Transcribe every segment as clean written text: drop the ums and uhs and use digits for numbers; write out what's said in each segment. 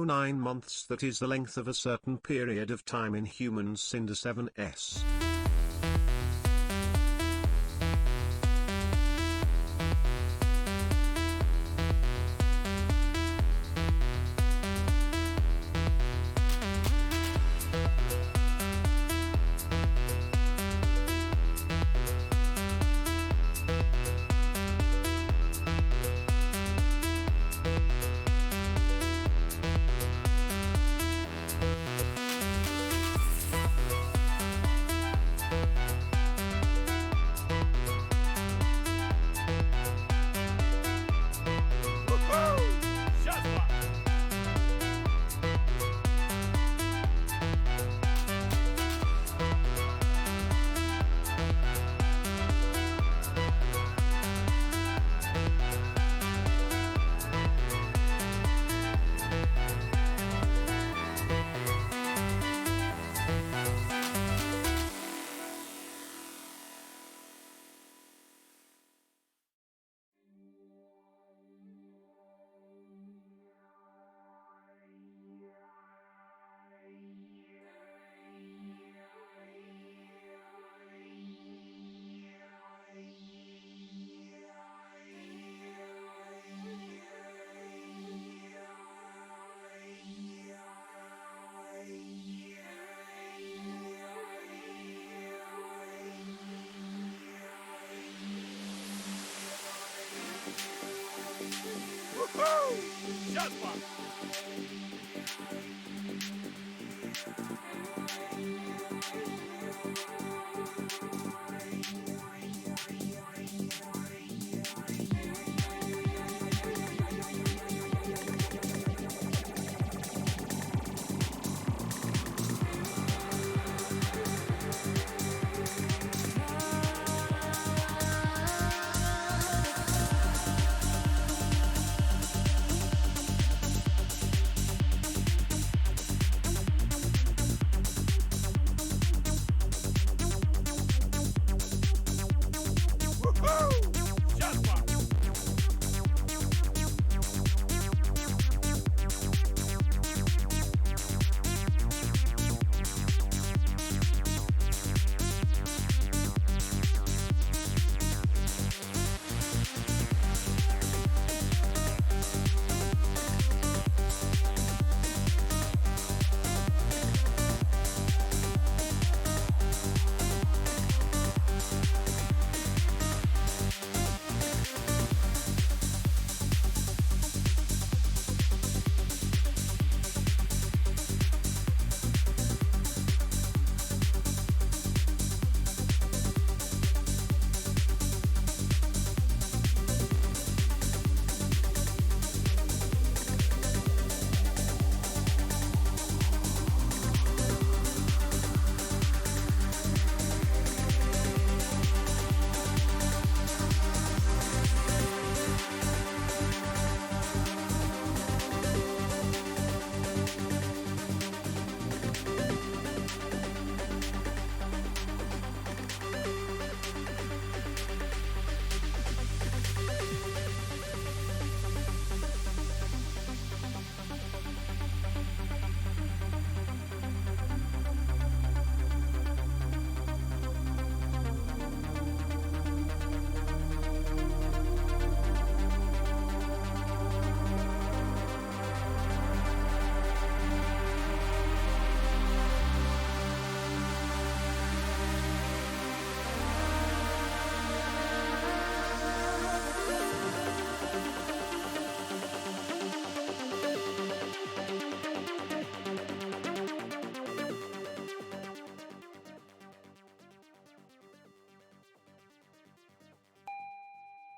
9 months, that is the length of a certain period of time in humans. Cinder 7s.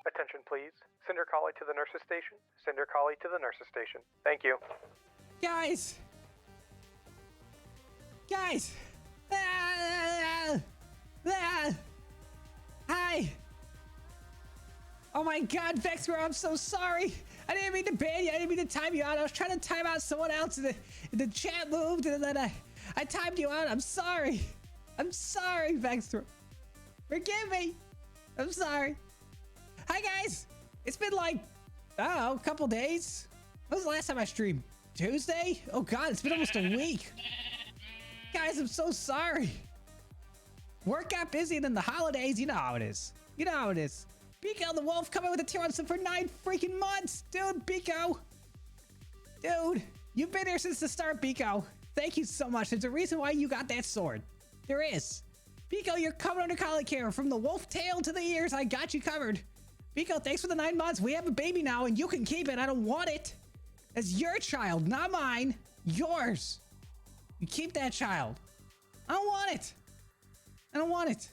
Attention please. Send your collie to the nurse's station. Send your collie to the nurse's station. Thank you. Guys! Guys! Ah! Ah! Hi! Oh my god, Vexor, I'm so sorry! I didn't mean to ban you, I didn't mean to time you out. I was trying to time out someone else and the chat moved and then I timed you out. I'm sorry. I'm sorry, Vexor. Forgive me. I'm sorry. Hi guys! It's been like, I don't know, a couple days. When was the last time I streamed? Tuesday? Oh God, it's been almost a week. Guys, I'm so sorry. Work got busy and then the holidays, you know how it is. You know how it is. Biko the Wolf coming with a tier on sub for 9 freaking months. Dude, Biko. Dude, you've been here since the start, Biko. Thank you so much. There's a reason why you got that sword. There is. Biko, you're covered under collar care. From the wolf tail to the ears, I got you covered. Biko, thanks for the 9 months. We have a baby now and you can keep it. I don't want it. That's your child, not mine. Yours. You keep that child. I don't want it. I don't want it.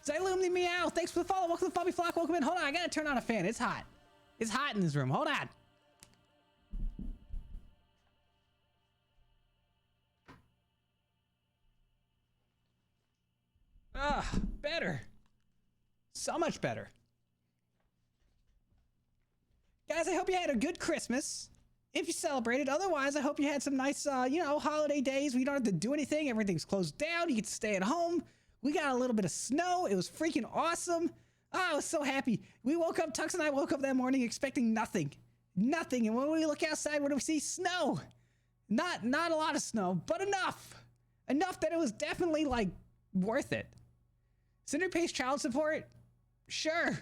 Xylum Meow, thanks for the follow. Welcome to the Bobby Flock. Welcome in. Hold on, I gotta turn on a fan. It's hot. It's hot in this room. Hold on. Better. So much better. Guys, I hope you had a good Christmas. If you celebrated. Otherwise, I hope you had some nice, holiday days where you don't have to do anything. Everything's closed down. You get to stay at home. We got a little bit of snow. It was freaking awesome. Oh, I was so happy. We woke up, Tux and I woke up that morning expecting nothing. Nothing. And when we look outside, what do we see? Snow. Not a lot of snow, but enough. Enough that it was definitely, like, worth it. Cinder pays child support? Sure.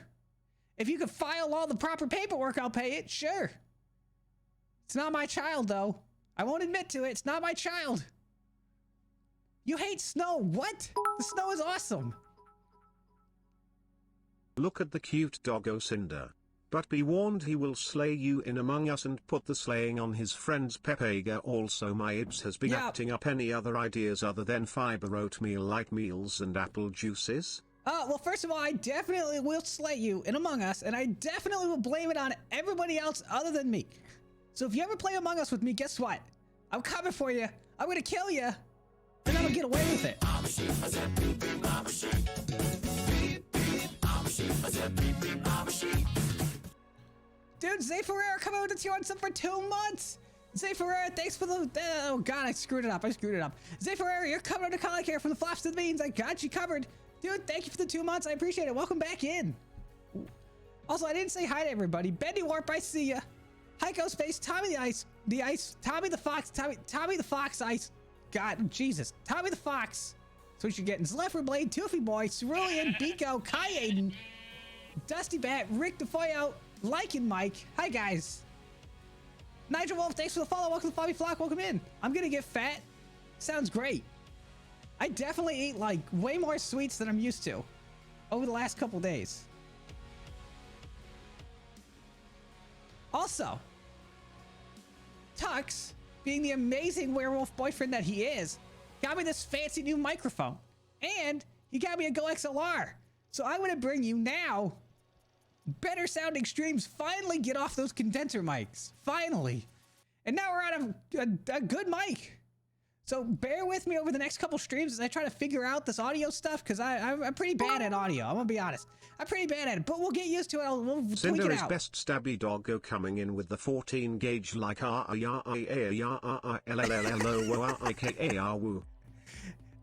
If you could file all the proper paperwork, I'll pay it. Sure. It's not my child, though. I won't admit to it. It's not my child. You hate snow. What? The snow is awesome. Look at the cute doggo Cinder. But be warned, he will slay you in Among Us and put the slaying on his friends Pepega. Also, my Ibs has been acting up. Any other ideas other than fiber oatmeal, light meals and apple juices? Well, first of all, I definitely will slay you in Among Us, and I definitely will blame it on everybody else other than me. So if you ever play Among Us with me, guess what? I'm coming for you. I'm gonna kill you, and I'm gonna get away with it. Dude, Zay Ferrer coming with a tier on sub for 2 months. Zay Ferrer, thanks for the... oh, God, I screwed it up. Zay Ferrer, you're coming under collar care from the flops to the beans. I got you covered. Dude, thank you for the 2 months. I appreciate it. Welcome back in. Also, I didn't say hi to everybody. Bendy Warp, I see ya. Heiko Space, Tommy the Ice, Tommy the Fox, Tommy the Fox Ice. God, Jesus. Tommy the Fox. So what you're getting. Zlephyr Blade, Toofy Boy, Cerulean, Biko, Kai Aiden, Dusty Bat, Rick DeFoyo, Lycan Mike. Hi, guys. Nigel Wolf, thanks for the follow. Welcome to Bobby Flock. Welcome in. I'm gonna get fat. Sounds great. I definitely ate, like, way more sweets than I'm used to over the last couple days. Also, Tux, being the amazing werewolf boyfriend that he is, got me this fancy new microphone. And he got me a Go XLR. So I'm gonna bring you now better sounding streams. Finally get off those condenser mics. Finally. And now we're on a good mic. So bear with me over the next couple streams as I try to figure out this audio stuff, because I'm pretty bad at audio. I'm gonna be honest. I'm pretty bad at it, but we'll get used to it. We'll tweak Cinder it is out. best stabby doggo coming in with the 14 gauge like woo.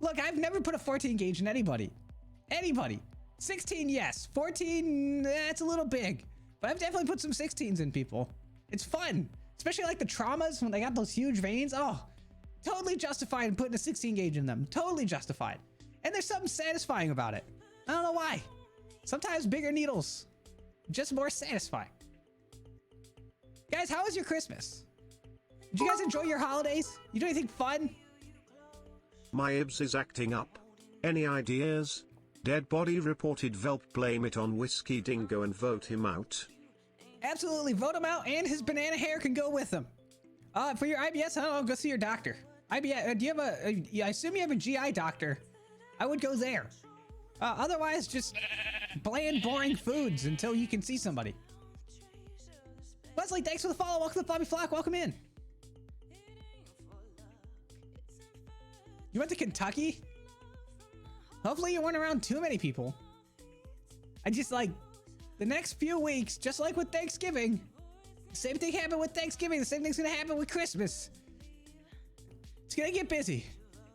Look, I've never put a 14 gauge in anybody. 16, yes. 14, that's a little big. But I've definitely put some 16s in people. It's fun. Especially like the traumas when they got those huge veins. Oh, totally justified in putting a 16 gauge in them. Totally justified. And there's something satisfying about it. I don't know why. Sometimes bigger needles, just more satisfying. Guys, how was your Christmas? Did you guys enjoy your holidays? You do anything fun? My Ibs is acting up. Any ideas? Dead body reported. Velp, blame it on Whiskey Dingo and vote him out. Absolutely, vote him out, and his banana hair can go with him. For your IBS, I don't know, go see your doctor. IBS, do you have I assume you have a GI doctor. I would go there. Otherwise, just bland, boring foods until you can see somebody. Leslie, thanks for the follow. Welcome to Bobby Flock. Welcome in. You went to Kentucky? Hopefully you weren't around too many people. I just, like, the next few weeks, just like with Thanksgiving, same thing happened with Thanksgiving. The same thing's gonna happen with Christmas. It's gonna get busy.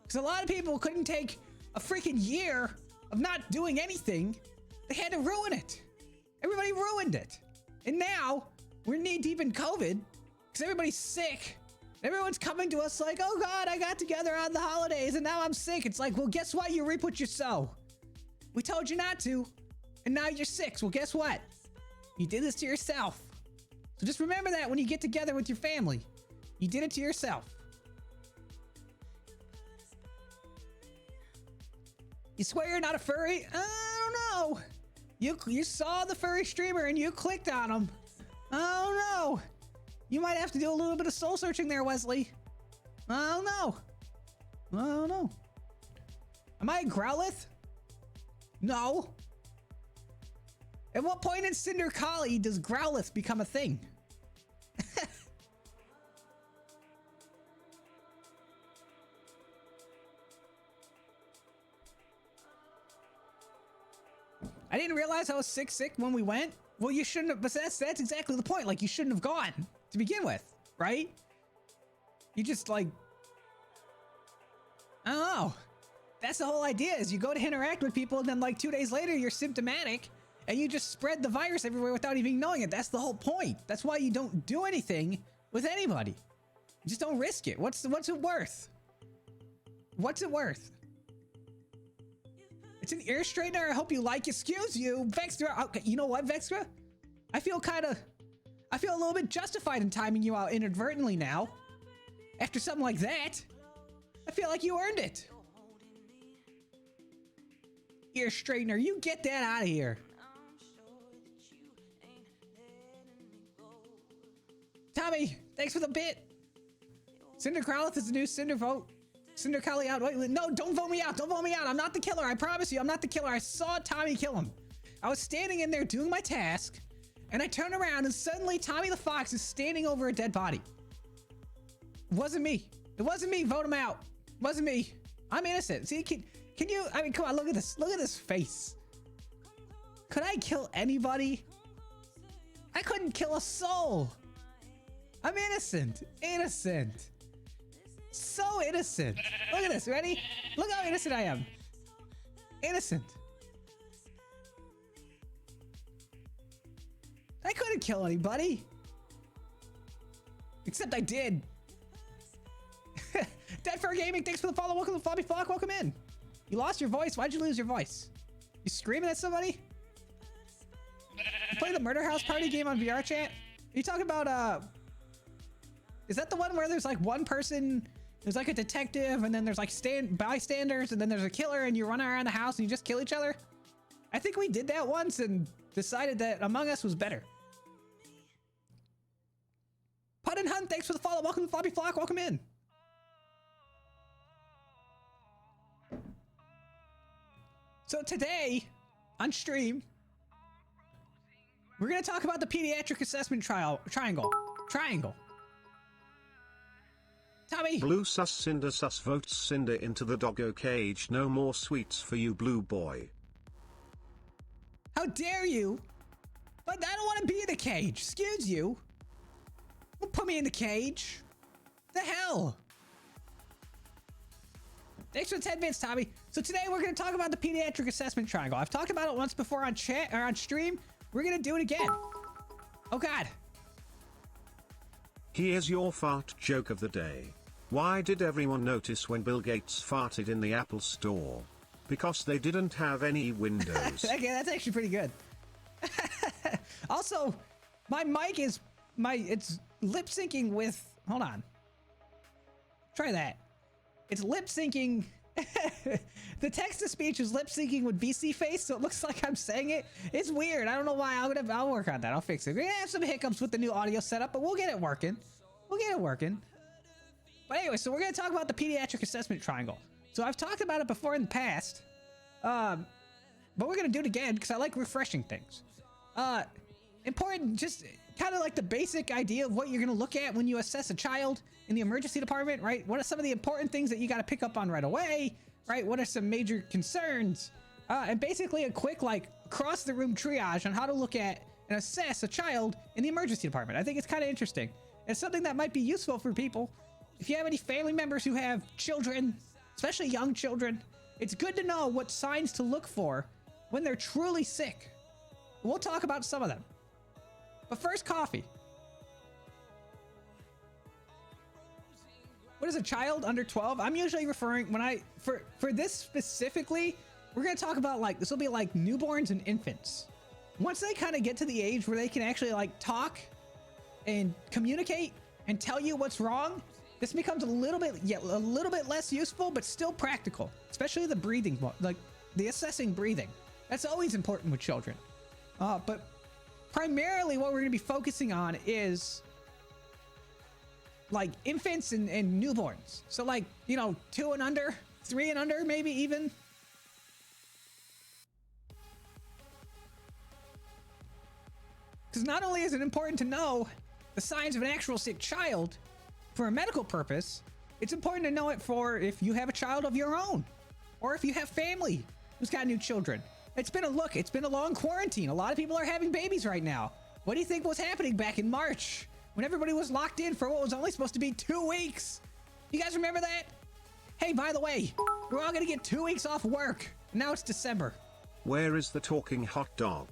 Because a lot of people couldn't take a freaking year of not doing anything. They had to ruin it. Everybody ruined it. And now, we're knee deep in COVID. Because everybody's sick. Everyone's coming to us like, oh God, I got together on the holidays and now I'm sick. It's like, well, guess what? You reap what you sow. We told you not to, and now you're sick. Well, guess what? You did this to yourself. So just remember that when you get together with your family. You did it to yourself. You swear you're not a furry? I don't know. You saw the furry streamer and you clicked on him. I don't know. You might have to do a little bit of soul searching there, Wesley. I don't know. I don't know. Am I a Growlithe? No. At what point in Cinder Collie does Growlithe become a thing? I didn't realize I was sick when we went. Well, you shouldn't have, but that's exactly the point. Like, you shouldn't have gone to begin with, right? You just like, I don't know. That's the whole idea, is you go to interact with people and then like 2 days later you're symptomatic and you just spread the virus everywhere without even knowing it. That's the whole point. That's why you don't do anything with anybody. You just don't risk it. What's it worth? What's it worth? It's an ear straightener. I hope you like it. Excuse you, Vextra. Okay, you know what, Vextra? I feel a little bit justified in timing you out inadvertently now. After something like that, I feel like you earned it. Ear straightener, you get that out of here. Tommy, thanks for the bit. Cinder Growlithe is the new Cinder vote. Cinder Collie out. Wait, no, don't vote me out. Don't vote me out. I'm not the killer. I promise you, I'm not the killer. I saw Tommy kill him. I was standing in there doing my task, and I turn around, and suddenly Tommy the Fox is standing over a dead body. It wasn't me. It wasn't me. Vote him out. It wasn't me. I'm innocent. See, can you? I mean, come on. Look at this. Look at this face. Could I kill anybody? I couldn't kill a soul. I'm innocent. Innocent. So innocent. Look at this. Ready? Look how innocent I am. Innocent. I couldn't kill anybody. Except I did. Dead Fur Gaming, thanks for the follow. Welcome to Floppy Flock. Welcome in. You lost your voice. Why'd you lose your voice? You screaming at somebody? You play the Murder House Party game on VR chat? Are you talking about, is that the one where there's like one person, there's like a detective, and then there's like bystanders, and then there's a killer, and you run around the house and you just kill each other? I think we did that once and decided that Among Us was better. Put and Hunt, thanks for the follow. Welcome to Floppy Flock. Welcome in. So today, on stream, we're going to talk about the pediatric assessment triangle. Tommy. Blue sus Cinder sus votes Cinder into the doggo cage. No more sweets for you, blue boy. How dare you? But I don't want to be in the cage. Excuse you. Don't put me in the cage. The hell? Thanks for the 10 minutes, Tommy. So today we're going to talk about the pediatric assessment triangle. I've talked about it once before on chat or on stream. We're going to do it again. Oh God. Here's your fart joke of the day. Why did everyone notice when Bill Gates farted in the Apple store? Because they didn't have any windows. Okay, that's actually pretty good. Also, my mic is it's lip syncing with, hold on. Try that. It's lip syncing. The text to speech is lip syncing with VC face, so it looks like I'm saying it. It's weird. I don't know why. I'll work on that. I'll fix it. We're gonna have some hiccups with the new audio setup, but we'll get it working. But anyway, so we're gonna talk about the pediatric assessment triangle. So I've talked about it before in the past, but we're gonna do it again because I like refreshing things. Important, just kind of like the basic idea of what you're gonna look at when you assess a child in the emergency department, right? What are some of the important things that you got to pick up on right away, right? What are some major concerns? And basically a quick like across the room triage on how to look at and assess a child in the emergency department. I think it's kind of interesting. It's something that might be useful for people. If you have any family members who have children, especially young children, it's good to know what signs to look for when they're truly sick. We'll talk about some of them. But first, coffee. What is a child under 12? I'm usually referring for this specifically, we're going to talk about like, this will be like newborns and infants. Once they kind of get to the age where they can actually like talk and communicate and tell you what's wrong, this becomes a little bit less useful, but still practical, especially the breathing, like the assessing breathing. That's always important with children. But primarily what we're going to be focusing on is like infants and newborns. So like, you know, 2 and under, 3 and under, maybe even. Because not only is it important to know the signs of an actual sick child for a medical purpose, it's important to know it for if you have a child of your own, or if you have family who's got new children. It's been a long quarantine. A lot of people are having babies right now. What do you think was happening back in March when everybody was locked in for what was only supposed to be 2 weeks? You guys remember that? Hey, by the way, we're all gonna get 2 weeks off work. Now it's December. Where is the talking hot dog?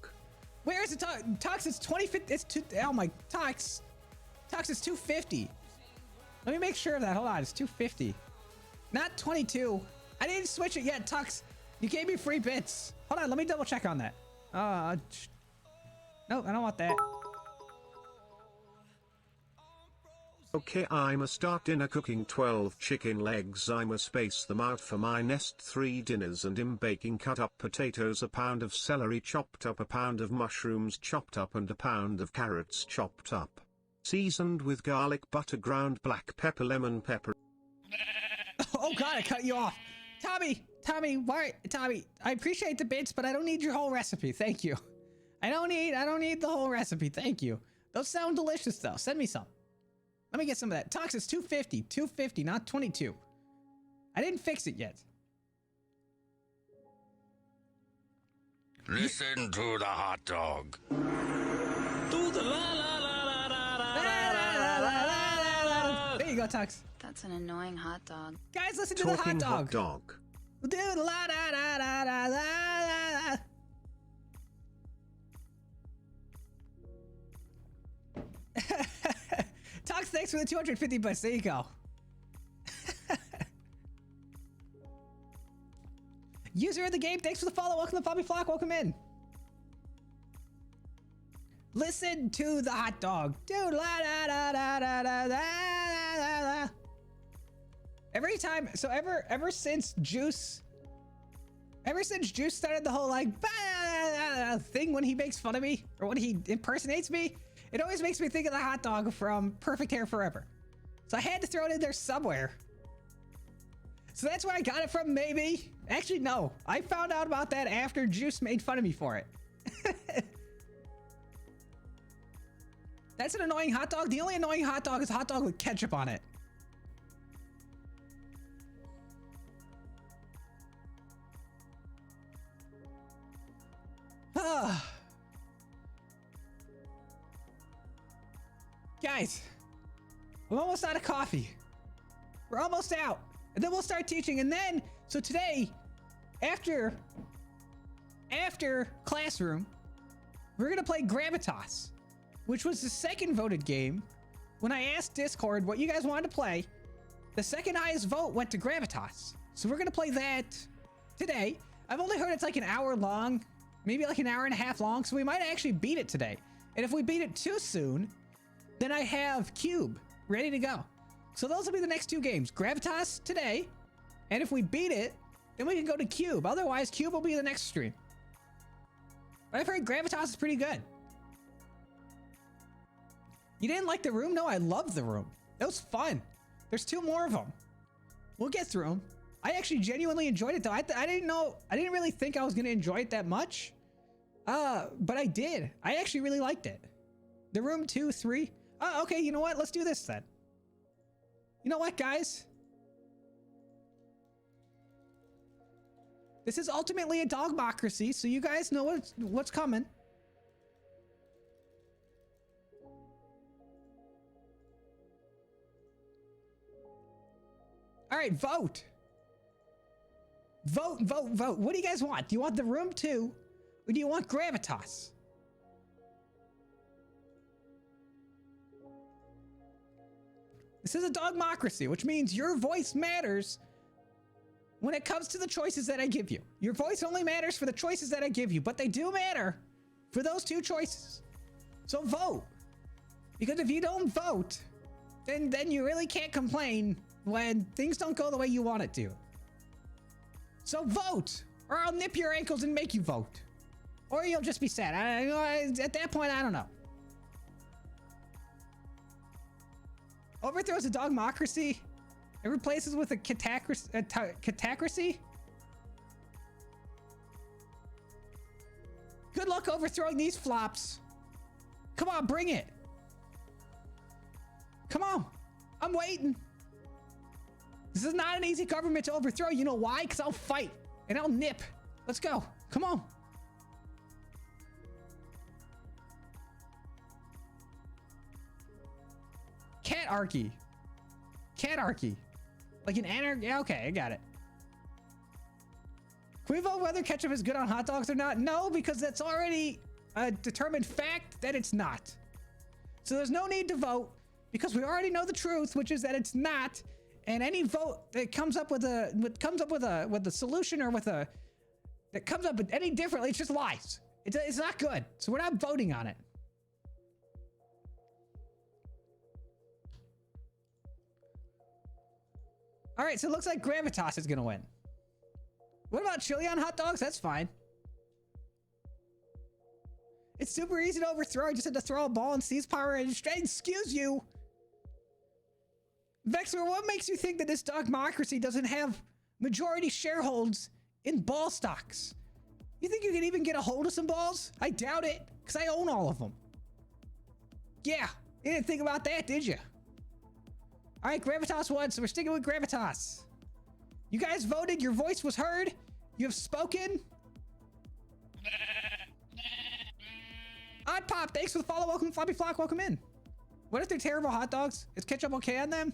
Where is the Tox? It's 2050. It's oh my Tox. Tox is 250. Let me make sure of that. Hold on, it's 250, not 22. I didn't switch it yet, Tox. You gave me free bits. Hold on, let me double check on that. No, I don't want that. Okay, I'ma start dinner cooking 12 chicken legs. I'ma space them out for my nest 3 dinners, and I'm baking cut up potatoes, a pound of celery chopped up, a pound of mushrooms chopped up, and a pound of carrots chopped up. Seasoned with garlic butter, ground black pepper, lemon pepper. Oh God, I cut you off. Tommy, why? Tommy, I appreciate the bits, but I don't need your whole recipe. Thank you. I don't need the whole recipe. Thank you. Those sound delicious though. Send me some. Let me get some of that. Tox is 250, not 22. I didn't fix it yet. Listen to the hot dog. There you go, Tox. That's an annoying hot dog. Guys, listen to the hot Talking dog. hot dog. Do la da da da da da. Tox, thanks for the 250 bucks. There you go. User of the game, thanks for the follow. Welcome to Poppy Flock. Welcome in. Listen to the hot dog. Dude, la da da da da da da da. Every time, so ever since Juice started the whole like thing when he makes fun of me or when he impersonates me, it always makes me think of the hot dog from Perfect Hair Forever. So I had to throw it in there somewhere. So that's where I got it from, maybe. Actually, no. I found out about that after Juice made fun of me for it. That's an annoying hot dog. The only annoying hot dog is a hot dog with ketchup on it. Guys, I'm almost out of coffee. We're almost out. And then we'll start teaching. And then, so today, after classroom, we're going to play Gravitas, which was the second voted game. When I asked Discord what you guys wanted to play, the second highest vote went to Gravitas. So we're going to play that today. I've only heard it's like an hour long, maybe like an hour and a half long. So we might actually beat it today. And if we beat it too soon, then I have Cube ready to go. So those will be the next 2 games. Gravitas today. And if we beat it, then we can go to Cube. Otherwise, Cube will be the next stream. But I've heard Gravitas is pretty good. You didn't like the room? No, I love the room. That was fun. There's 2 more of them. We'll get through them. I actually genuinely enjoyed it though. I didn't really think I was going to enjoy it that much. But I did. I actually really liked it. The room 2, 3. Oh, okay. You know what? Let's do this then. You know what, guys? This is ultimately a dogmocracy, so you guys know what's coming. All right, vote. Vote. What do you guys want? Do you want the room 2, or do you want Gravitas? This is a dogmocracy, which means your voice matters when it comes to the choices that I give you. Your voice only matters for the choices that I give you, but they do matter for those 2 choices. So vote. Because if you don't vote, then you really can't complain when things don't go the way you want it to. So vote, or I'll nip your ankles and make you vote. Or you'll just be sad. At that point, I don't know. Overthrows a dogmocracy. It replaces with a catacracy. Good luck overthrowing these flops. Come on, bring it. Come on. I'm waiting. This is not an easy government to overthrow. You know why? Because I'll fight and I'll nip. Let's go. Come on. Catarchy. Catarchy. Like an anarchy. Yeah, okay, I got it. Can we vote whether ketchup is good on hot dogs or not? No, because that's already a determined fact that it's not. So there's no need to vote because we already know the truth, which is that it's not. And any vote that comes up with a solution or that comes up with any differently, it's just lies. It's not good. So we're not voting on it. All right, so it looks like Gravitas is gonna win. What about chili on hot dogs? That's fine. It's super easy to overthrow. You just had to throw a ball and seize power and straight. Excuse you. Vexler, what makes you think that this dogmocracy doesn't have majority shareholds in ball stocks? You think you can even get a hold of some balls? I doubt it, because I own all of them. Yeah, you didn't think about that, did you? All right, Gravitas won, so we're sticking with Gravitas. You guys voted, your voice was heard, you have spoken. Odd Pop, thanks for the follow, welcome, Floppy Flock, welcome in. What if they're terrible hot dogs? Is ketchup okay on them?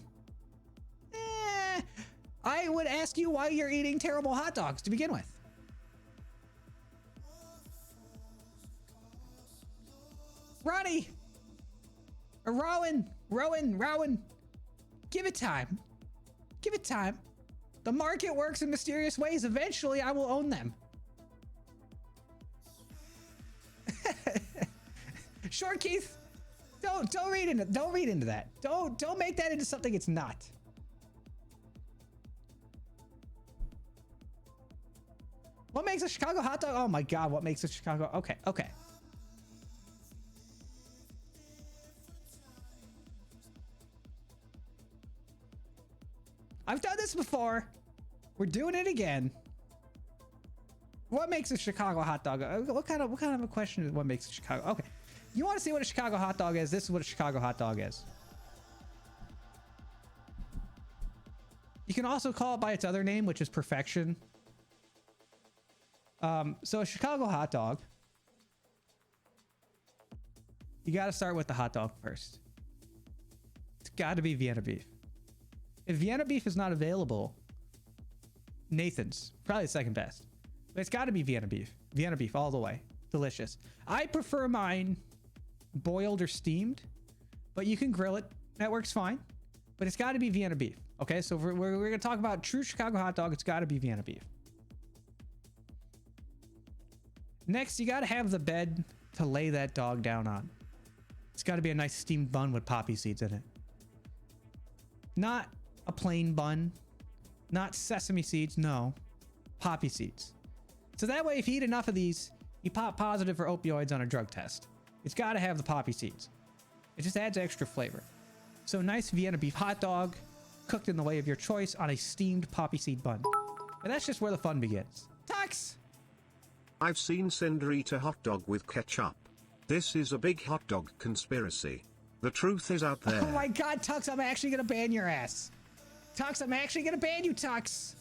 I would ask you why you're eating terrible hot dogs to begin with. Ronnie! Or Rowan. Give it time. Give it time. The market works in mysterious ways. Eventually, I will own them. Short Keith, don't read into that. Don't make that into something it's not. What makes a Chicago hot dog? Oh my God, what makes a Chicago? Okay. I've done this before. We're doing it again. What makes a Chicago hot dog? What kind of a question is what makes a Chicago? Okay. You want to see what a Chicago hot dog is? This is what a Chicago hot dog is. You can also call it by its other name, which is perfection. So a Chicago hot dog, you got to start with the hot dog first. It's got to be Vienna beef. If Vienna beef is not available, Nathan's probably the second best. But it's got to be Vienna beef. Vienna beef all the way. Delicious. I prefer mine boiled or steamed, but you can grill it. That works fine. But it's got to be Vienna beef. Okay, so we're going to talk about true Chicago hot dog. It's got to be Vienna beef. Next, you got to have the bed to lay that dog down on. It's got to be a nice steamed bun with poppy seeds in it. Not a plain bun, not sesame seeds, no, poppy seeds. So that way, if you eat enough of these, you pop positive for opioids on a drug test. It's got to have the poppy seeds. It just adds extra flavor. So nice Vienna beef hot dog, cooked in the way of your choice on a steamed poppy seed bun. And that's just where the fun begins. Tux! I've seen Cinder eat a hot dog with ketchup. This is a big hot dog conspiracy. The truth is out there. Oh my God, Tux, I'm actually gonna ban your ass. Tux, I'm actually gonna ban you, Tux.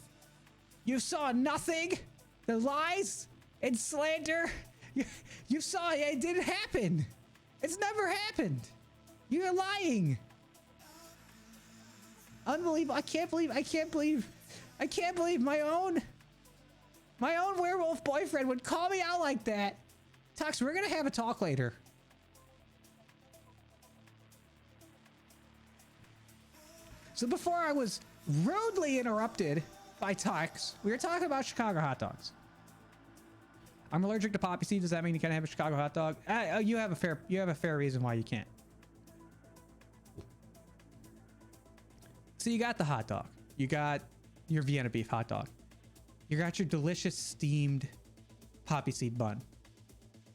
You saw nothing. The lies and slander. You saw it didn't happen. It's never happened. You're lying. Unbelievable. I can't believe my own werewolf boyfriend would call me out like that. Tux, we're gonna have a talk later. So before I was rudely interrupted by Tux, we were talking about Chicago hot dogs. I'm allergic to poppy seeds. Does that mean you can't have a Chicago hot dog? You have a fair reason why you can't. So you got the hot dog. You got your Vienna beef hot dog. You got your delicious steamed poppy seed bun.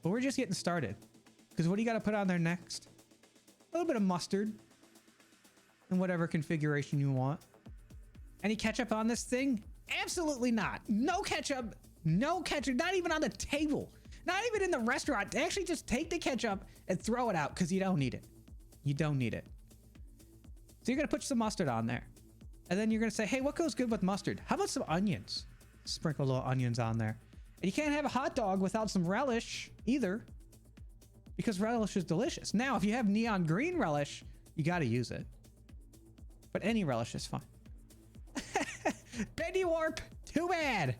But we're just getting started. Because what do you got to put on there next? A little bit of mustard. In whatever configuration you want. Any ketchup on this thing? Absolutely not. No ketchup. No ketchup. Not even on the table. Not even in the restaurant. Actually, just take the ketchup and throw it out because you don't need it. You don't need it. So you're going to put some mustard on there. And then you're going to say, hey, what goes good with mustard? How about some onions? Sprinkle little onions on there. And you can't have a hot dog without some relish either. Because relish is delicious. Now, if you have neon green relish, you got to use it. But any relish is fine. Bendy warp. Too bad.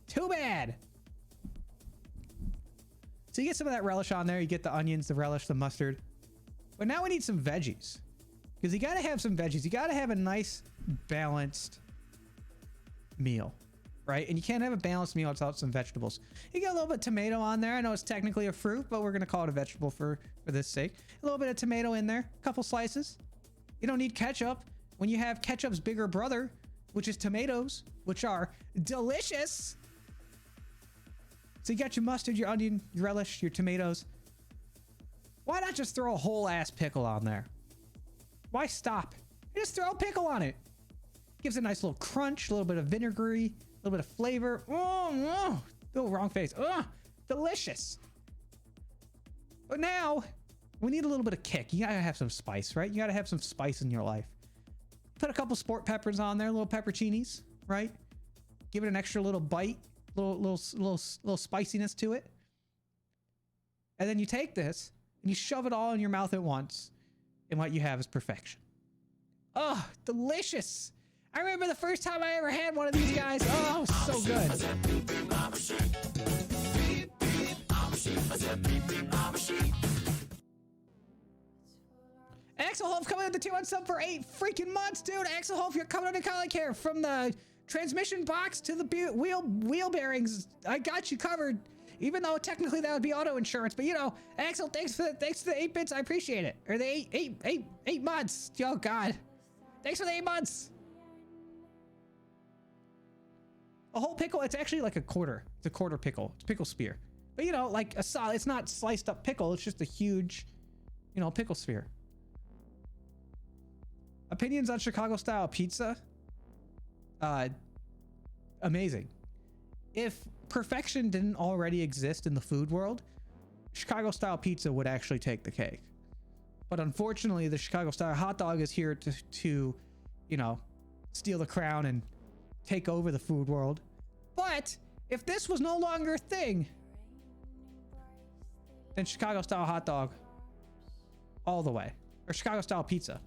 Too bad. So you get some of that relish on there. You get the onions, the relish, the mustard. But now we need some veggies. Because you got to have some veggies. You got to have a nice, balanced meal. Right? And you can't have a balanced meal without some vegetables. You get a little bit of tomato on there. I know it's technically a fruit, but we're going to call it a vegetable for this sake. A little bit of tomato in there. A couple slices. You don't need ketchup. When you have ketchup's bigger brother, which is tomatoes, which are delicious. So you got your mustard, your onion, your relish, your tomatoes. Why not just throw a whole ass pickle on there? Why stop? You just throw a pickle on it. Gives a nice little crunch, a little bit of vinegary, a little bit of flavor. Oh, wrong face. Oh, delicious. But now we need a little bit of kick. You gotta have some spice, right? You gotta have some spice in your life. Put a couple sport peppers on there, little pepperoncinis, right? Give it an extra little bite, little spiciness to it. And then you take this and you shove it all in your mouth at once, and what you have is perfection. Oh, delicious. I remember the first time I ever had one of these guys. Oh, so good. Axel Hoff coming with the 2 months sub for 8 freaking months, dude. Axel Hoff, you're coming under collar care from the transmission box to the wheel bearings. I got you covered, even though technically that would be auto insurance. But you know, Axel, thanks for the 8 bits. I appreciate it. Or the eight months. Oh God, thanks for the 8 months. A whole pickle. It's actually like a quarter. It's a quarter pickle. It's pickle spear. But you know, like a solid. It's not sliced up pickle. It's just a huge, you know, pickle sphere. Opinions on Chicago style pizza? Amazing. If perfection didn't already exist in the food world, Chicago style pizza would actually take the cake. But unfortunately, the Chicago style hot dog is here to, you know, steal the crown and take over the food world. But if this was no longer a thing, then Chicago style hot dog all the way. Or Chicago style pizza.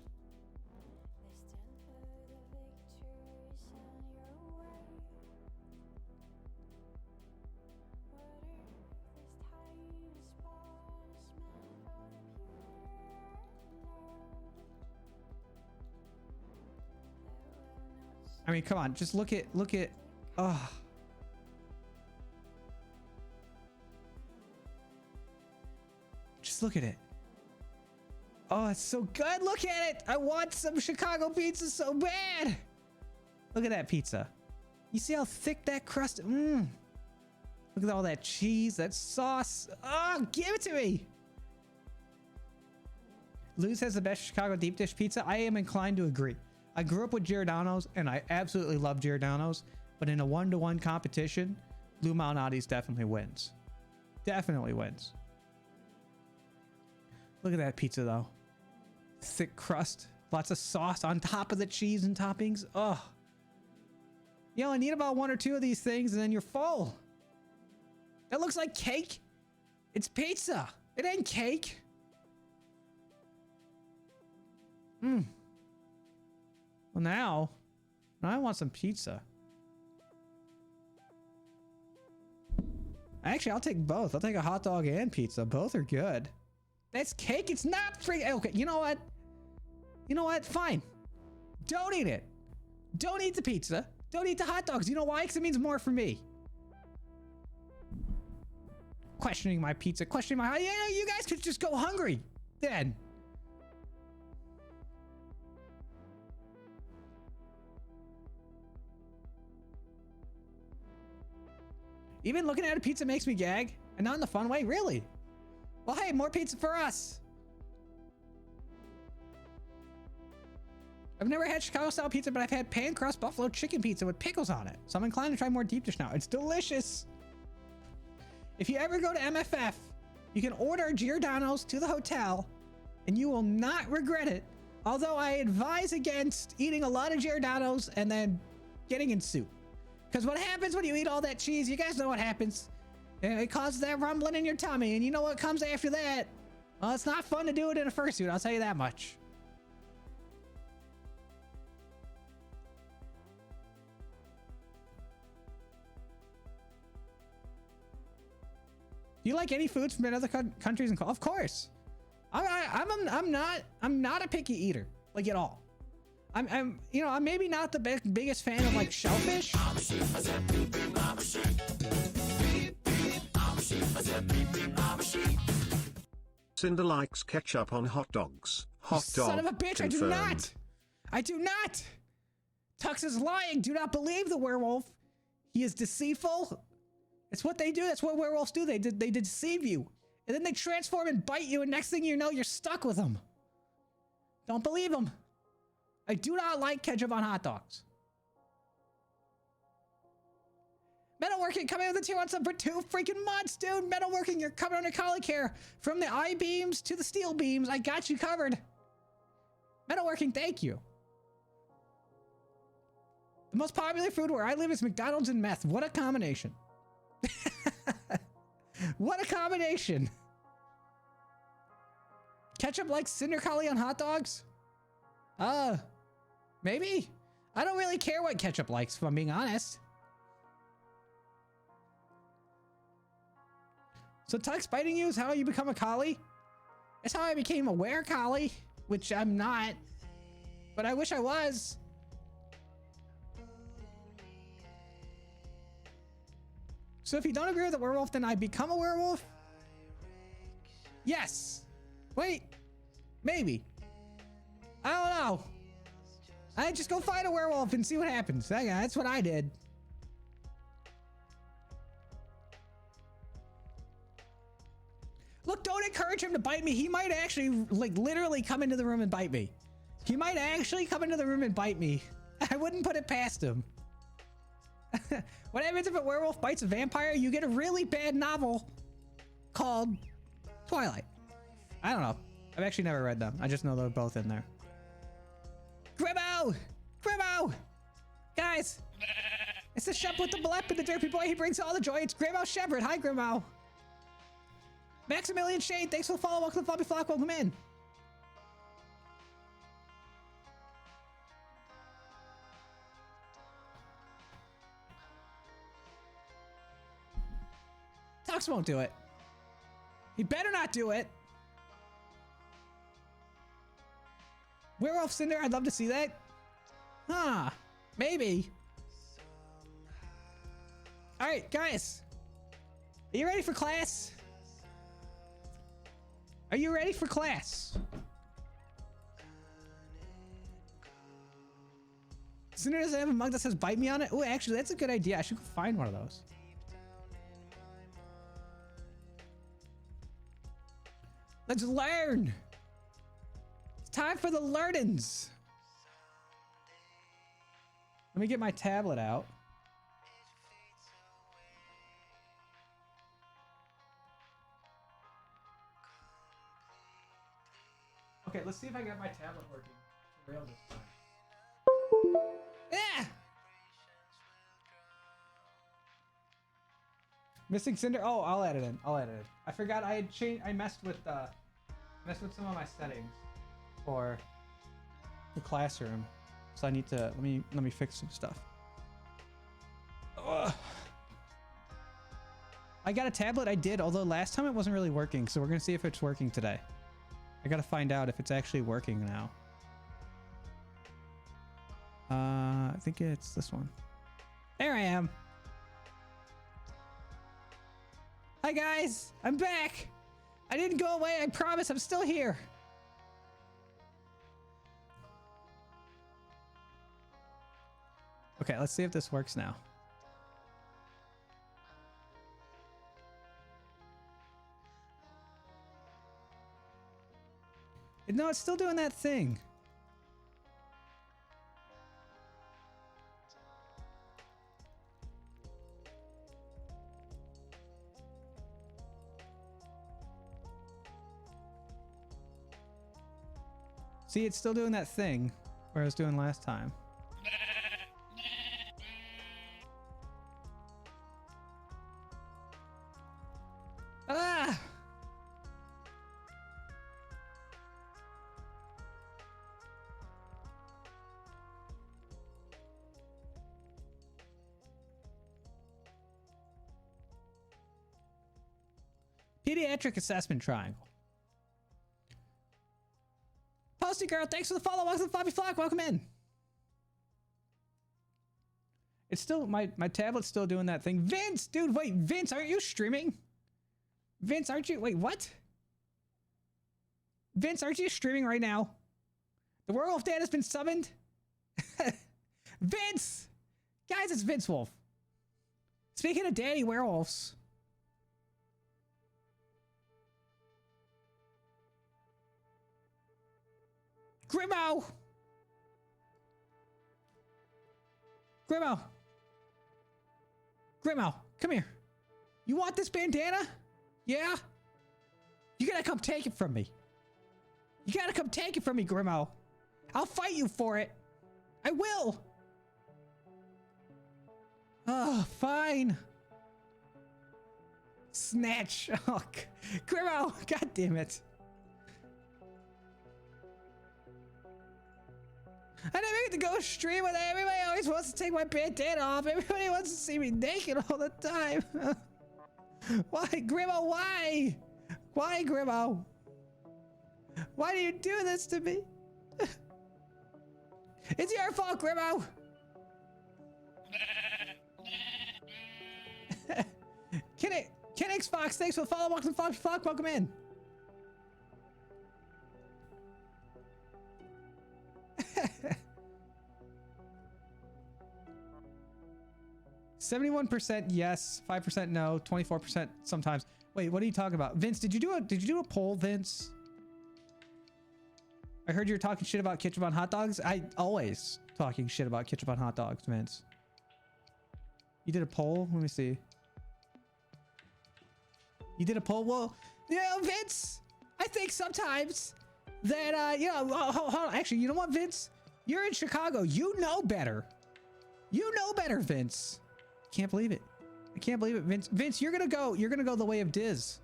I mean, come on, just look at, oh. Just look at it. Oh, it's so good. Look at it. I want some Chicago pizza so bad. Look at that pizza. You see how thick that crust? Look at all that cheese, that sauce. Oh, give it to me. Luz has the best Chicago deep dish pizza. I am inclined to agree. I grew up with Giordano's, and I absolutely love Giordano's. But in a 1-to-1 competition, Lou Malnati's definitely wins. Definitely wins. Look at that pizza, though. Thick crust. Lots of sauce on top of the cheese and toppings. Oh. You only need about 1 or 2 of these things, and then you're full. That looks like cake. It's pizza. It ain't cake. Well, now I want some pizza. Actually, I'll take both. I'll take a hot dog and pizza. Both are good. That's cake. It's not free. Okay, you know what? You know what? Fine. Don't eat it. Don't eat the pizza. Don't eat the hot dogs. You know why? Because it means more for me. Questioning my pizza. Questioning my... Yeah, you guys could just go hungry then. Even looking at a pizza makes me gag. And not in the fun way. Really? Well, hey, more pizza for us. I've never had Chicago-style pizza, but I've had pan-crust buffalo chicken pizza with pickles on it. So I'm inclined to try more deep dish now. It's delicious. If you ever go to MFF, you can order Giordano's to the hotel, and you will not regret it. Although I advise against eating a lot of Giordano's and then getting in soup. Because what happens when you eat all that cheese, you guys know what happens. It causes that rumbling in your tummy, and you know what comes after that? Well, it's not fun to do it in a fursuit, I'll tell you that much. Do you like any foods from other countries? Of course. I'm not a picky eater, like at all. I'm maybe not the biggest fan of like shellfish. Cinder likes ketchup on hot dogs. Hot dog. Son of a bitch! Confirmed. I do not. I do not. Tux is lying. Do not believe the werewolf. He is deceitful. It's what they do. That's what werewolves do. They deceive you, and then they transform and bite you, and next thing you know, you're stuck with them. Don't believe them. I do not like ketchup on hot dogs. Metalworking coming with the tier 1 sub for 2 freaking months, dude. Metalworking, you're covered under collie care. From the I-beams to the steel beams, I got you covered. Metalworking, thank you. The most popular food where I live is McDonald's and meth. What a combination. What a combination. Ketchup like cinder collie on hot dogs? Maybe. I don't really care what ketchup likes, if I'm being honest. So Tux biting you is how you become a collie? That's how I became a were-collie, which I'm not, but I wish I was. So if you don't agree with the werewolf, then I become a werewolf? Yes. Wait. Maybe. I don't know. I just go find a werewolf and see what happens. That's what I did. Look, don't encourage him to bite me. He might actually, like, literally come into the room and bite me. He might actually come into the room and bite me. I wouldn't put it past him. What happens if a werewolf bites a vampire? You get a really bad novel called Twilight. I don't know. I've actually never read them. I just know they're both in there. Grimo! Grimo! Guys! It's the shop with the blep and the derpy boy. He brings all the joy. It's Grimo Shepard. Hi, Grimo. Maximilian Shane, thanks for the follow. Welcome to the Floppy Flock. Welcome in. Tux won't do it. He better not do it. Werewolf Cinder, I'd love to see that. Huh. Maybe. Alright, guys. Are you ready for class? Are you ready for class? Cinder doesn't have a mug that says bite me on it. Oh, actually, that's a good idea. I should go find one of those. Let's learn. It's time for the learnings. Let me get my tablet out. Okay, let's see if I got my tablet working for real this time. Yeah! Missing Cinder. Oh, I'll add it in. I'll add it in. I forgot I had changed. I messed with some of my settings for the classroom, so I need to let me fix some stuff. Ugh. I got a tablet. I did, although last time it wasn't really working. So we're gonna see if it's working today. I gotta find out if it's actually working now. I think it's this one. There I am. Hi guys, I'm back. I didn't go away, I promise, I'm still here. Okay, let's see if this works now. No, it's still doing that thing. See, it's still doing that thing where I was doing last time. Ah! Pediatric assessment triangle. Posty girl, thanks for the follow. Welcome to Floppy Flock. Welcome in. It's still my tablet's still doing that thing. Vince, dude, wait, Vince, aren't you streaming? Vince, aren't you? Wait, what? Vince, aren't you streaming right now? The werewolf dad has been summoned. Vince, guys, it's Vince Wolf. Speaking of daddy werewolves. Grimo! Grimo! Grimo, come here. You want this bandana? Yeah? You gotta come take it from me. You gotta come take it from me, Grimo. I'll fight you for it. I will. Oh, fine. Snatch. Oh, Grimo, god damn it. I never get to go stream with everybody. Always wants to take my bandana off. Everybody wants to see me naked all the time. Why, Grimo? Why? Why, Grimo? Why do you do this to me? It's your fault, Grimo. Kenix Fox, thanks for the follow. Welcome to Floppy Flock. Welcome in. 71% yes, 5% no, 24% sometimes. Wait, what are you talking about? Vince, did you do a poll, Vince? I heard you were talking shit about ketchup on hot dogs. I always talking shit about ketchup on hot dogs, Vince. You did a poll? Let me see. You did a poll? Well, you know, Vince, I think sometimes that, you know, hold on. Actually, you know what, Vince? You're in Chicago. You know better. You know better, Vince. Can't believe it. I can't believe it, Vince. Vince, you're gonna go the way of Diz.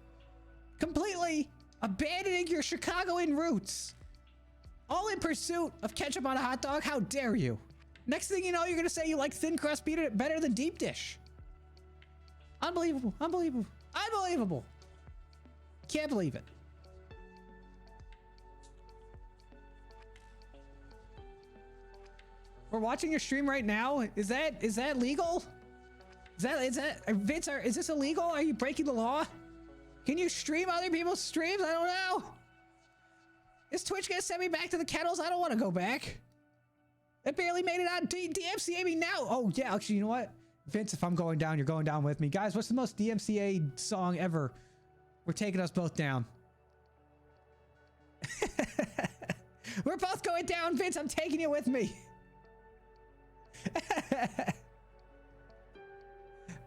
Completely abandoning your Chicagoan roots. All in pursuit of ketchup on a hot dog. How dare you? Next thing you know, you're gonna say you like thin crust better than deep dish. Unbelievable. Unbelievable. Unbelievable. Can't believe it. We're watching your stream right now. Is that legal? Is that Vince? Is this illegal? Are you breaking the law? Can you stream other people's streams? I don't know. Is Twitch gonna send me back to the kennels? I don't want to go back. I barely made it on DMCA me now. Oh yeah, actually, you know what? Vince, if I'm going down, you're going down with me. Guys, what's the most DMCA song ever? We're taking us both down. We're both going down, Vince. I'm taking you with me.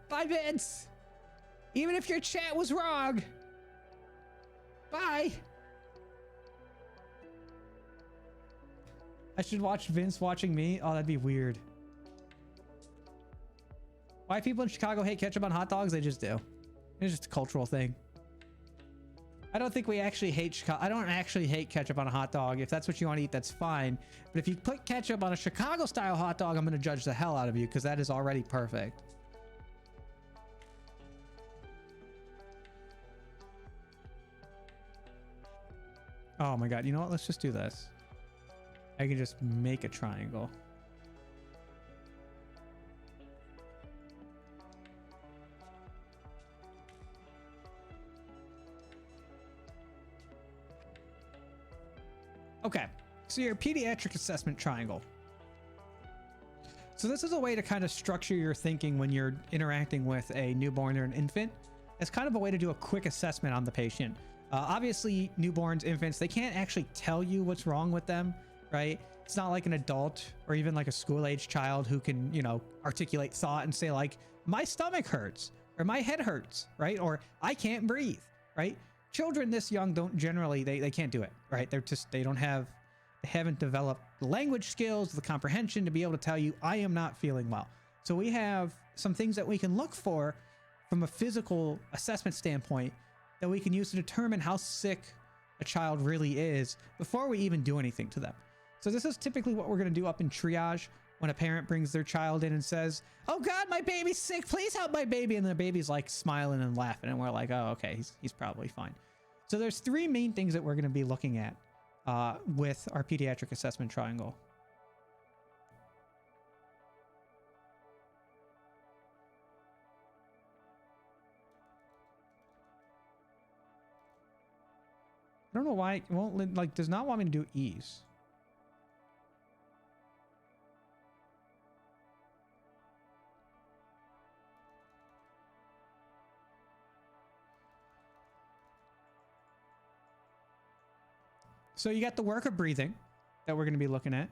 Bye, Vince. Even if your chat was wrong. Bye. I should watch Vince watching me. Oh, that'd be weird. Why people in Chicago hate ketchup on hot dogs? They just do. It's just a cultural thing. I don't think we actually hate Chicago. I don't actually hate ketchup on a hot dog. If that's what you want to eat, that's fine. But if you put ketchup on a Chicago style hot dog, I'm going to judge the hell out of you because that is already perfect. Oh my God. You know what? Let's just do this. I can just make a triangle. So your pediatric assessment triangle. So this is a way to kind of structure your thinking when you're interacting with a newborn or an infant. It's kind of a way to do a quick assessment on the patient. Obviously, newborns, infants, they can't actually tell you what's wrong with them, right? It's not like an adult or even like a school-age child who can, you know, articulate thought and say like, my stomach hurts or my head hurts, right? Or I can't breathe, right? Children this young don't generally, they can't do it, right? They haven't developed the language skills, the comprehension to be able to tell you, I am not feeling well. So we have some things that we can look for from a physical assessment standpoint that we can use to determine how sick a child really is before we even do anything to them. So this is typically what we're going to do up in triage when a parent brings their child in and says, oh God, my baby's sick, please help my baby. And the baby's like smiling and laughing. And we're like, oh, okay, he's probably fine. So there's three main things that we're going to be looking at with our pediatric assessment triangle. I don't know why it won't, like, does not want me to do ease. So you got the work of breathing that we're going to be looking at.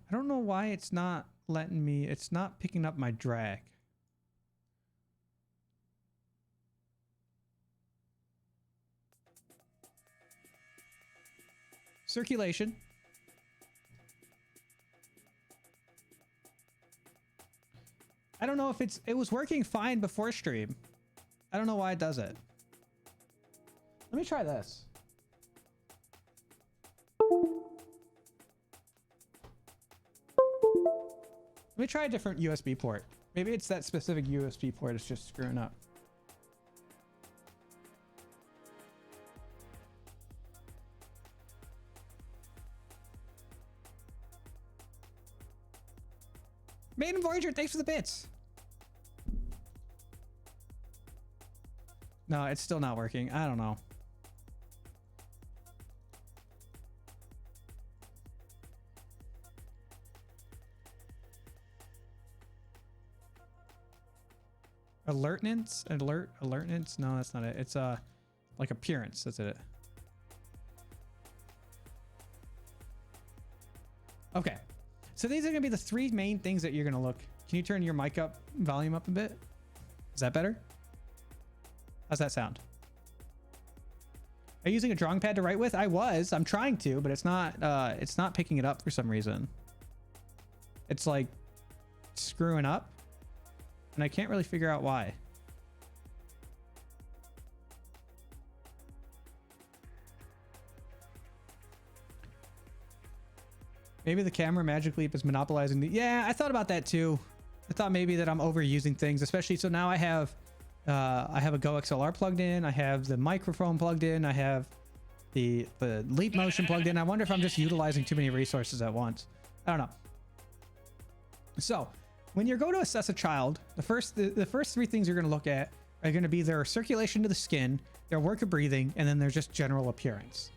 I don't know why it's not letting me, it's not picking up my drag. Circulation. I don't know if it was working fine before stream. I don't know why it does it. Let me try this. Let me try a different USB port. Maybe it's that specific USB port is just screwing up. Maiden Voyager, thanks for the bits. No, it's still not working. I don't know. Alertness? No, that's not it. It's like appearance. That's it. Okay. So these are going to be the three main things that you're going to look. Can you turn your mic up, volume up a bit? Is that better? How's that sound? Are you using a drawing pad to write with? I'm trying to, but it's not picking it up for some reason. It's like screwing up. And I can't really figure out why. Maybe the camera Magic Leap is monopolizing the... Yeah, I thought about that too. I thought maybe that I'm overusing things, especially... So now I have a Go XLR plugged in. I have the microphone plugged in. I have the Leap Motion plugged in. I wonder if I'm just utilizing too many resources at once. I don't know. So... when you're going to assess a child, the first three things you're going to look at are going to be their circulation to the skin, their work of breathing, and then their just general appearance.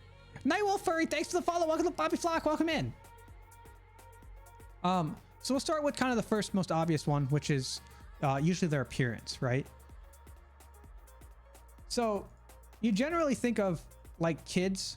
Nightwolf Furry, thanks for the follow. Welcome to Bobby Flock. Welcome in. So we'll start with kind of the first most obvious one, which is usually their appearance, right? So you generally think of like kids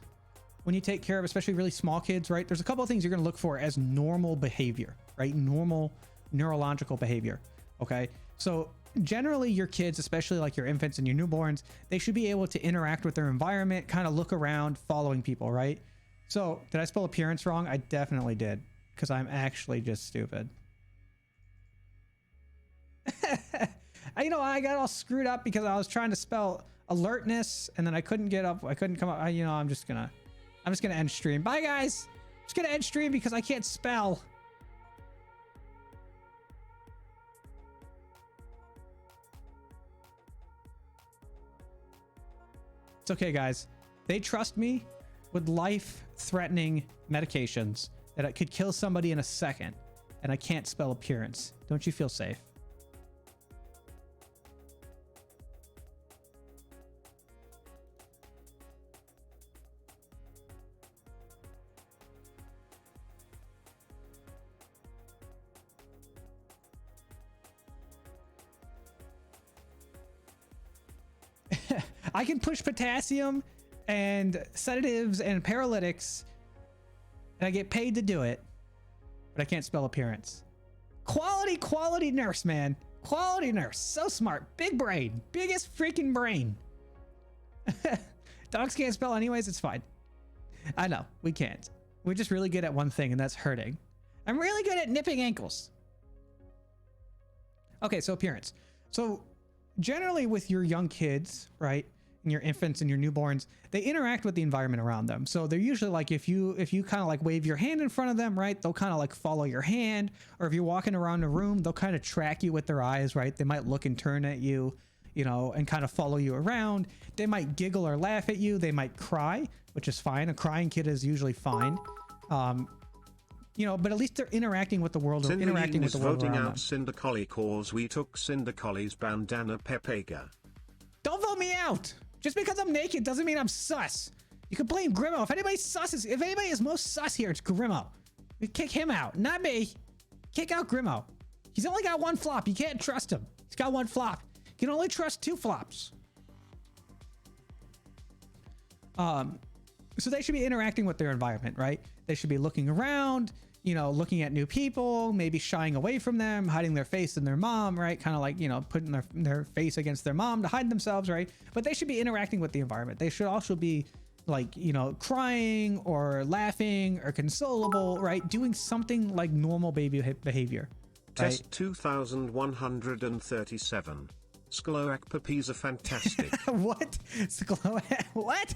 when you take care of, especially really small kids, right? There's a couple of things you're going to look for as normal behavior, right? Normal neurological behavior. Okay. So generally your kids, especially like your infants and your newborns, they should be able to interact with their environment, kind of look around, following people, right? So did I spell appearance wrong? I definitely did, because I'm actually just stupid. You know, I got all screwed up because I was trying to spell alertness and then I couldn't come up. I'm just gonna end stream. Bye guys. I'm just gonna end stream because I can't spell. It's okay, guys. They trust me with life-threatening medications that could kill somebody in a second, and I can't spell appearance. Don't you feel safe? I can push potassium and sedatives and paralytics, and I get paid to do it, but I can't spell appearance. Quality nurse, man. Quality nurse. So smart. Big brain. Biggest freaking brain. Dogs can't spell anyways. It's fine. I know. We can't. We're just really good at one thing, and that's hurting. I'm really good at nipping ankles. Okay, so appearance. So generally with your young kids, right, and your infants and your newborns, they interact with the environment around them. So they're usually like, if you kind of like wave your hand in front of them, right, they'll kind of like follow your hand. Or if you're walking around a room, they'll kind of track you with their eyes, right? They might look and turn at you, you know, and kind of follow you around. They might giggle or laugh at you. They might cry, which is fine. A crying kid is usually fine. You know, but at least they're interacting with the world, or interacting with the world around them. Voting out Cinder Collie cause we took Cinder Collie's bandana Pepega. Don't vote me out! Just because I'm naked doesn't mean I'm sus. You can blame Grimo. If anybody is most sus here, it's Grimo. We kick him out, not me. Kick out Grimo. He's only got one flop. You can't trust him. He's got one flop. You can only trust 2 flops. So they should be interacting with their environment, right? They should be looking around, you know, looking at new people, maybe shying away from them, hiding their face in their mom, right? Kind of like, you know, putting their face against their mom to hide themselves, right? But they should be interacting with the environment. They should also be like, you know, crying or laughing or consolable, right? Doing something like normal baby behavior. Right? Test 2137. Skloak puppies are fantastic. What? Skloak? What?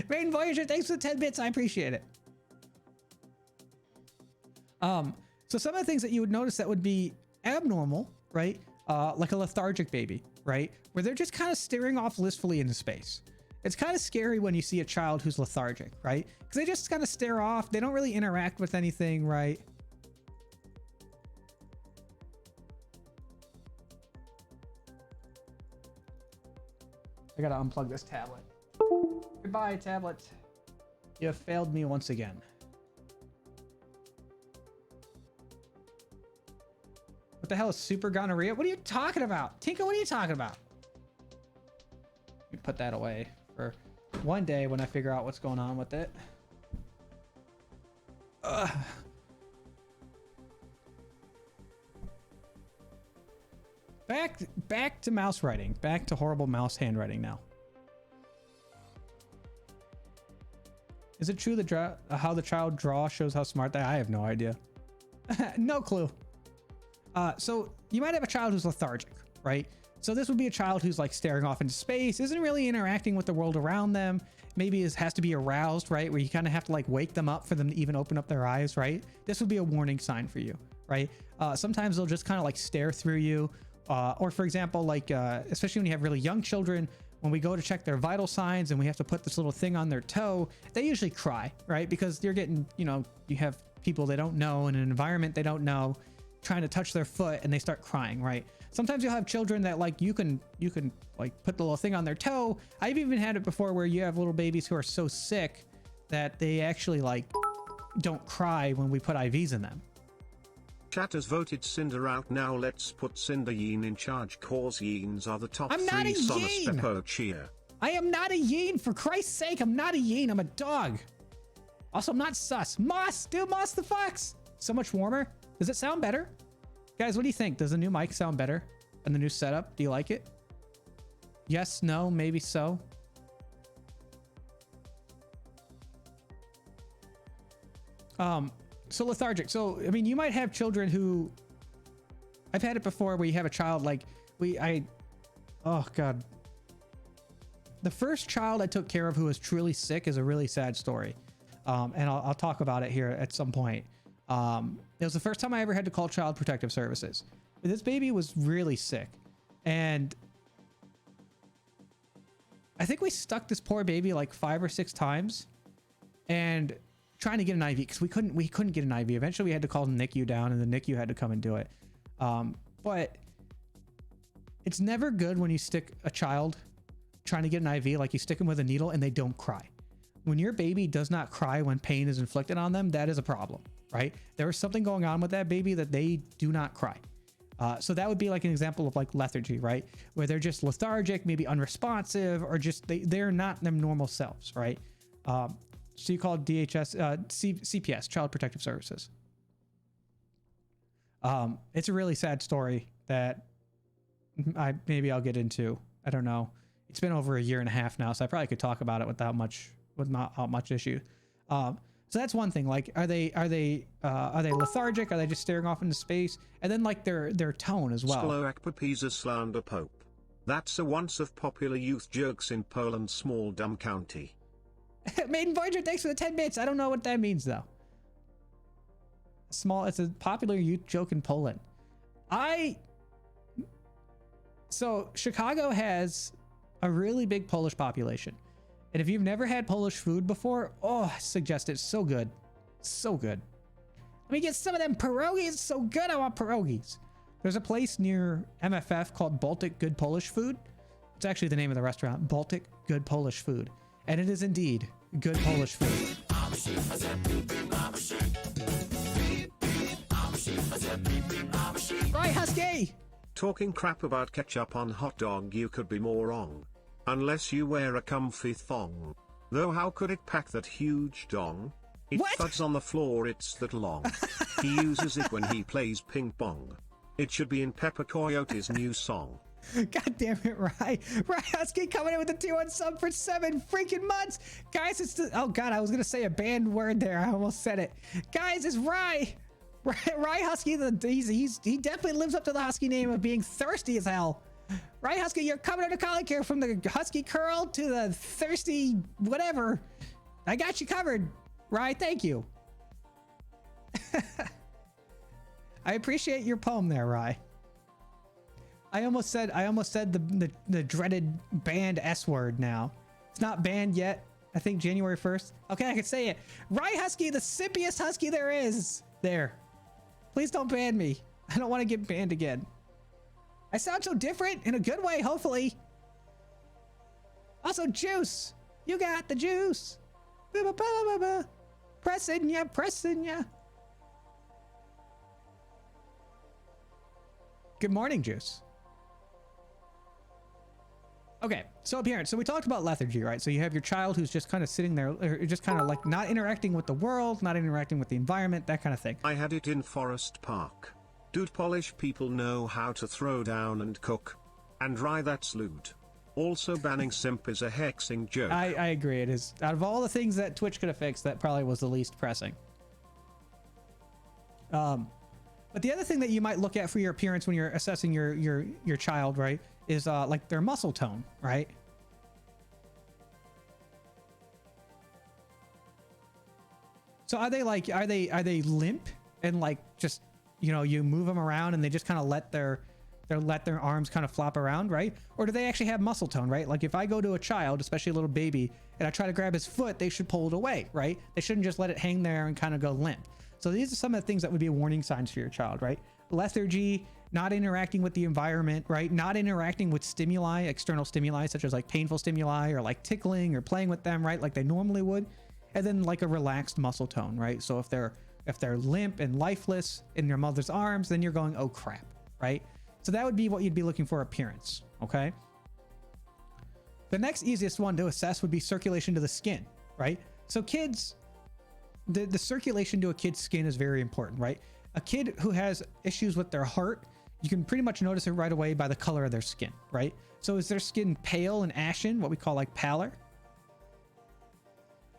Rain Voyager, thanks for the 10 bits. I appreciate it. So some of the things that you would notice that would be abnormal, right? Like a lethargic baby, right? Where they're just kind of staring off blissfully into space. It's kind of scary when you see a child who's lethargic, right? Because they just kind of stare off. They don't really interact with anything, right? I gotta unplug this tablet. Goodbye, tablet. You have failed me once again. What the hell is super gonorrhea? What are you talking about? Tinka, what are you talking about? Let me put that away for one day when I figure out what's going on with it. Ugh. Back to mouse writing. Back to horrible mouse handwriting now. Is it true that how the child draws shows how smart they are? I have no idea. No clue. So you might have a child who's lethargic, right? So this would be a child who's like staring off into space, isn't really interacting with the world around them. Maybe has to be aroused, right? Where you kind of have to like wake them up for them to even open up their eyes, right? This would be a warning sign for you, right? Sometimes they'll just kind of like stare through you. Or for example, like, especially when you have really young children, when we go to check their vital signs and we have to put this little thing on their toe, they usually cry, right? Because they're getting, you know, you have people they don't know in an environment they don't know trying to touch their foot and they start crying, right? Sometimes you'll have children that like you can like put the little thing on their toe. I've even had it before where you have little babies who are so sick that they actually like don't cry when we put IVs in them. Chat has voted Cinder out. Now let's put Cinder Yeen in charge cause Yeens are the top I'm not 3 a Sonus Yeen! Peppo cheer. I am not a Yeen, for Christ's sake. I'm not a Yeen. I'm a dog. Also, I'm not sus. Moss, dude, Moss the Fox. So much warmer. Does it sound better? Guys, what do you think? Does the new mic sound better? And the new setup? Do you like it? Yes, no, maybe so. So lethargic. So, I mean, you might have children who, I've had it before where you have a child like, oh God. The first child I took care of who was truly sick is a really sad story. And I'll talk about it here at some point. It was the first time I ever had to call Child Protective Services. This baby was really sick. And I think we stuck this poor baby like 5 or 6 times and trying to get an IV because we couldn't get an IV. Eventually we had to call the NICU down and the NICU had to come and do it. But it's never good when you stick a child trying to get an IV, like you stick them with a needle and they don't cry. When your baby does not cry when pain is inflicted on them, that is a problem, right? There is something going on with that baby that they do not cry. So that would be like an example of like lethargy, right? Where they're just lethargic, maybe unresponsive, or just they're not their normal selves, right? So you call it CPS, Child Protective Services. It's a really sad story that maybe I'll get into. I don't know. It's been over 1.5 years now, so I probably could talk about it without much issue. So that's one thing. Like, are they lethargic? Are they just staring off into space? And then like their tone as well. Sloak Pepisa slander Pope. That's a once of popular youth jokes in Poland's small dumb county. Maiden Voyager, thanks for the 10 bits. I don't know what that means though. It's a popular youth joke in Poland. So Chicago has a really big Polish population. And if you've never had Polish food before, oh, I suggest it. It's so good. So good. Let me get some of them pierogies. It's so good. I want pierogies. There's a place near MFF called Baltic Good Polish Food. It's actually the name of the restaurant, Baltic Good Polish Food. And it is indeed good Polish food. Right, Husky! Talking crap about ketchup on hot dog, you could be more wrong. Unless you wear a comfy thong. Though how could it pack that huge dong? It What? thuds on the floor, it's that long. He uses it when he plays ping pong. It should be in Pepper Coyote's new song. God damn it, Rye. Rye Husky coming in with the 2-1 sub for 7 freaking months. Guys, it's the... Oh, God, I was going to say a banned word there. I almost said it. Guys, it's Rye. Rye Husky, he definitely lives up to the Husky name of being thirsty as hell. Rye Husky, you're coming under colic here from the Husky curl to the thirsty whatever. I got you covered. Rye, thank you. I appreciate your poem there, Rye. I almost said the dreaded banned S word now. It's not banned yet. I think January 1st. Okay, I can say it. Rye Husky, the simpiest husky there is. There. Please don't ban me. I don't want to get banned again. I sound so different in a good way, hopefully. Also, juice. You got the juice. Pressing ya, pressing ya. Good morning, Juice. Okay, so appearance. So we talked about lethargy, right? So you have your child who's just kind of sitting there, or just kind of like not interacting with the world, not interacting with the environment, that kind of thing. I had it in Forest Park. Dude, Polish people know how to throw down and cook. And Rye, that's lewd. Also, banning simp is a hexing joke. I agree. It is. Out of all the things that Twitch could have fixed, that probably was the least pressing. But the other thing that you might look at for your appearance when you're assessing your child, right, is like their muscle tone, right? So are they limp and like just, you know, you move them around and they just kind of let their arms kind of flop around, right? Or do they actually have muscle tone, right? Like if I go to a child, especially a little baby, and I try to grab his foot, they should pull it away, right? They shouldn't just let it hang there and kind of go limp. So these are some of the things that would be warning signs for your child, right? Lethargy, not interacting with the environment, right? Not interacting with stimuli, external stimuli, such as like painful stimuli or like tickling or playing with them, right? Like they normally would. And then like a relaxed muscle tone, right? So if they're limp and lifeless in their mother's arms, then you're going, oh crap, right? So that would be what you'd be looking for appearance, okay? The next easiest one to assess would be circulation to the skin, right? So kids, the circulation to a kid's skin is very important, right? A kid who has issues with their heart, you can pretty much notice it right away by the color of their skin, right? So is their skin pale and ashen, what we call like pallor,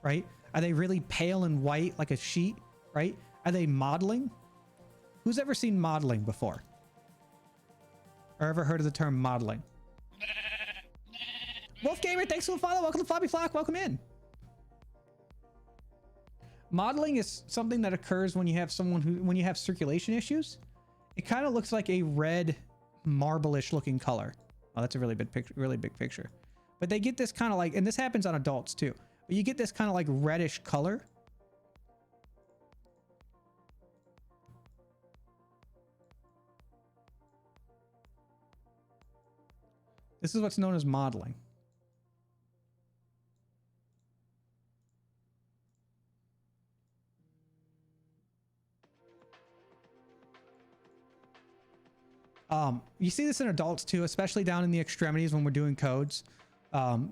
right? Are they really pale and white like a sheet, right? Are they modeling? Who's ever seen modeling before? Or ever heard of the term modeling? Wolf Gamer, thanks for the follow. Welcome to Floppy Flock. Welcome in. Modeling is something that occurs when you have when you have circulation issues. It kind of looks like a red marble-ish looking color. Oh, that's a really big picture. but they get this kind of like, and this happens on adults too, but you get this kind of like reddish color. This is what's known as modeling. You see this in adults too, especially down in the extremities when we're doing codes.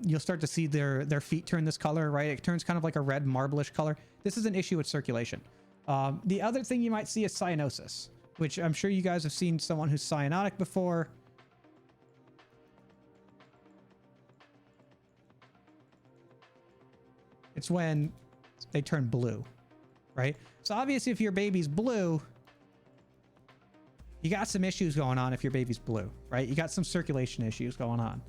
You'll start to see their feet turn this color, right? It turns kind of like a red marbleish color. This is an issue with circulation. The other thing you might see is cyanosis, which I'm sure you guys have seen someone who's cyanotic before. It's when they turn blue, right? So obviously if your baby's blue, you got some issues going on if your baby's blue, right? You got some circulation issues going on.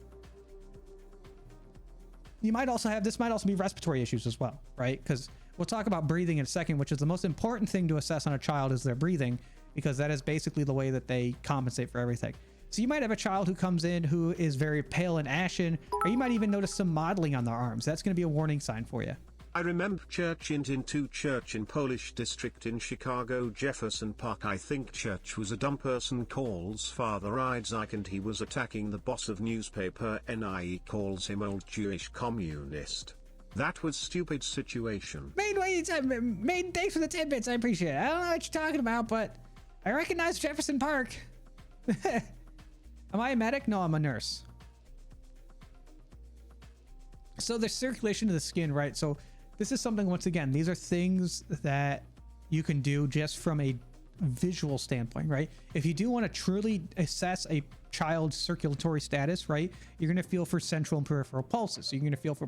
You might also have, this might also be respiratory issues as well, right? Because we'll talk about breathing in a second, which is the most important thing to assess on a child is their breathing, because that is basically the way that they compensate for everything. So you might have a child who comes in who is very pale and ashen, or you might even notice some modeling on their arms. That's going to be a warning sign for you. I remember church in Polish district in Chicago, Jefferson Park. I think church was a dumb person calls Father Isaac and he was attacking the boss of newspaper NIE calls him old Jewish communist. That was stupid situation. Maiden, thanks for the 10 bits. I appreciate it. I don't know what you're talking about, but I recognize Jefferson Park. Am I a medic? No, I'm a nurse. So the circulation of the skin, right? So this is something, once again, these are things that you can do just from a visual standpoint, right? If you do want to truly assess a child's circulatory status, right, you're going to feel for central and peripheral pulses. So you're going to feel for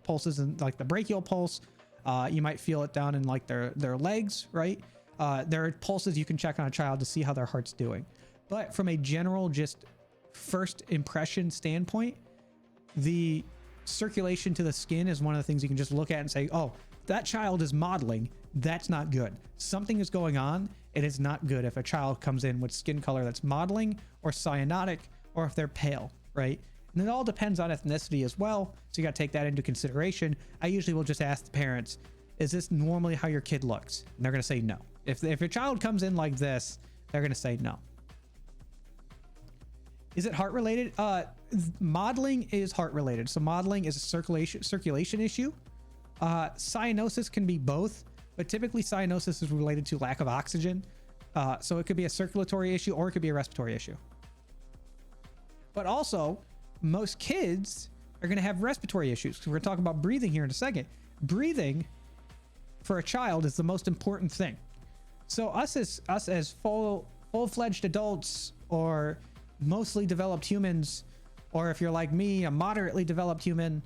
pulses in like the brachial pulse. You might feel it down in like their legs, right? There are pulses you can check on a child to see how their heart's doing. But from a general, just first impression standpoint, the circulation to the skin is one of the things you can just look at and say, oh, that child is modeling. That's not good. Something is going on. It is not good if a child comes in with skin color that's modeling or cyanotic, or if they're pale, right? And it all depends on ethnicity as well. So you got to take that into consideration. I usually will just ask the parents, is this normally how your kid looks? And they're going to say no. If your child comes in like this, they're going to say no. Is it heart related? Modeling is heart related. So modeling is a circulation issue. Cyanosis can be both, but typically cyanosis is related to lack of oxygen. So it could be a circulatory issue or it could be a respiratory issue. But also, most kids are going to have respiratory issues. So we're going to talk about breathing here in a second. Breathing for a child is the most important thing. So us as full-fledged adults, or mostly developed humans, or if you're like me, a moderately developed human,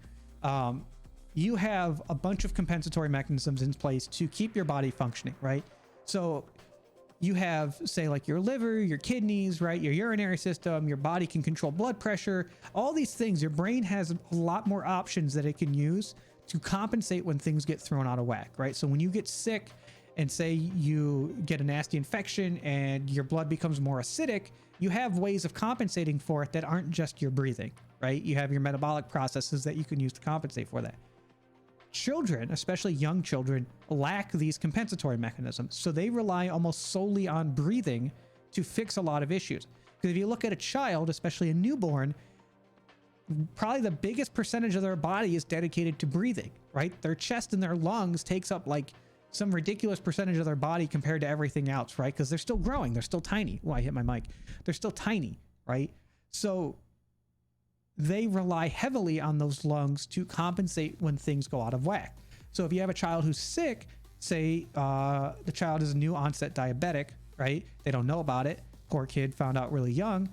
you have a bunch of compensatory mechanisms in place to keep your body functioning, right? So you have, say, like your liver, your kidneys, right? Your urinary system, your body can control blood pressure, all these things. Your brain has a lot more options that it can use to compensate when things get thrown out of whack, right? So when you get sick and say you get a nasty infection and your blood becomes more acidic, you have ways of compensating for it that aren't just your breathing, right? You have your metabolic processes that you can use to compensate for that. Children, especially young children, lack these compensatory mechanisms. So they rely almost solely on breathing to fix a lot of issues. Because if you look at a child, especially a newborn, probably the biggest percentage of their body is dedicated to breathing, right? Their chest and their lungs takes up like some ridiculous percentage of their body compared to everything else, right? Because they're still growing. They're still tiny. Oh, I hit my mic. They're still tiny, right? So they rely heavily on those lungs to compensate when things go out of whack. So if you have a child who's sick, say the child is a new onset diabetic, right? They don't know about it. Poor kid found out really young.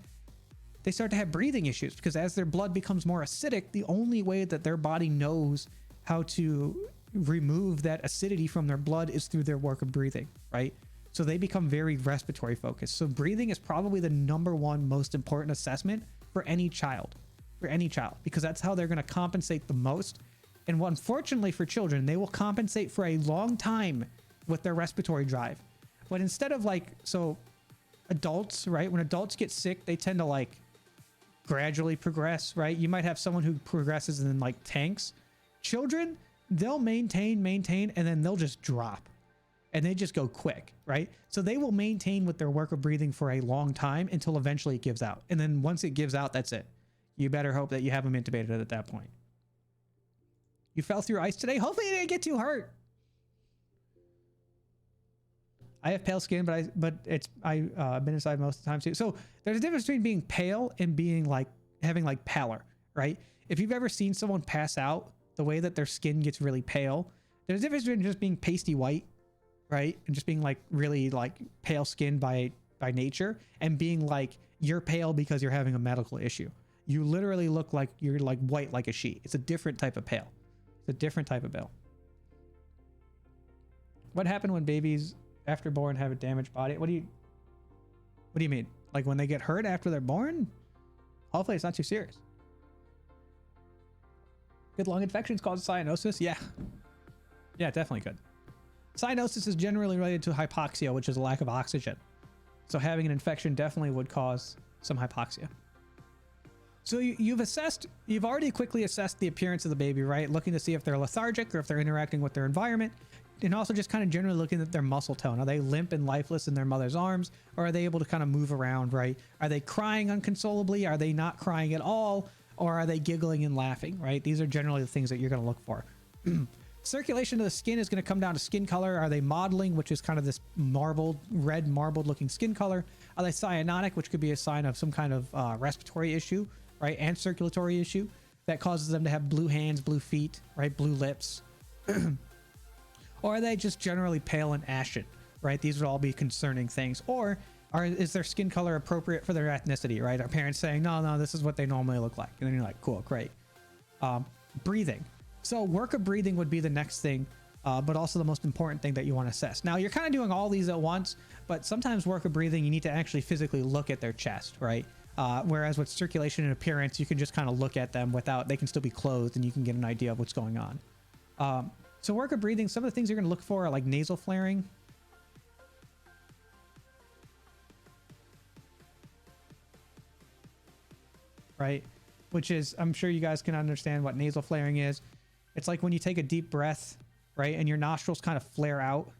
They start to have breathing issues because as their blood becomes more acidic, the only way that their body knows how to remove that acidity from their blood is through their work of breathing, right? So they become very respiratory focused. So breathing is probably the number one most important assessment for any child, because that's how they're going to compensate the most. And unfortunately for children, they will compensate for a long time with their respiratory drive. But instead of like, so adults, right? When adults get sick, they tend to like gradually progress, right? You might have someone who progresses and then like tanks. Children, they'll maintain, and then they'll just drop and they just go quick, right? So they will maintain with their work of breathing for a long time until eventually it gives out. And then once it gives out, that's it. You better hope that you have them intubated at that point. You fell through ice today? Hopefully you didn't get too hurt. I have pale skin, but I've been inside most of the time too. So there's a difference between being pale and being like having like pallor, right? If you've ever seen someone pass out, the way that their skin gets really pale, there's a difference between just being pasty white, right? And just being like really like pale skin by nature, and being like you're pale because you're having a medical issue. You literally look like you're like white like a sheet. It's a different type of pale. It's a different type of pale. What happened when babies after born have a damaged body? What do you mean? Like when they get hurt after they're born? Hopefully it's not too serious. Could lung infections cause cyanosis? Yeah, definitely could. Cyanosis is generally related to hypoxia, which is a lack of oxygen. So having an infection definitely would cause some hypoxia. So you've already quickly assessed the appearance of the baby, right? Looking to see if they're lethargic or if they're interacting with their environment. And also just kind of generally looking at their muscle tone. Are they limp and lifeless in their mother's arms? Or are they able to kind of move around, right? Are they crying uncontrollably? Are they not crying at all? Or are they giggling and laughing, right? These are generally the things that you're going to look for. Circulation of the skin is going to come down to skin color. Are they modeling, which is kind of this red marbled looking skin color? Are they cyanotic, which could be a sign of some kind of respiratory issue, right? And circulatory issue that causes them to have blue hands, blue feet, right? Blue lips. Or are they just generally pale and ashen, right? These would all be concerning things. Or is their skin color appropriate for their ethnicity, right? Our parents saying, no, this is what they normally look like. And then you're like, cool, great. Breathing. So work of breathing would be the next thing, but also the most important thing that you want to assess. Now, you're kind of doing all these at once, but sometimes work of breathing, you need to actually physically look at their chest, right? Whereas with circulation and appearance, you can just kind of look at them they can still be clothed and you can get an idea of what's going on. So work of breathing, some of the things you're going to look for are like nasal flaring. Right? Which is, I'm sure you guys can understand what nasal flaring is. It's like when you take a deep breath, right? And your nostrils kind of flare out.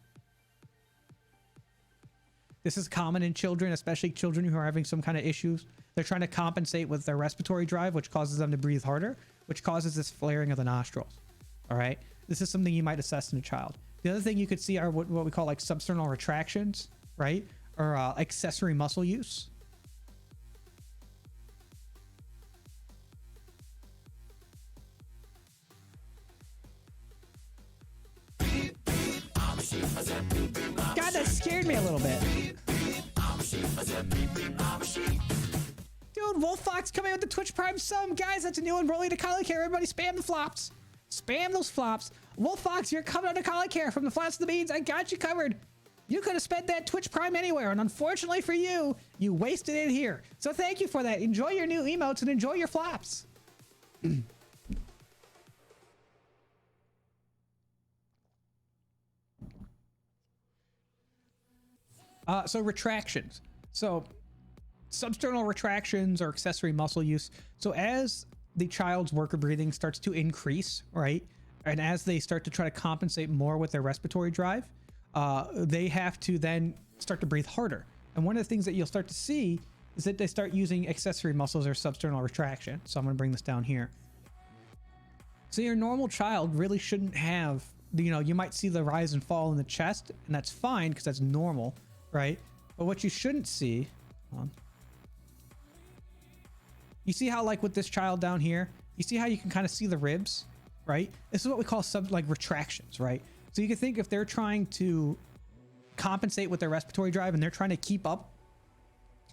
This is common in children, especially children who are having some kind of issues. They're trying to compensate with their respiratory drive, which causes them to breathe harder, which causes this flaring of the nostrils. All right? This is something you might assess in a child. The other thing you could see are what we call like substernal retractions, right? Or accessory muscle use. God, that scared me a little bit. Dude, Wolf Fox coming with the Twitch Prime sub. Guys, that's a new one. Rolling to Collie Care. Everybody spam the flops. Spam those flops. Wolf Fox, you're coming under Collie Care from the flats to the beans. I got you covered. You could have spent that Twitch Prime anywhere, and unfortunately for you, you wasted it here. So thank you for that. Enjoy your new emotes and enjoy your flops. So retractions. So substernal retractions or accessory muscle use. So as the child's work of breathing starts to increase, right? And as they start to try to compensate more with their respiratory drive, they have to then start to breathe harder. And one of the things that you'll start to see is that they start using accessory muscles or substernal retraction. So I'm going to bring this down here. So your normal child really shouldn't have, you might see the rise and fall in the chest, and that's fine because that's normal, right? But what you shouldn't see, hold on. You see how like with this child down here, you see how you can kind of see the ribs, right? This is what we call retractions, right? So you can think if they're trying to compensate with their respiratory drive and they're trying to keep up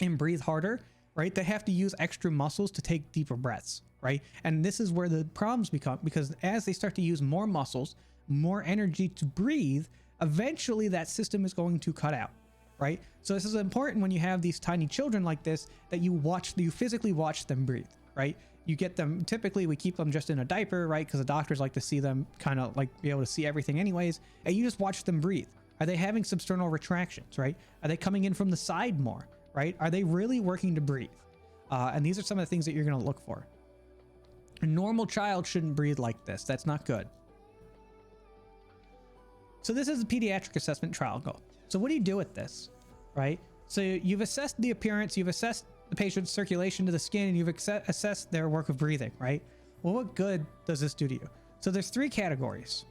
and breathe harder, right? They have to use extra muscles to take deeper breaths, right? And this is where the problems become, because as they start to use more muscles, more energy to breathe, eventually that system is going to cut out, right? So this is important when you have these tiny children like this, that you physically watch them breathe, right? You get them, typically we keep them just in a diaper, right? Because the doctors like to see them kind of like be able to see everything anyways. And you just watch them breathe. Are they having substernal retractions, right? Are they coming in from the side more, right? Are they really working to breathe? And these are some of the things that you're going to look for. A normal child shouldn't breathe like this. That's not good. So this is a pediatric assessment triangle. So what do you do with this, right? So you've assessed the appearance, you've assessed the patient's circulation to the skin, and you've assessed their work of breathing, right? Well, what good does this do to you? So there's 3 categories.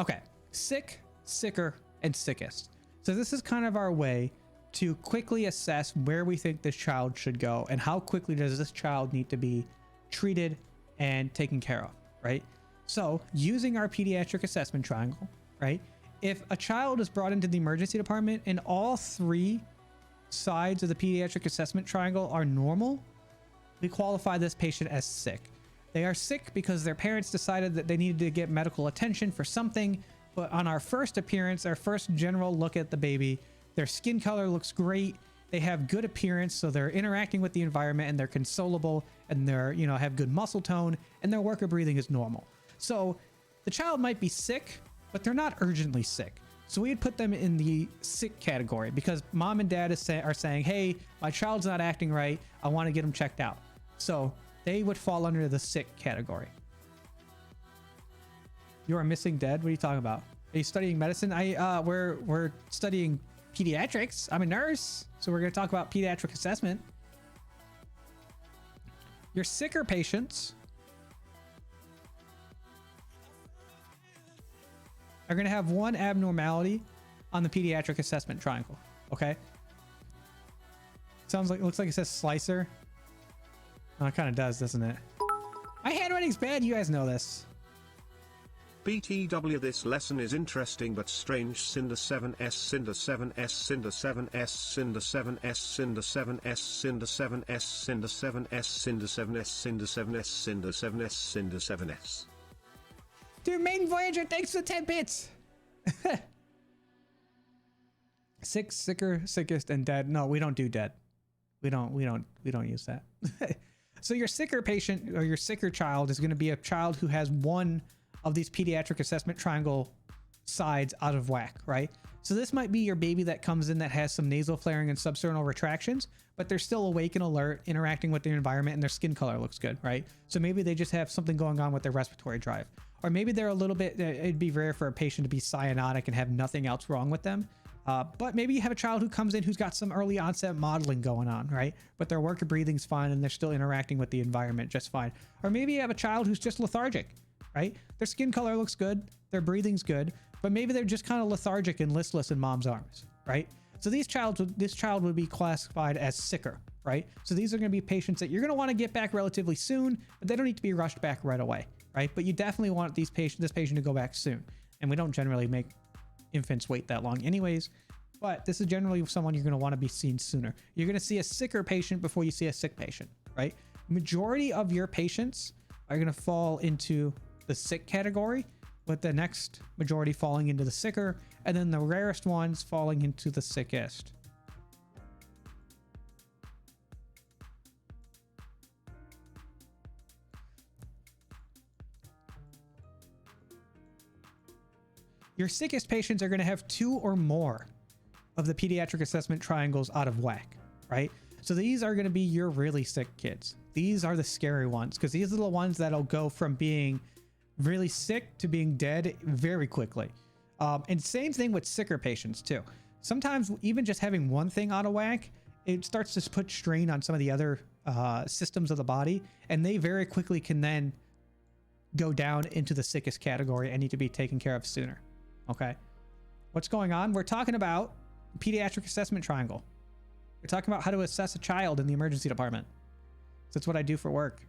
Okay, sick, sicker, and sickest. So this is kind of our way to quickly assess where we think this child should go and how quickly does this child need to be treated and taken care of, right? So using our pediatric assessment triangle, right? If a child is brought into the emergency department and all 3 sides of the pediatric assessment triangle are normal, we qualify this patient as sick. They are sick because their parents decided that they needed to get medical attention for something, but on our first appearance, our first general look at the baby, their skin color looks great. They have good appearance, so they're interacting with the environment and they're consolable and they're, you know, have good muscle tone and their work of breathing is normal. So the child might be sick, but they're not urgently sick. So we'd put them in the sick category because mom and dad are saying, hey, my child's not acting right. I want to get them checked out. So they would fall under the sick category. You are missing dead? What are you talking about? Are you studying medicine? We're studying pediatrics. I'm a nurse, so we're going to talk about pediatric assessment. Your sicker patients are going to have one abnormality on the pediatric assessment triangle. Okay. Looks like it says slicer. Oh, it kind of does, doesn't it? My handwriting's bad. You guys know this. BTW, this lesson is interesting but strange. Cinder 7S, Cinder 7S, Cinder 7S, Cinder 7S, Cinder 7S, Cinder 7S, Cinder 7S, Cinder 7S, Cinder 7S, Cinder 7S, Cinder 7S. Dude, Maiden Voyager, thanks for 10 bits. Sick, sicker, sickest, and dead. No, we don't do dead. We don't use that. So your sicker patient or your sicker child is going to be a child who has one of these pediatric assessment triangle sides out of whack, right? So this might be your baby that comes in that has some nasal flaring and substernal retractions, but they're still awake and alert, interacting with their environment, and their skin color looks good, right? So maybe they just have something going on with their respiratory drive. Or maybe they're a little bit, it'd be rare for a patient to be cyanotic and have nothing else wrong with them. But maybe you have a child who comes in who's got some early onset modeling going on, right? But their work of breathing's fine and they're still interacting with the environment just fine. Or maybe you have a child who's just lethargic, right? Their skin color looks good, their breathing's good, but maybe they're just kind of lethargic and listless in mom's arms, right? So this child would be classified as sicker, right? So these are going to be patients that you're going to want to get back relatively soon, but they don't need to be rushed back right away, right? But you definitely want this patient to go back soon. And we don't generally make infants wait that long anyways, but this is generally someone you're going to want to be seen sooner. You're going to see a sicker patient before you see a sick patient, right? Majority of your patients are going to fall into the sick category, with the next majority falling into the sicker, and then the rarest ones falling into the sickest. Your sickest patients are going to have 2 or more of the pediatric assessment triangles out of whack, right? So these are going to be your really sick kids. These are the scary ones because these are the ones that'll go from being really sick to being dead very quickly. And same thing with sicker patients too. Sometimes even just having one thing out of whack, it starts to put strain on some of the other systems of the body, and they very quickly can then go down into the sickest category and need to be taken care of sooner. Okay. What's going on? We're talking about pediatric assessment triangle. We're talking about how to assess a child in the emergency department. So that's what I do for work.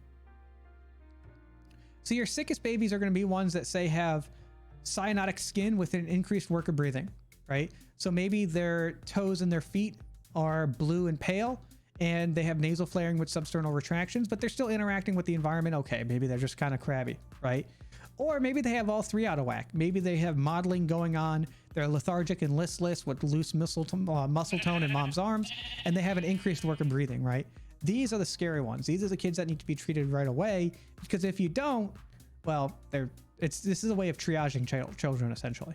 So your sickest babies are going to be ones that say have cyanotic skin with an increased work of breathing, right? So maybe their toes and their feet are blue and pale and they have nasal flaring with substernal retractions, but they're still interacting with the environment. Okay, maybe they're just kind of crabby, right? Or maybe they have all three out of whack. Maybe they have modeling going on. They're lethargic and listless with loose muscle tone in mom's arms, and they have an increased work of breathing, right? These are the scary ones. These are the kids that need to be treated right away, because if you don't, well, this is a way of triaging children, essentially.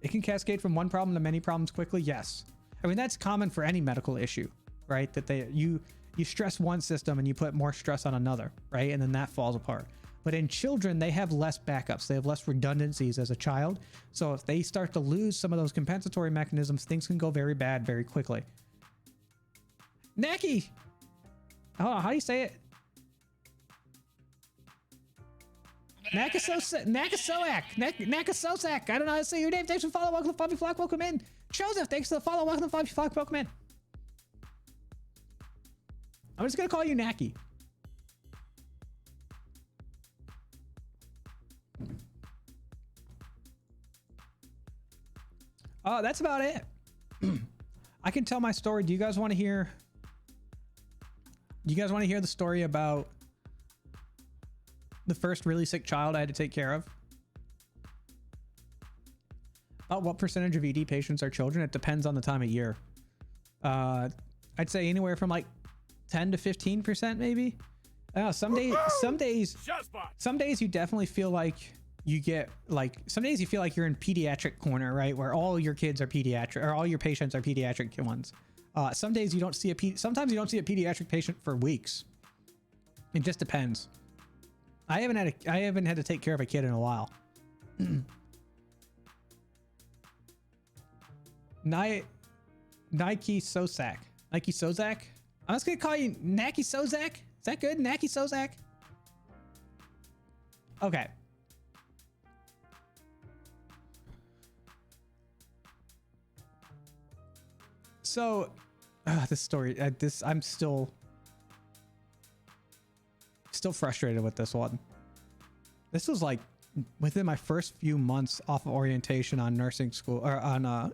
It can cascade from one problem to many problems quickly, yes. I mean, that's common for any medical issue, right? That you stress one system and you put more stress on another, right? And then that falls apart. But in children, they have less backups. They have less redundancies as a child. So if they start to lose some of those compensatory mechanisms, things can go very bad very quickly. Naki! Oh, how do you say it? Nakasoak. I don't know how to say your name. Thanks for following. Welcome to Fluffy Flock. Welcome in. Joseph, thanks for the follow. Welcome to Fluffy Flock. Welcome in. I'm just going to call you Naki. Oh, that's about it. I can tell my story. Do you guys want to hear? Do you guys want to hear the story about the first really sick child I had to take care of? About what percentage of ED patients are children? It depends on the time of year. I'd say anywhere from like 10 to 15%, maybe. Some days you definitely feel like you get like, some days you feel like you're in pediatric corner, right? Where all your kids are pediatric, or all your patients are pediatric ones. Some days you don't see sometimes you don't see a pediatric patient for weeks. It just depends. I haven't had to take care of a kid in a while. Nike Sozak. I'm just gonna call you Naki Sozak. Is that good? Naki Sozak? Okay. So, this story, I'm still frustrated with this one. This was like within my first few months off of orientation on nursing school, or on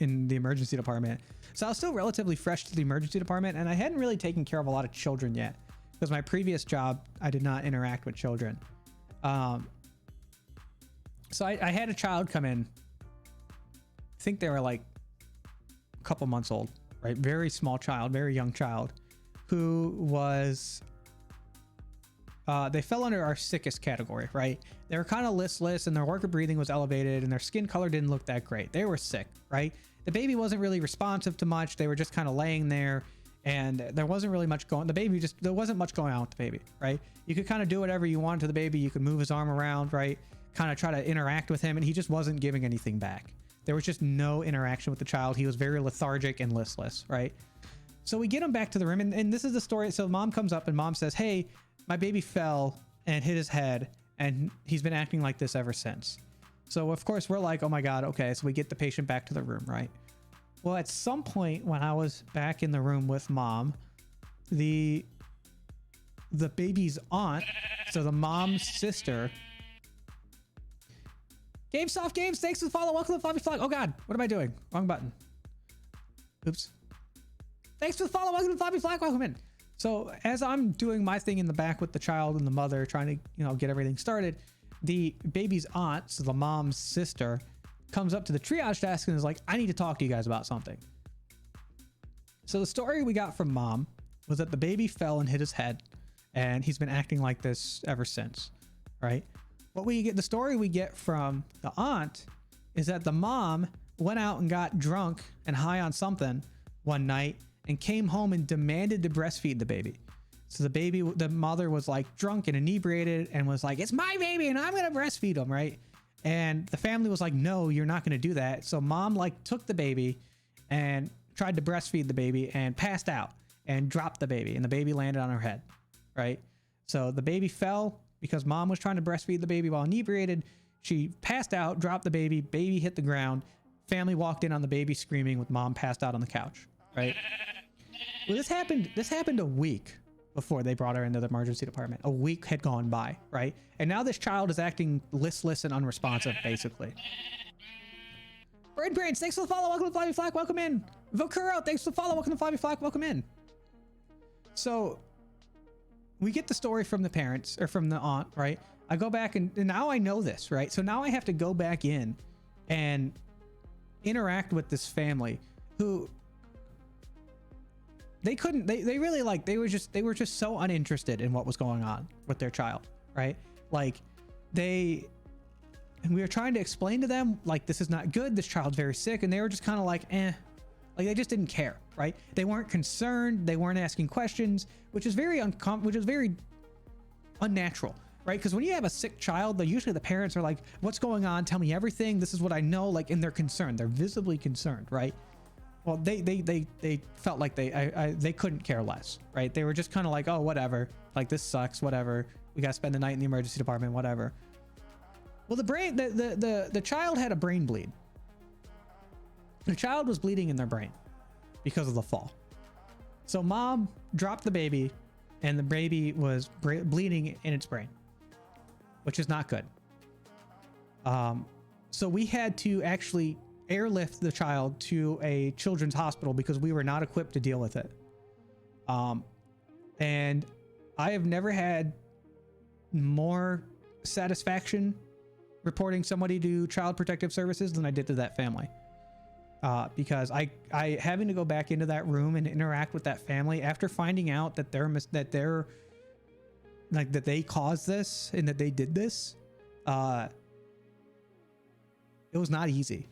in the emergency department. So I was still relatively fresh to the emergency department, and I hadn't really taken care of a lot of children yet, because my previous job I did not interact with children. So I had a child come in. I think they were like a couple months old, right? Very small child, very young child, who was they fell under our sickest category, right? They were kind of listless, and their work of breathing was elevated, and their skin color didn't look that great. They were sick, right? The baby wasn't really responsive to much. They were just kind of laying there, and there wasn't really much going. There wasn't much going on with the baby, right? You could kind of do whatever you wanted to the baby. You could move his arm around, right? Kind of try to interact with him, and he just wasn't giving anything back. There was just no interaction with the child. He was very lethargic and listless, right? So we get him back to the room, and this is the story. So mom comes up, and mom says, "Hey, my baby fell and hit his head, and he's been acting like this ever since." So of course we're like, oh my God, okay. So we get the patient back to the room, right? Well, at some point when I was back in the room with mom, the baby's aunt, so the mom's sister. GameSoft Games, thanks for the follow. Welcome to the Fluffy Flock. Oh God, what am I doing? Wrong button. Oops. Thanks for the follow. Welcome to the Fluffy Flock. Welcome in. So as I'm doing my thing in the back with the child and the mother, trying to, get everything started, the baby's aunt, so the mom's sister, comes up to the triage desk and is like, "I need to talk to you guys about something." So the story we got from mom was that the baby fell and hit his head, and he's been acting like this ever since, right? The story we get from the aunt is that the mom went out and got drunk and high on something one night and came home and demanded to breastfeed the baby. So the mother was like drunk and inebriated and was like, "It's my baby and I'm going to breastfeed him," right? And the family was like, "No, you're not going to do that." So mom took the baby and tried to breastfeed the baby and passed out and dropped the baby, and the baby landed on her head, right? So the baby fell because mom was trying to breastfeed the baby while inebriated. She passed out, dropped the baby hit the ground. Family walked in on the baby screaming with mom passed out on the couch, right? Well, this happened a week before they brought her into the emergency department. A week had gone by, right? And now this child is acting listless and unresponsive, basically. Bread Brains, thanks for the follow. Welcome to Fluffy Flock. Welcome in. Vokuro, thanks for the follow. Welcome to Fluffy Flock. Welcome in. So we get the story from the parents or from the aunt, right? I go back and now I know this, right? So now I have to go back in and interact with this family who they really like, they were just so uninterested in what was going on with their child, right? Like we were trying to explain to them, like, this is not good, this child's very sick, and they were just kind of like, like they just didn't care, right? They weren't concerned, they weren't asking questions, which is very unnatural, right? Because when you have a sick child, usually the parents are like, what's going on, tell me everything, this is what I know, like, and they're concerned, they're visibly concerned, right? Well, they felt like they couldn't care less, right? They were just kind of like, oh, whatever, like, this sucks, whatever, we gotta spend the night in the emergency department, whatever. Well, the child had a brain bleed. The child was bleeding in their brain because of the fall. So mom dropped the baby and the baby was bleeding in its brain, which is not good. So we had to actually airlift the child to a children's hospital because we were not equipped to deal with it. And I have never had more satisfaction reporting somebody to Child Protective Services than I did to that family. Because I having to go back into that room and interact with that family after finding out that that they caused this and that they did this, it was not easy,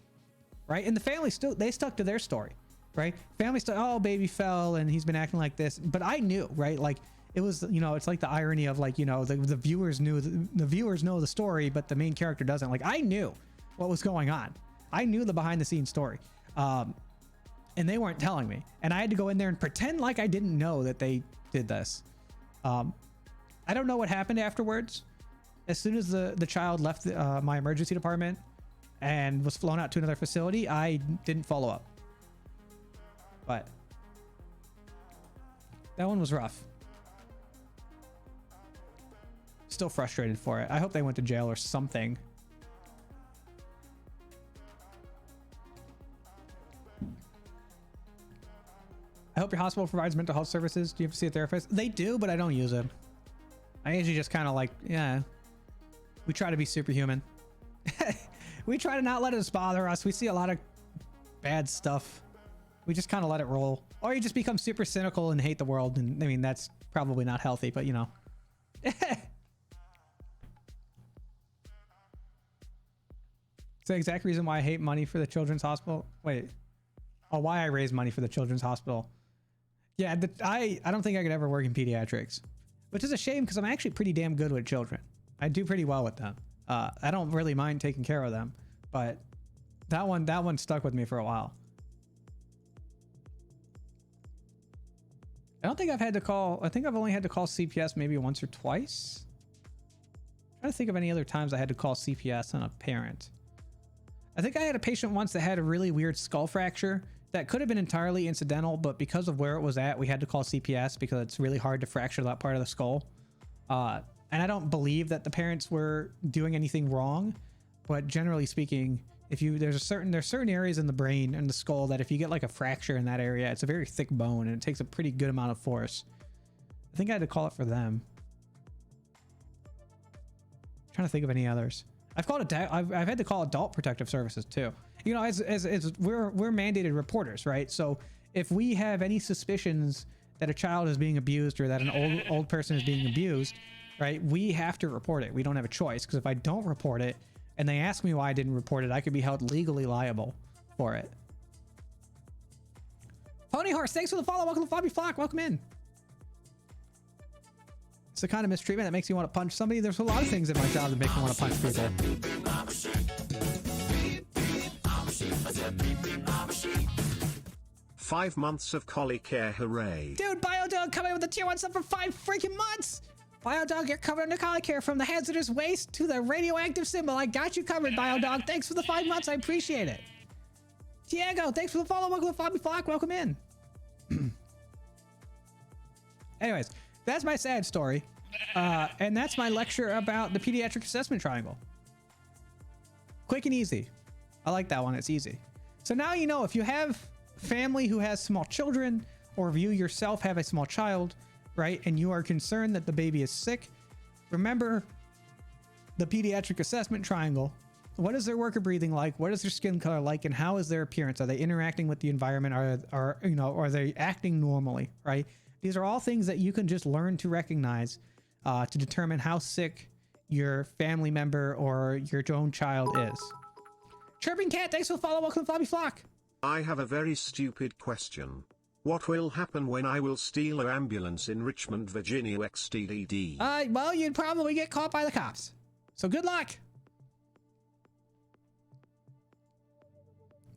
right? And the family they stuck to their story, right? Family stuck, oh, baby fell and he's been acting like this, but I knew, right? Like, it was, it's like the irony of, like, the viewers know the story, but the main character doesn't. Like, I knew what was going on. I knew the behind the scenes story. And they weren't telling me. And I had to go in there and pretend like I didn't know that they did this. I don't know what happened afterwards. As soon as the child left my emergency department and was flown out to another facility, I didn't follow up. But that one was rough. Still frustrated for it. I hope they went to jail or something. I hope your hospital provides mental health services. Do you have to see a therapist? They do, but I don't use it. I usually just kind of like, yeah, we try to be superhuman. We try to not let it bother us. We see a lot of bad stuff. We just kind of let it roll. Or you just become super cynical and hate the world. And I mean, that's probably not healthy, but It's the exact reason why I hate money for the children's hospital. Wait. Oh, why I raise money for the children's hospital. Yeah, I don't think I could ever work in pediatrics, which is a shame because I'm actually pretty damn good with children. I do pretty well with them. I don't really mind taking care of them, but that one stuck with me for a while. I don't think I've had to call. I think I've only had to call CPS maybe once or twice. I'm trying to think of any other times I had to call CPS on a parent. I think I had a patient once that had a really weird skull fracture that could have been entirely incidental, but because of where it was at, we had to call CPS because it's really hard to fracture that part of the skull. And I don't believe that the parents were doing anything wrong, but generally speaking, there's certain areas in the brain and the skull that if you get like a fracture in that area, it's a very thick bone and it takes a pretty good amount of force. I think I had to call it for them. I'm trying to think of any others. I've had to call Adult Protective Services too. As we're mandated reporters, right? So if we have any suspicions that a child is being abused or that an old person is being abused, right, we have to report it. We don't have a choice, because if I don't report it and they ask me why I didn't report it, I could be held legally liable for it. Pony Horse, thanks for the follow. Welcome to Flobby Flock. Welcome in. It's the kind of mistreatment that makes you want to punch somebody. There's a lot of things in my job that make me want to punch people. 5 months of collie care, hooray. Dude, Biodog coming with a tier 1 sub for 5 freaking months. Biodog, you're covered under collie care, from the hazardous waste to the radioactive symbol. I got you covered, Biodog. Thanks for the 5 months. I appreciate it. Diego, thanks for the follow. Welcome to Flobby Flock. Welcome in. Anyways, that's my sad story. And that's my lecture about the pediatric assessment triangle. Quick and easy. I like that one. It's easy. So now you know, if you have family who has small children, or if you yourself have a small child, right, and you are concerned that the baby is sick, remember the pediatric assessment triangle. What is their work of breathing like? What is their skin color like? And how is their appearance? Are they interacting with the environment? Are they acting normally, right? These are all things that you can just learn to recognize to determine how sick your family member or your own child is. Chirping Cat, thanks for the follow. Welcome to Flobby Flock. I have a very stupid question. What will happen when I will steal an ambulance in Richmond, Virginia XTDD? Well, you'd probably get caught by the cops. So good luck.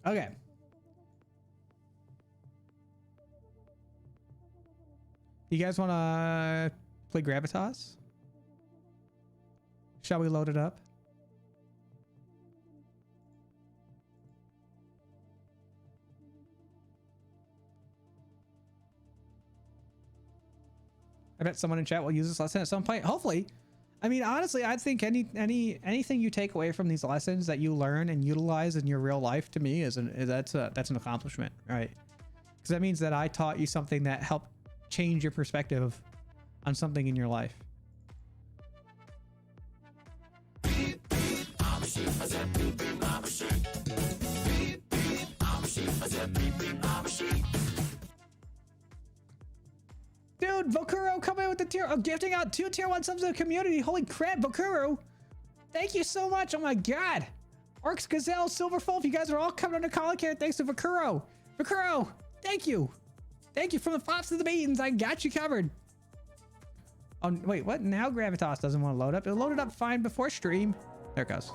Okay. You guys want to play Gravitas? Shall we load it up? I bet someone in chat will use this lesson at some point. Hopefully. I mean, honestly, I think anything you take away from these lessons that you learn and utilize in your real life, to me, that's an accomplishment, right? Because that means that I taught you something that helped change your perspective on something in your life. Dude, Vokuro coming in with the gifting out 2 tier 1 subs to the community. Holy crap, Vokuro. Thank you so much. Oh my god. Orcs, Gazelle, Silverfolk, you guys are all coming under Colin here. Thanks to Vokuro. Vokuro, thank you. Thank you from the flops to the beans. I got you covered. Oh, wait, what? Now Gravitas doesn't want to load up. It loaded up fine before stream. There it goes.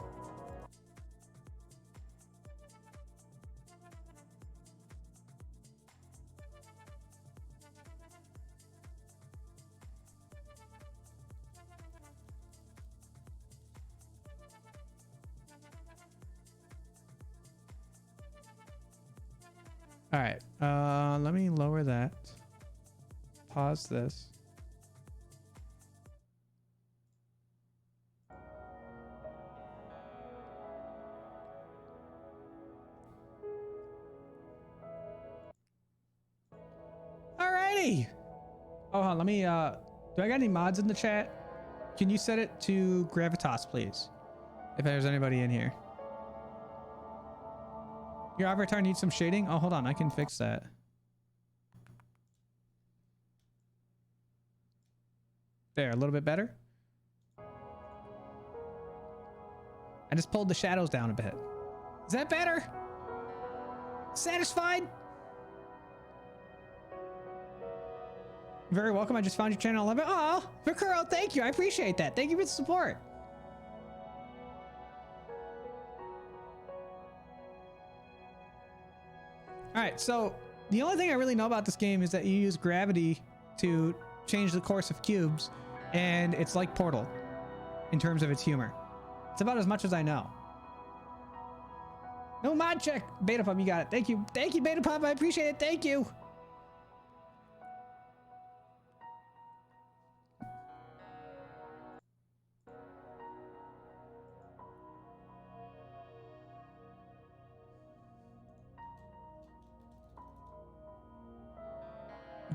All right, let me lower that. Pause this. Alrighty. Oh, hold on, let me, do I got any mods in the chat? Can you set it to Gravitas, please? If there's anybody in here. Your avatar needs some shading? Oh, hold on. I can fix that. There, a little bit better. I just pulled the shadows down a bit. Is that better? Satisfied? Very welcome. I just found your channel 11. Oh, Vakuro, thank you. I appreciate that. Thank you for the support. All right, so the only thing I really know about this game is that you use gravity to change the course of cubes, and it's like Portal in terms of its humor. It's about as much as I know. No mod check. Beta Pub, you got it. Thank you. Thank you, Beta Pub. I appreciate it. Thank you.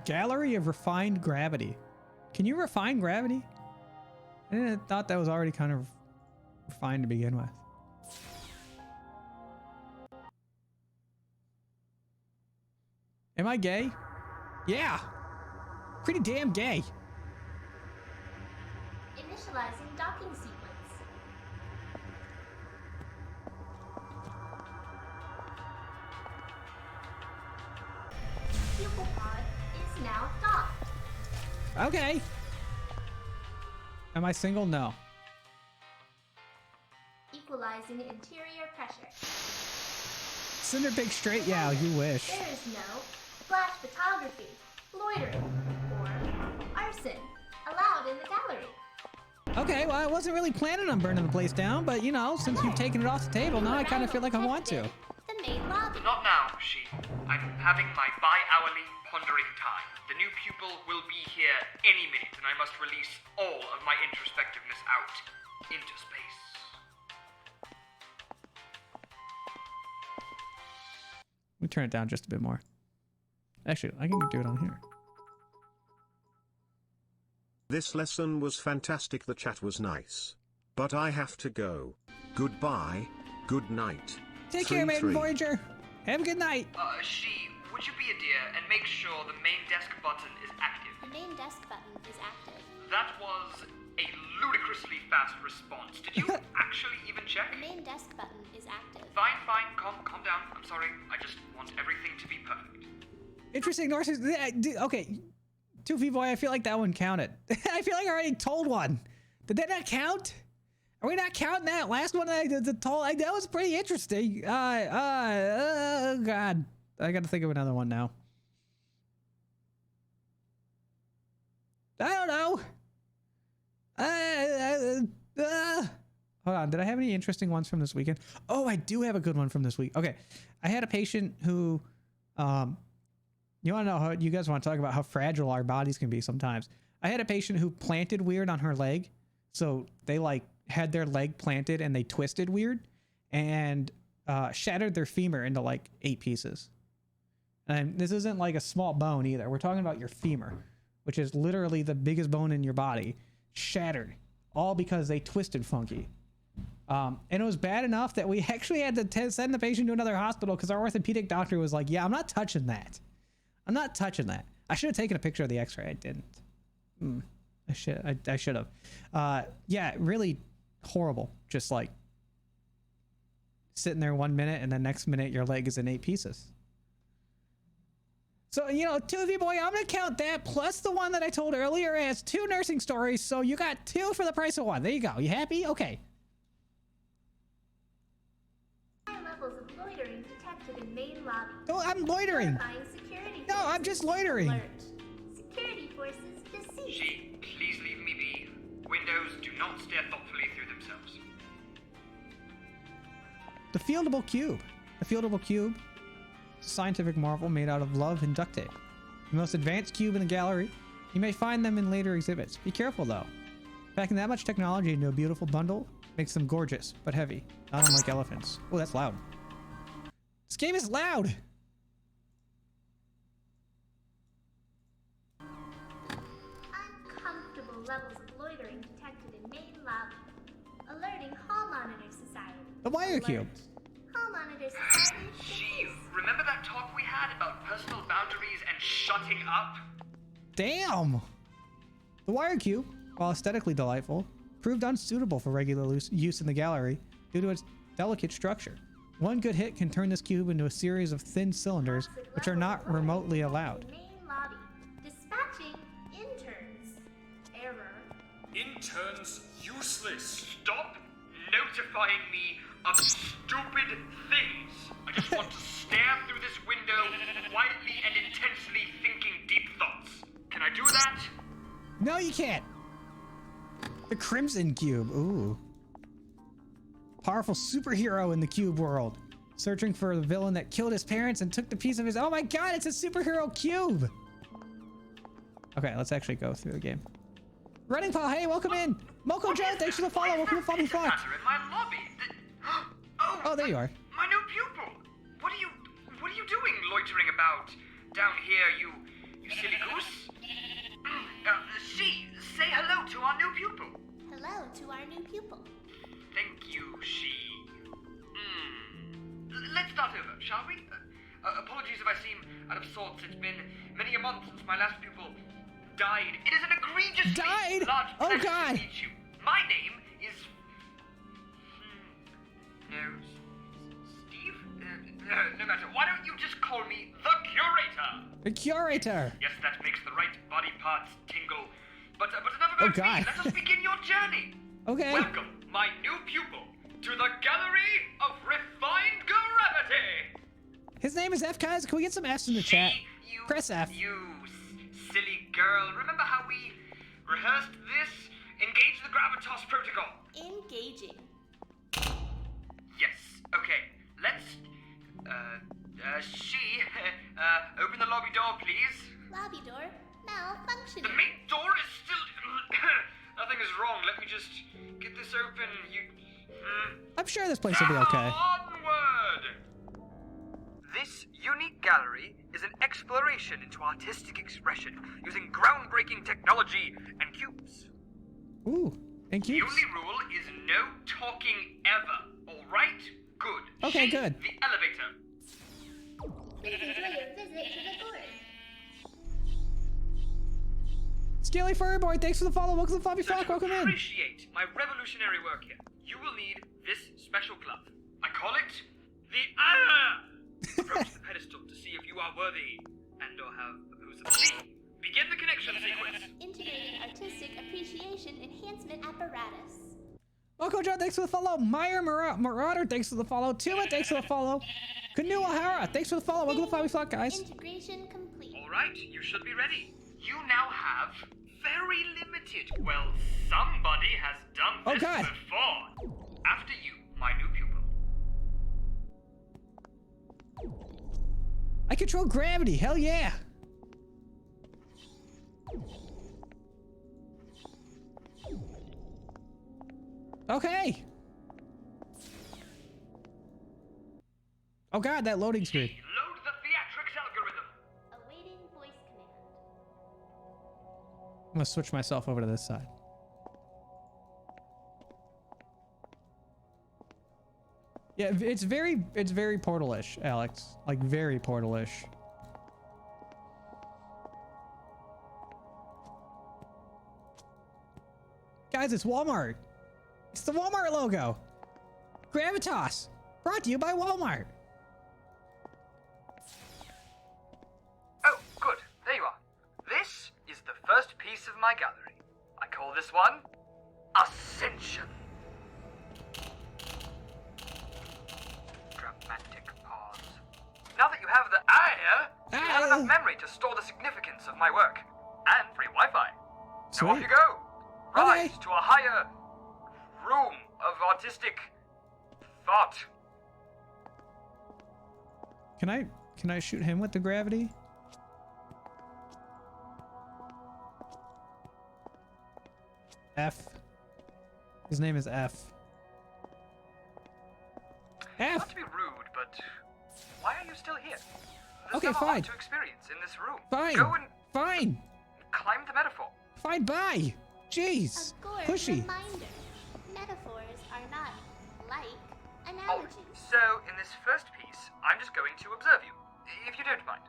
Gallery of Refined Gravity. Can you refine gravity? I thought that was already kind of refined to begin with. Am I gay? Yeah. Pretty damn gay. Initializing docking sequence. Pupil pod is now docked. Okay. Am I single? No. Equalizing interior pressure. Cinder Big Straight? Yeah, you wish. There is no flash photography, loitering, or arson allowed in the gallery. Okay, well, I wasn't really planning on burning the place down, but you know, since you've taken it off the table, now I kind of feel like I want to. The main lobby. Not now, she. I'm having my bi-hourly pondering time. The new pupil will be here any minute, and I must release all of my introspectiveness out into space. Let me turn it down just a bit more. Actually, I can do it on here. This lesson was fantastic, the chat was nice. But I have to go. Goodbye, good night. Take care, Maiden 3-3. Voyager. Have a good night. She, would you be a dear and make sure the main desk button is active? The main desk button is active. That was a ludicrously fast response. Did you actually even check? The main desk button is active. Fine, calm down. I'm sorry. I just want everything to be perfect. Interesting, Norse. Okay, 2V boy, I feel like that one counted. I feel like I already told one. Did that not count? Are we not counting that last one I told? That was pretty interesting. Oh God. I got to think of another one now. I don't know. Hold on. Did I have any interesting ones from this weekend? Oh, I do have a good one from this week. Okay. I had a patient who, you want to know how you guys want to talk about how fragile our bodies can be sometimes. I had a patient who planted weird on her leg. So they like had their leg planted and they twisted weird and shattered their femur into like 8 pieces. And this isn't like a small bone either. We're talking about your femur, which is literally the biggest bone in your body, shattered, all because they twisted funky. And it was bad enough that we actually had to send the patient to another hospital because our orthopedic doctor was like, yeah, I'm not touching that. I'm not touching that. I should have taken a picture of the x-ray. I didn't. I should have. Yeah, really horrible. Just like sitting there 1 minute and the next minute your leg is in 8 pieces. So, 2V boy, I'm going to count that plus the one that I told earlier as 2 nursing stories. So you got 2 for the price of 1. There you go. You happy? Okay. High levels of loitering detected in main lobby. Oh, I'm loitering. Verifying security No, I'm just loitering. alert. Security forces deceased. She, please leave me be. Windows do not stare thoughtfully through themselves. The fieldable cube. The fieldable cube. It's a scientific marvel made out of love and duct tape. The most advanced cube in the gallery. You may find them in later exhibits. Be careful though. Packing that much technology into a beautiful bundle makes them gorgeous, but heavy. Not unlike elephants. Oh, that's loud. This game is loud! Uncomfortable levels of loitering detected in main lobby. Alerting Hall Monitor Society. The wire Alert. cube. Hall Monitor Society. She, remember that talk we had about personal boundaries and shutting up? Damn! The wire cube, while aesthetically delightful, proved unsuitable for regular use in the gallery due to its delicate structure. One good hit can turn this cube into a series of thin cylinders which are not remotely allowed. Main lobby. Dispatching interns. Error. Interns useless. Stop notifying me of stupid things. I just want to stare through this window quietly and intensely thinking deep thoughts. Can I do that? No, you can't! The Crimson Cube. Ooh. Powerful superhero in the cube world. Searching for the villain that killed his parents and took the piece of his... Oh my god, it's a superhero cube! Okay, let's actually go through the game. Running Paul, hey, welcome in! Moko Joe, thanks for the follow. Welcome to Fluffy Fox. In my lobby. Oh, there you are. My new pupil. What are you doing loitering about down here, you silly goose? She, say hello to our new pupil. Hello to our new pupil. Thank you, she. Let's start over, shall we? Apologies if I seem out of sorts. It's been many a month since my last pupil died. It is an egregiously Died? large Oh, pleasure God. to meet you. My name is... No, Steve? No matter. Why don't you just call me the Curator? The Curator. Yes, that makes the right body parts tingle. But enough Oh, about God. me. Let us begin your journey. Okay. Welcome, my new pupil, to the Gallery of Refined Gravity. His name is F. Guys, can we get some F's in the chat? You, Press F. You silly girl. Remember how we rehearsed this? Engage the Gravitas protocol. Engaging. Yes. Okay. Let's. Open the lobby door, please. Lobby door malfunctioning. The main door is still. Nothing is wrong. Let me just get this open. You. I'm sure this place will be okay. Onward! This unique gallery is an exploration into artistic expression using groundbreaking technology and cubes. Ooh, and The cubes. only rule is no talking ever, alright? Good. Okay, Shape good. the elevator. Please enjoy your visit to the gorge. Scaly Furry Boy, thanks for the follow. Welcome to the Floppy So Flock. to Welcome in. appreciate my revolutionary work here, you will need this special glove. I call it the Approach the pedestal to see if you are worthy and or have opposability. Begin the connection sequence. Integrated artistic appreciation enhancement apparatus. Welcome, John. Thanks for the follow. Meyer Marauder, thanks for the follow. Tuma, thanks for the follow. Canoe O'Hara, thanks for the follow. Welcome to the Floppy Flock, guys. Integration complete. Alright, you should be ready. You now have very limited. Well, somebody has done Oh, this God. before. After you, my new pupil. I control gravity. Hell yeah. Okay. Oh God, that loading screen. Load the Pediatric algorithm. Awaiting voice command. I'm gonna switch myself over to this side. Yeah, it's very Portal-ish, Alex. Like very Portal-ish. Guys, it's Walmart. It's the Walmart logo. Gravitas, brought to you by Walmart. Oh, good. There you are. This is the first piece of my gallery. I call this one Ascension. Dramatic pause. Now that you have the you have enough memory to store the significance of my work. And free Wi-Fi. So off Sweet. you go. Rise Okay. to a higher room of artistic thought. Can I shoot him with the gravity? F. His name is F. F. Not to be rude, but why are you still here? There's Okay, still a lot fine. to experience in this room. Fine. Go and Fine. climb the metaphor. Fine. Bye. Jeez. A gorge Pushy. reminder. Metaphors are not like Oh, analogies. so in this first piece, I'm just going to observe you, if you don't mind.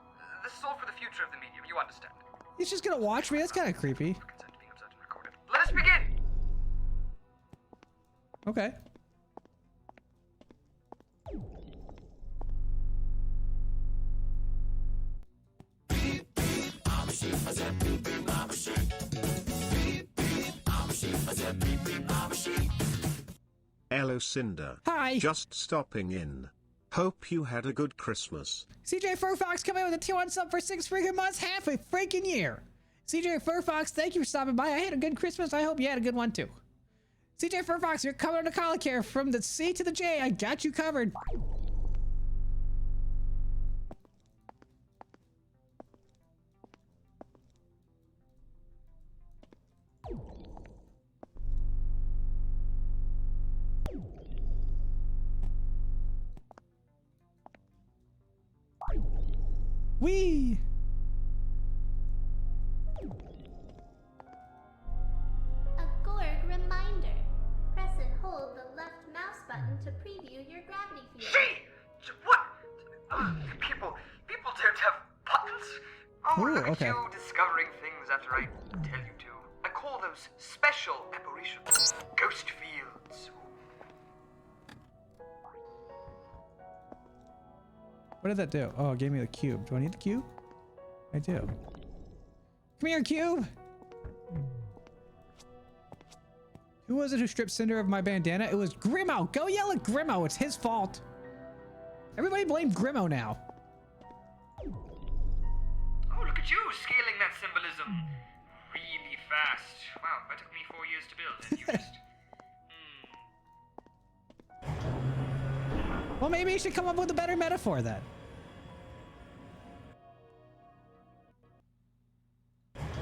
This is all for the future of the medium, you understand. He's just gonna watch me. That's kind of creepy. Consent being observed and recorded. Let us begin! Okay. Hello Cinder. Hi. Just stopping in. Hope you had a good Christmas. CJ Furfox coming in with a 2-1 sub for 6 freaking months, half a freaking year. CJ Furfox, thank you for stopping by. I had a good Christmas. I hope you had a good one too. CJ Furfox, you're covered under collar care from the C to the J. I got you covered. Wee! A Gorg reminder. Press and hold the left mouse button to preview your gravity field. Gee! What? People don't have buttons? Oh, Ooh, look at okay. you discovering things after I tell you to. I call those special apparitions. Ghost fields. What did that do? Oh, it gave me the cube. Do I need the cube? I do. Come here, cube! Who was it who stripped Cinder of my bandana? It was Grimo! Go yell at Grimo! It's his fault! Everybody blame Grimo now. Oh, look at you scaling that symbolism really fast. Wow, that took me 4 years to build, and you just... Well, maybe you should come up with a better metaphor then.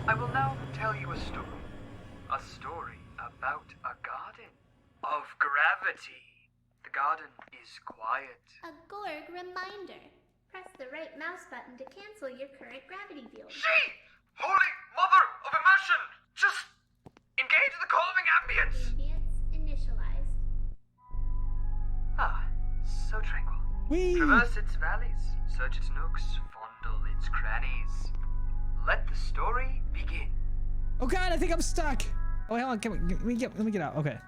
I will now tell you a story. A story about a garden of gravity. The garden is quiet. A Gorg reminder. Press the right mouse button to cancel your current gravity field. She! Holy mother of immersion! Just engage the calming ambience! Ambience initialized. Ah, so tranquil. Whee! Traverse its valleys, search its nooks, fondle its crannies. Let the story begin. Oh God, I think I'm stuck. Oh, wait, hold on. Let me get out. Okay.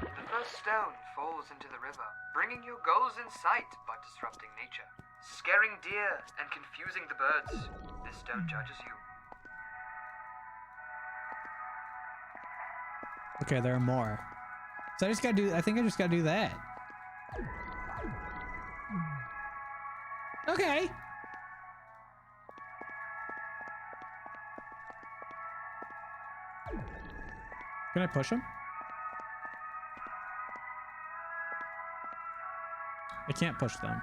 The first stone falls into the river, bringing your goals in sight but disrupting nature. Scaring deer and confusing the birds. This stone judges you. Okay, there are more. So I think I just gotta do that. Okay. Can I push him? I can't push them.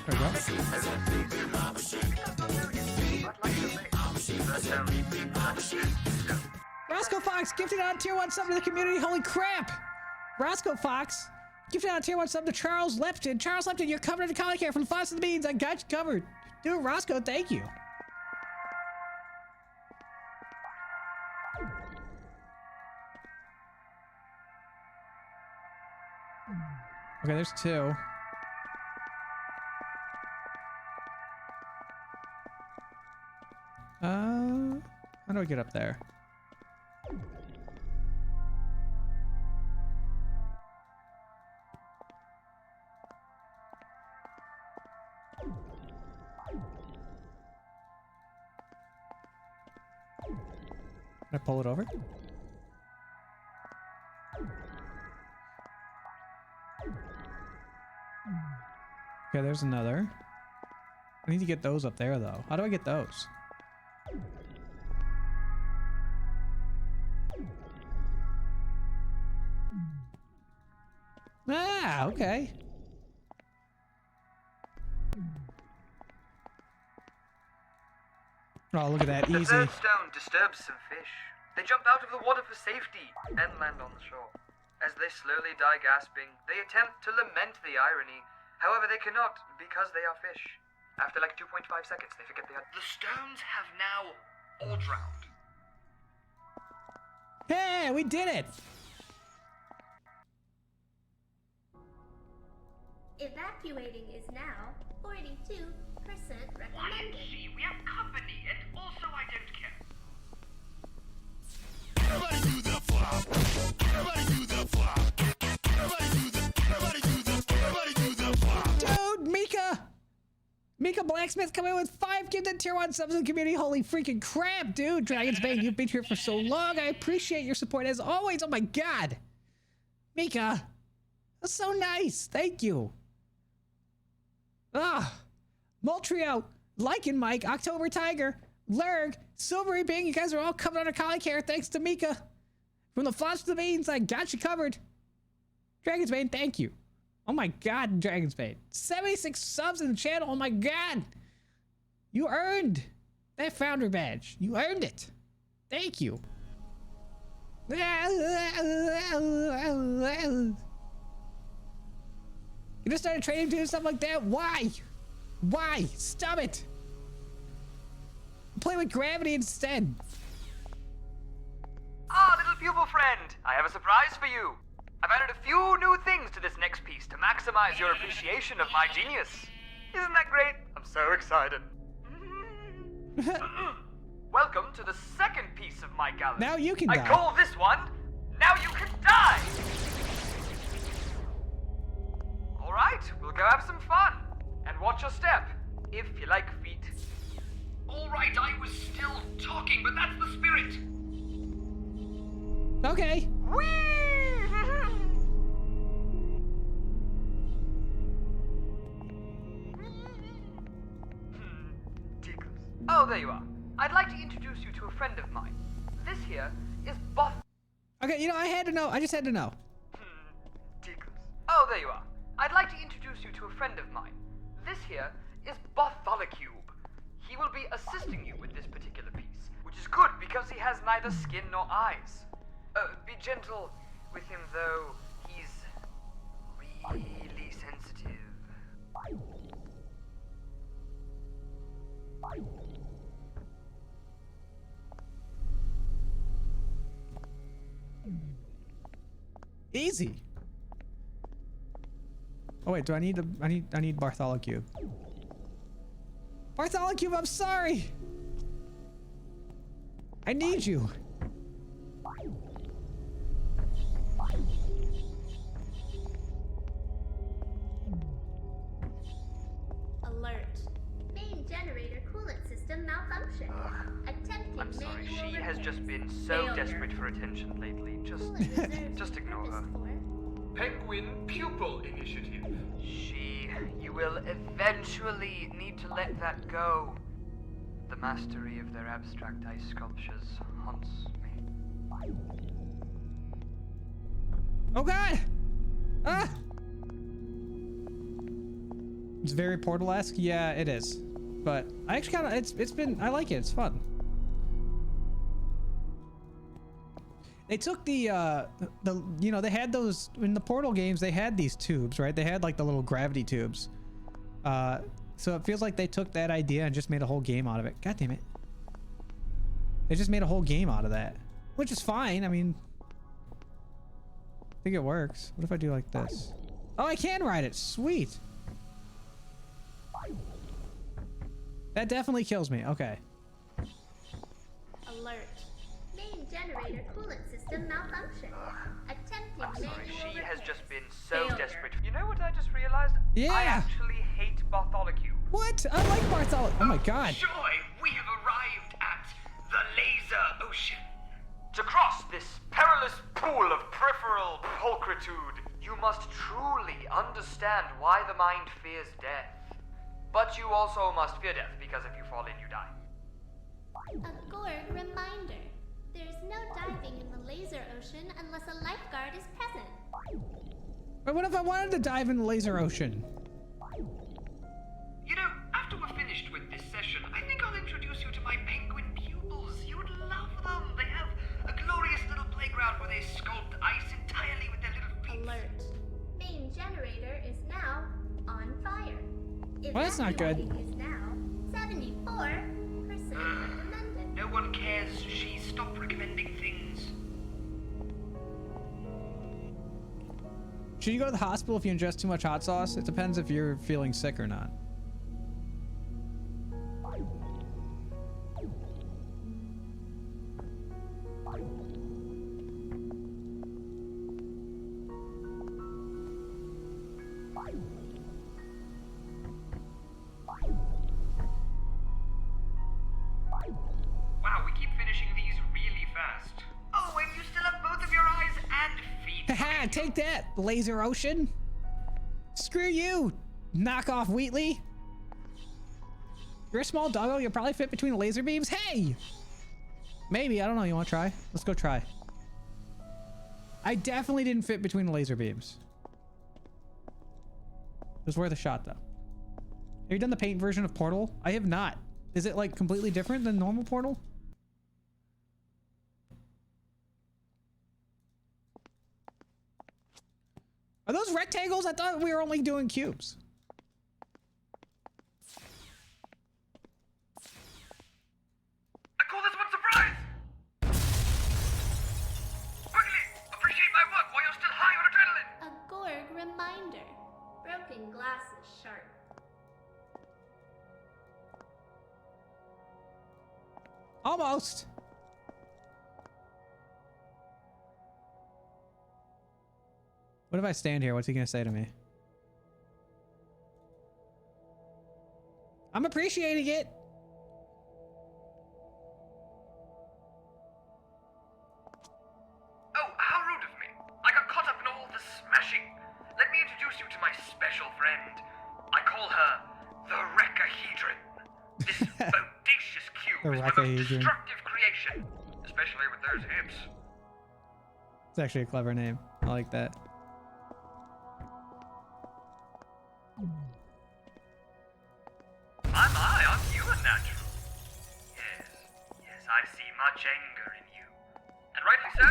There we go. Roscoe Fox gifted out tier 1 sub to the community. Holy crap! Roscoe Fox gifted out tier 1 sub to Charles Lepton. Charles Lepton, you're covered in the collar care from the Fox and the Beans. I got you covered. Dude, Roscoe, thank you. Okay, there's 2. How do I get up there? Can I pull it over? Okay, there's another. I need to get those up there, though. How do I get those? Ah, okay. Oh, look at that. The Easy. third stone disturbs some fish. They jump out of the water for safety and land on the shore. As they slowly die gasping, they attempt to lament the irony. However, they cannot because they are fish. After like 2.5 seconds, they forget they are. The stones have now all drowned. Hey, we did it! Evacuating is now 42% recommended. YMC, we have company, and also I don't care. Everybody do the flop. Everybody do the flop. Everybody do the flop. Dude, Mika Blacksmith coming in with 5 gifted tier 1 subs in the community. Holy freaking crap, dude. Dragon's Bane, you've been here for so long. I appreciate your support as always. Oh my god. Mika, that's so nice. Thank you. Moltrio, Lycan Mike, October Tiger, Lurg, Silvery Bing, you guys are all covered under collie care thanks to Mika. From the Floss to the Beans, I got you covered. Dragon's Bane, thank you. Oh my god, Dragon's Bane. 76 subs in the channel, oh my god. You earned that founder badge. You earned it. Thank you. You just started trading, doing stuff like that? Why? Why? Stop it! Play with gravity instead. Ah, little pupil friend, I have a surprise for you. I've added a few new things to this next piece to maximize your appreciation of my genius. Isn't that great? I'm so excited. Welcome to the second piece of my gallery. Now you can I die. call this one, Now You Can Die! Alright, we'll go have some fun. And watch your step, if you like feet. Alright, I was still talking, but that's the spirit. Okay. Whee! friend of mine. This here is Both. Okay, you know, I had to know. I just had to know. Tickles. Oh, there you are. I'd like to introduce you to a friend of mine. This here is Bartholocube. He will be assisting you with this particular piece, which is good because he has neither skin nor eyes. Be gentle with him, though. He's really sensitive. Easy. Oh wait, do I need I need Bartholocube. Bartholocube, I'm sorry. I need you. Alert. Main generator coolant system malfunction. Attempting I'm sorry, manual she has repairs. just been so Failure. desperate for attention lately. Just ignore her. Penguin Pupil Initiative. You will eventually need to let that go. The mastery of their abstract ice sculptures haunts me. Oh god! Ah! It's very Portal-esque. Yeah, it is. But I actually kind of I like it. It's fun. They took the you know, they had those in the Portal games. They had these tubes, right? They had like the little gravity tubes. So it feels like they took that idea and just made a whole game out of it. God damn it! They just made a whole game out of that, which is fine. I mean, I think it works. What if I do like this? Oh, I can ride it. Sweet. That definitely kills me. Okay. Alert. Main generator coolant system malfunction. Attempting I'm sorry, manual she has repairs. just been so Failure. desperate. You know what I just realized? Yeah. I actually hate Bartholocube. What? I like Barthol. Oh my god. Joy, we have arrived at the Laser Ocean. To cross this perilous pool of peripheral pulchritude, you must truly understand why the mind fears death. But you also must fear death, because if you fall in, you die. A Gorg reminder. There's no diving in the laser ocean unless a lifeguard is present. But what if I wanted to dive in the laser ocean? You know, after we're finished with this session, I think I'll introduce you to my penguin pupils. You'd love them. They have a glorious little playground where they sculpt ice entirely with their little feet. Alert. Main generator is now on fire. Well, that's not good. Evacuating is now 74% recommended. No one cares. She stopped recommending things. Should you go to the hospital if you ingest too much hot sauce? It depends if you're feeling sick or not. Wow, we keep finishing these really fast. Oh, and you still have both of your eyes and feet. Haha, take that, laser ocean. Screw you, knockoff Wheatley. You're a small doggo, you'll probably fit between the laser beams. Hey! Maybe, I don't know, you wanna try? Let's go try. I definitely didn't fit between the laser beams. It was worth a shot though. Have you done the paint version of Portal? I have not. Is it like completely different than normal Portal? Are those rectangles? I thought we were only doing cubes. I call this one surprise! Quickly, appreciate my work while you're still high on adrenaline! A Gorg reminder. Broken glass is sharp. Almost. What if I stand here? What's he gonna say to me? I'm appreciating it. Oh, how rude of me. I got caught up in all the smashing. Let me introduce you to my special friend. I call her the Recahedron. This bodacious cube The is my most Recahedron. destructive creation. action, especially with those hips. It's actually a clever name. I like that. My, aren't you a natural? Yes, I see much anger in you. And rightly so.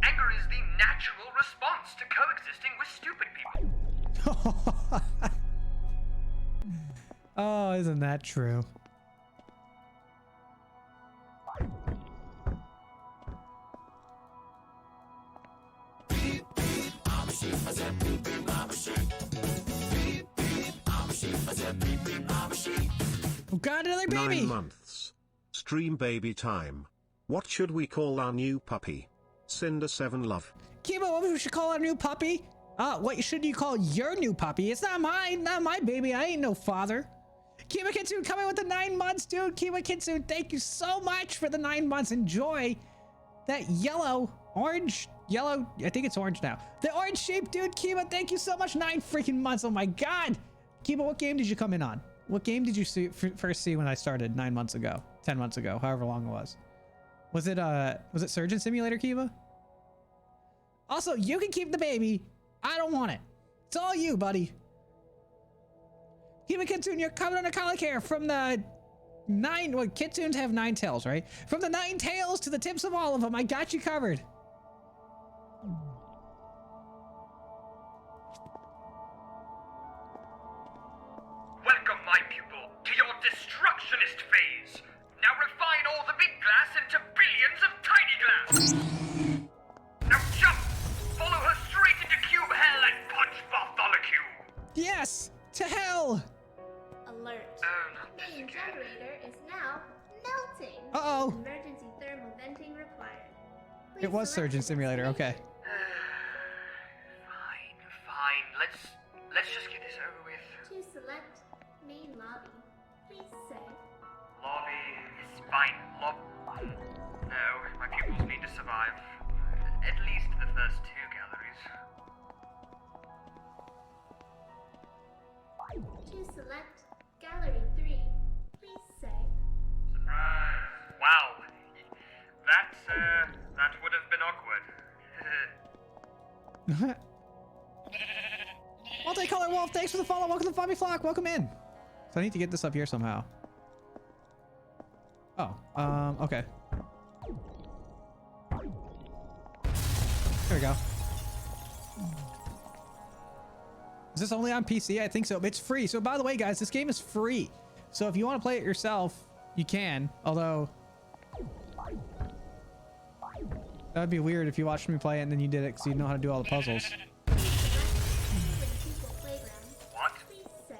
Anger is the natural response to coexisting with stupid people. Oh, isn't that true? Oh God, another baby! 9 months. Stream baby time. What should we call our new puppy? Cinder7 love. Kiba, what we should call our new puppy? What should you call your new puppy? It's not mine, not my baby. I ain't no father. Kiba Kitsune coming with the 9 months, dude. Kiba Kitsune, thank you so much for the 9 months. Enjoy that orange, yellow. I think it's orange now. The orange shape, dude. Kiba, thank you so much. 9 freaking months. Oh my God. Kiba, what game did you come in on? What game did you first see when I started 9 months ago, 10 months ago, however long it was? Was it Surgeon Simulator, Kiba? Also, you can keep the baby. I don't want it. It's all you, buddy. Kiba Kitsune, you're covered under colic hair from the 9. Well, Kitsunes have 9 tails, right? From the 9 tails to the tips of all of them, I got you covered. Welcome, my pupil, to your destructionist phase. Now refine all the big glass into billions of tiny glass. Now jump! Follow her straight into cube hell and punch Bartholomew. Yes, to hell. Alert. Oh, not this Main again. generator is now melting. Uh-oh. Emergency thermal venting required. It was Please Surgeon select Simulator, the okay. Fine. Let's just get this over with. To select main lobby, please say Lobby is fine. No, my pupils need to survive. At least the first 2 galleries. to select gallery 3, please say Surprise! Wow. That would have been awkward. Multicolor Wolf, thanks for the follow. Welcome to Fobby Flock. Welcome in. So I need to get this up here somehow. Oh, okay. There we go. Is this only on PC? I think so. It's free. So by the way, guys, this game is free. So if you want to play it yourself, you can. Although that would be weird if you watched me play it and then you did it because you know how to do all the puzzles. What? please say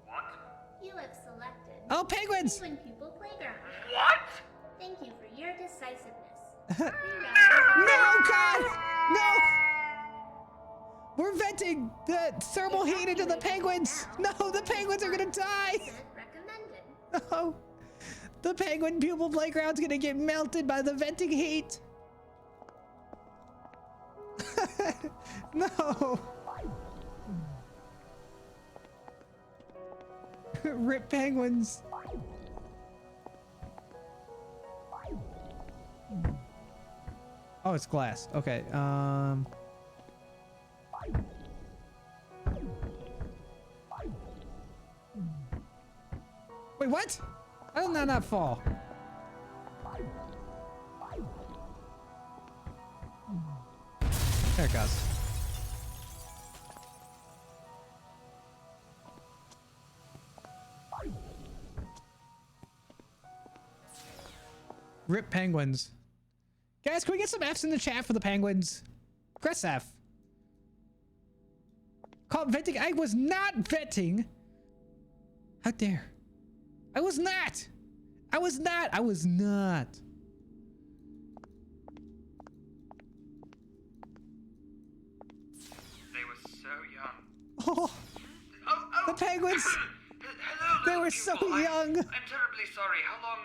What? you have selected Oh, penguins! Penguin Pupil Playground. What? Thank you for your decisiveness. No, God! No! We're venting the thermal heat into the penguins! No, the penguins are gonna die! Recommended. No! The penguin pupil playground's gonna get melted by the venting heat! No! Rip penguins! Oh, it's glass. Okay, Wait, what? How did that not fall? There it goes. Rip penguins. Guys, can we get some F's in the chat for the penguins? Press F. Called venting. I was not venting. How dare. I was not. I was not. I was not. They were so young. Oh, Oh, the penguins. Hello, They little were so pupil. young. I'm terribly sorry. How long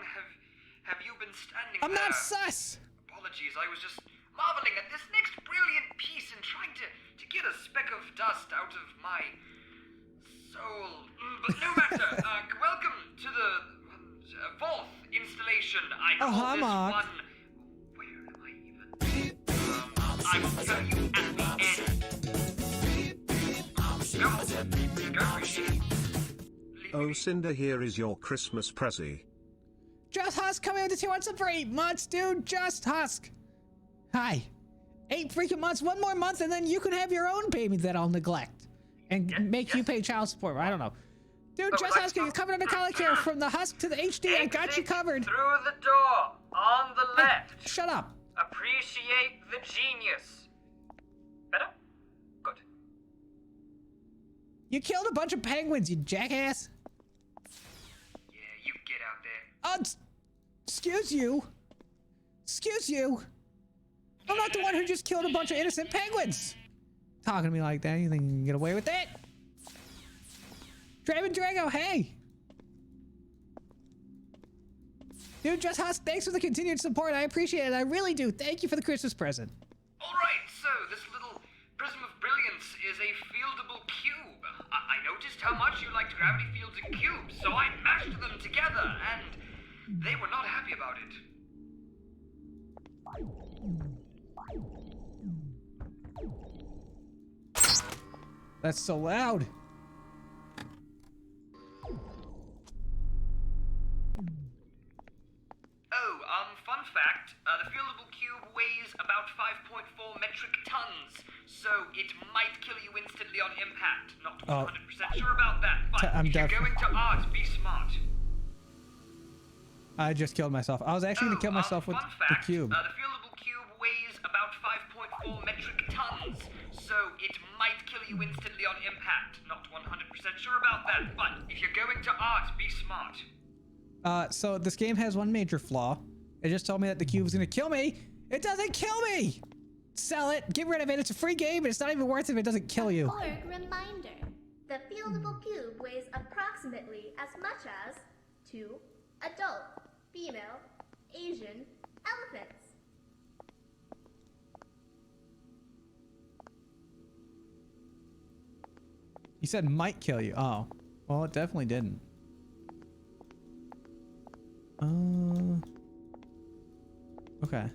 have you been standing I'm there? not sus. Apologies, I was just marveling at this next brilliant piece and trying to get a speck of dust out of my soul. But no matter. Welcome to the Fourth installation, I call this Mark. one... Where am I even? I will tell you at the end. Go, appreciate it. Oh Cinder, here is your Christmas present. Just Husk coming out to 2 months for 8 months, dude. Just Husk. Hi. 8 freaking months. 1 more month, and then you can have your own baby that I'll neglect and make you pay child support. I don't know. Dude, Just Husk is covered under collar care from the Husk to the HD. I got you covered. Through the door, on the left. Shut up. Appreciate the genius. Better? Good. You killed a bunch of penguins, you jackass. Yeah, you get out there. Excuse you. Excuse you. I'm not the one who just killed a bunch of innocent penguins. Talking to me like that, you think you can get away with it? Draven Drago, hey! Dude, Just Husk, thanks for the continued support. I appreciate it. I really do. Thank you for the Christmas present. Alright, so this little prism of brilliance is a fieldable cube. I noticed how much you liked gravity fields and cubes, so I mashed them together, and they were not happy about it. That's so loud. Fun fact, the fieldable cube weighs about 5.4 metric tons, so it might kill you instantly on impact. Not 100% sure about that, but if you're going to art, be smart. I just killed myself. I was actually gonna kill myself with the cube. The fieldable cube weighs about 5.4 metric tons, so it might kill you instantly on impact. Not 100% sure about that, but if you're going to art, be smart. So this game has one major flaw. It just told me that the cube is gonna kill me. It doesn't kill me! Sell it, get rid of it. It's a free game, but it's not even worth it if it doesn't kill you. Org reminder. The fieldable cube weighs approximately as much as 2 adult, female, Asian elephants. You said might kill you. Oh. Well, it definitely didn't. Okay.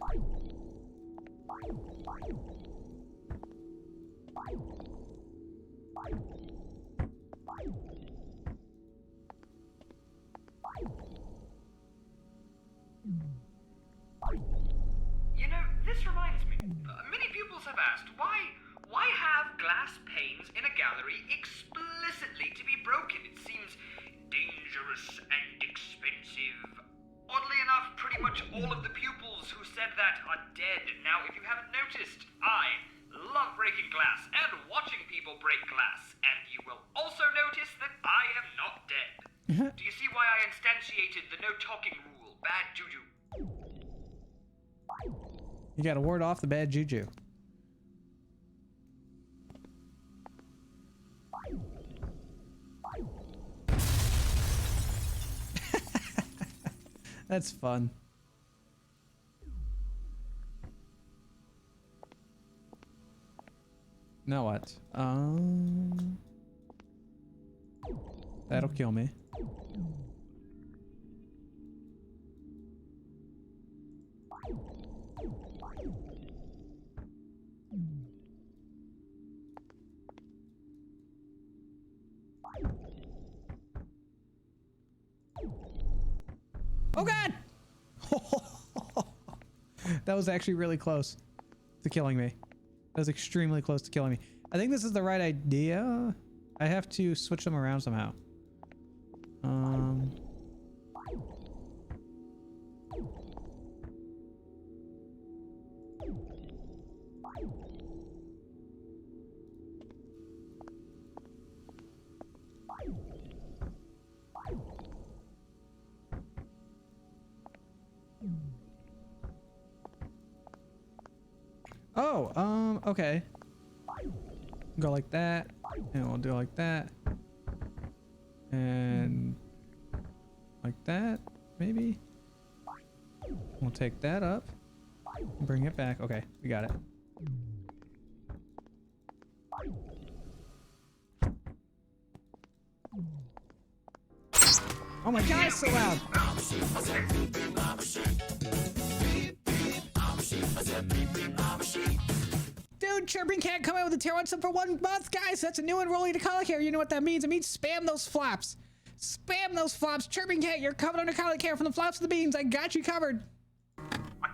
You know, this reminds me. Many pupils have asked, why have glass panes in a gallery explicitly to be broken? It seems dangerous and expensive. Oddly enough, pretty much all of the pupils who said that are dead. Now, if you haven't noticed, I love breaking glass and watching people break glass, and you will also notice that I am not dead. Do you see why I instantiated the no talking rule? Bad juju. You gotta ward off the bad juju. That's fun. Now what? That'll kill me. Oh god! That was actually really close to killing me. That was extremely close to killing me. I think this is the right idea. I have to switch them around somehow. Oh, okay. Go like that, and we'll do it like that. And like that, maybe? We'll take that up, bring it back. Okay, we got it. Oh my god, it's so loud. Dude, Chirping Cat coming out with a tier 1 sub for 1 month, guys. That's a new enrollee to Colic Care. You know what that means? It means spam those flops. Spam those flops. Chirping Cat, you're covered under Colic Care from the flops to the beans. I got you covered. A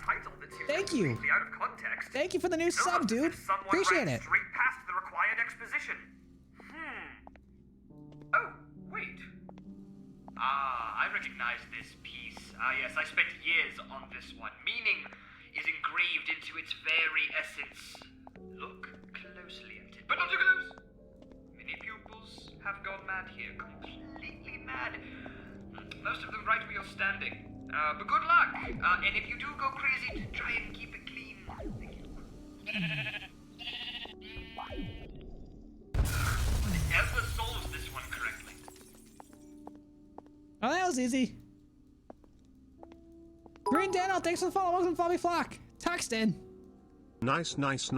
title that seems Thank you. completely out of context. Thank you for the new sub, dude. Appreciate it. Straight past the required exposition. Oh, wait. I recognize this piece. Yes, I spent years on this one. Meaning is engraved into its very essence. Look closely at it. But not too close! Many pupils have gone mad here. Completely mad. Most of them right where you're standing. But good luck. And if you do go crazy, try and keep it clean. Thank you. Whatever solves this one correctly. Oh, that was easy. Green Daniel, thanks for the follow. Welcome to Follow Me Flock. Tuxton. Nice. Tux,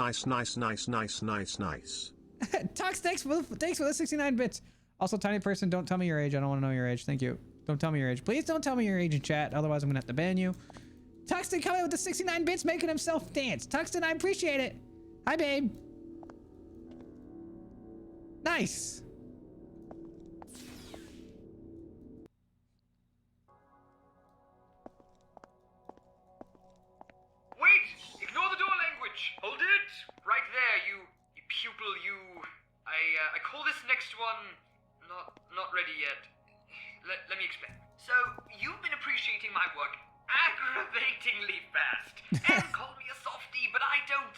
thanks for the 69 bits. Also, tiny person, don't tell me your age. I don't want to know your age. Thank you. Don't tell me your age. Please don't tell me your age in chat. Otherwise, I'm going to have to ban you. Tuxton coming with the 69 bits, making himself dance. Tuxton, I appreciate it. Hi, babe. Nice. Wait! Ignore the door language! Hold it! Right there, you pupil, I call this next one not ready yet. Let me explain. So, you've been appreciating my work aggravatingly fast. And call me a softie, but I don't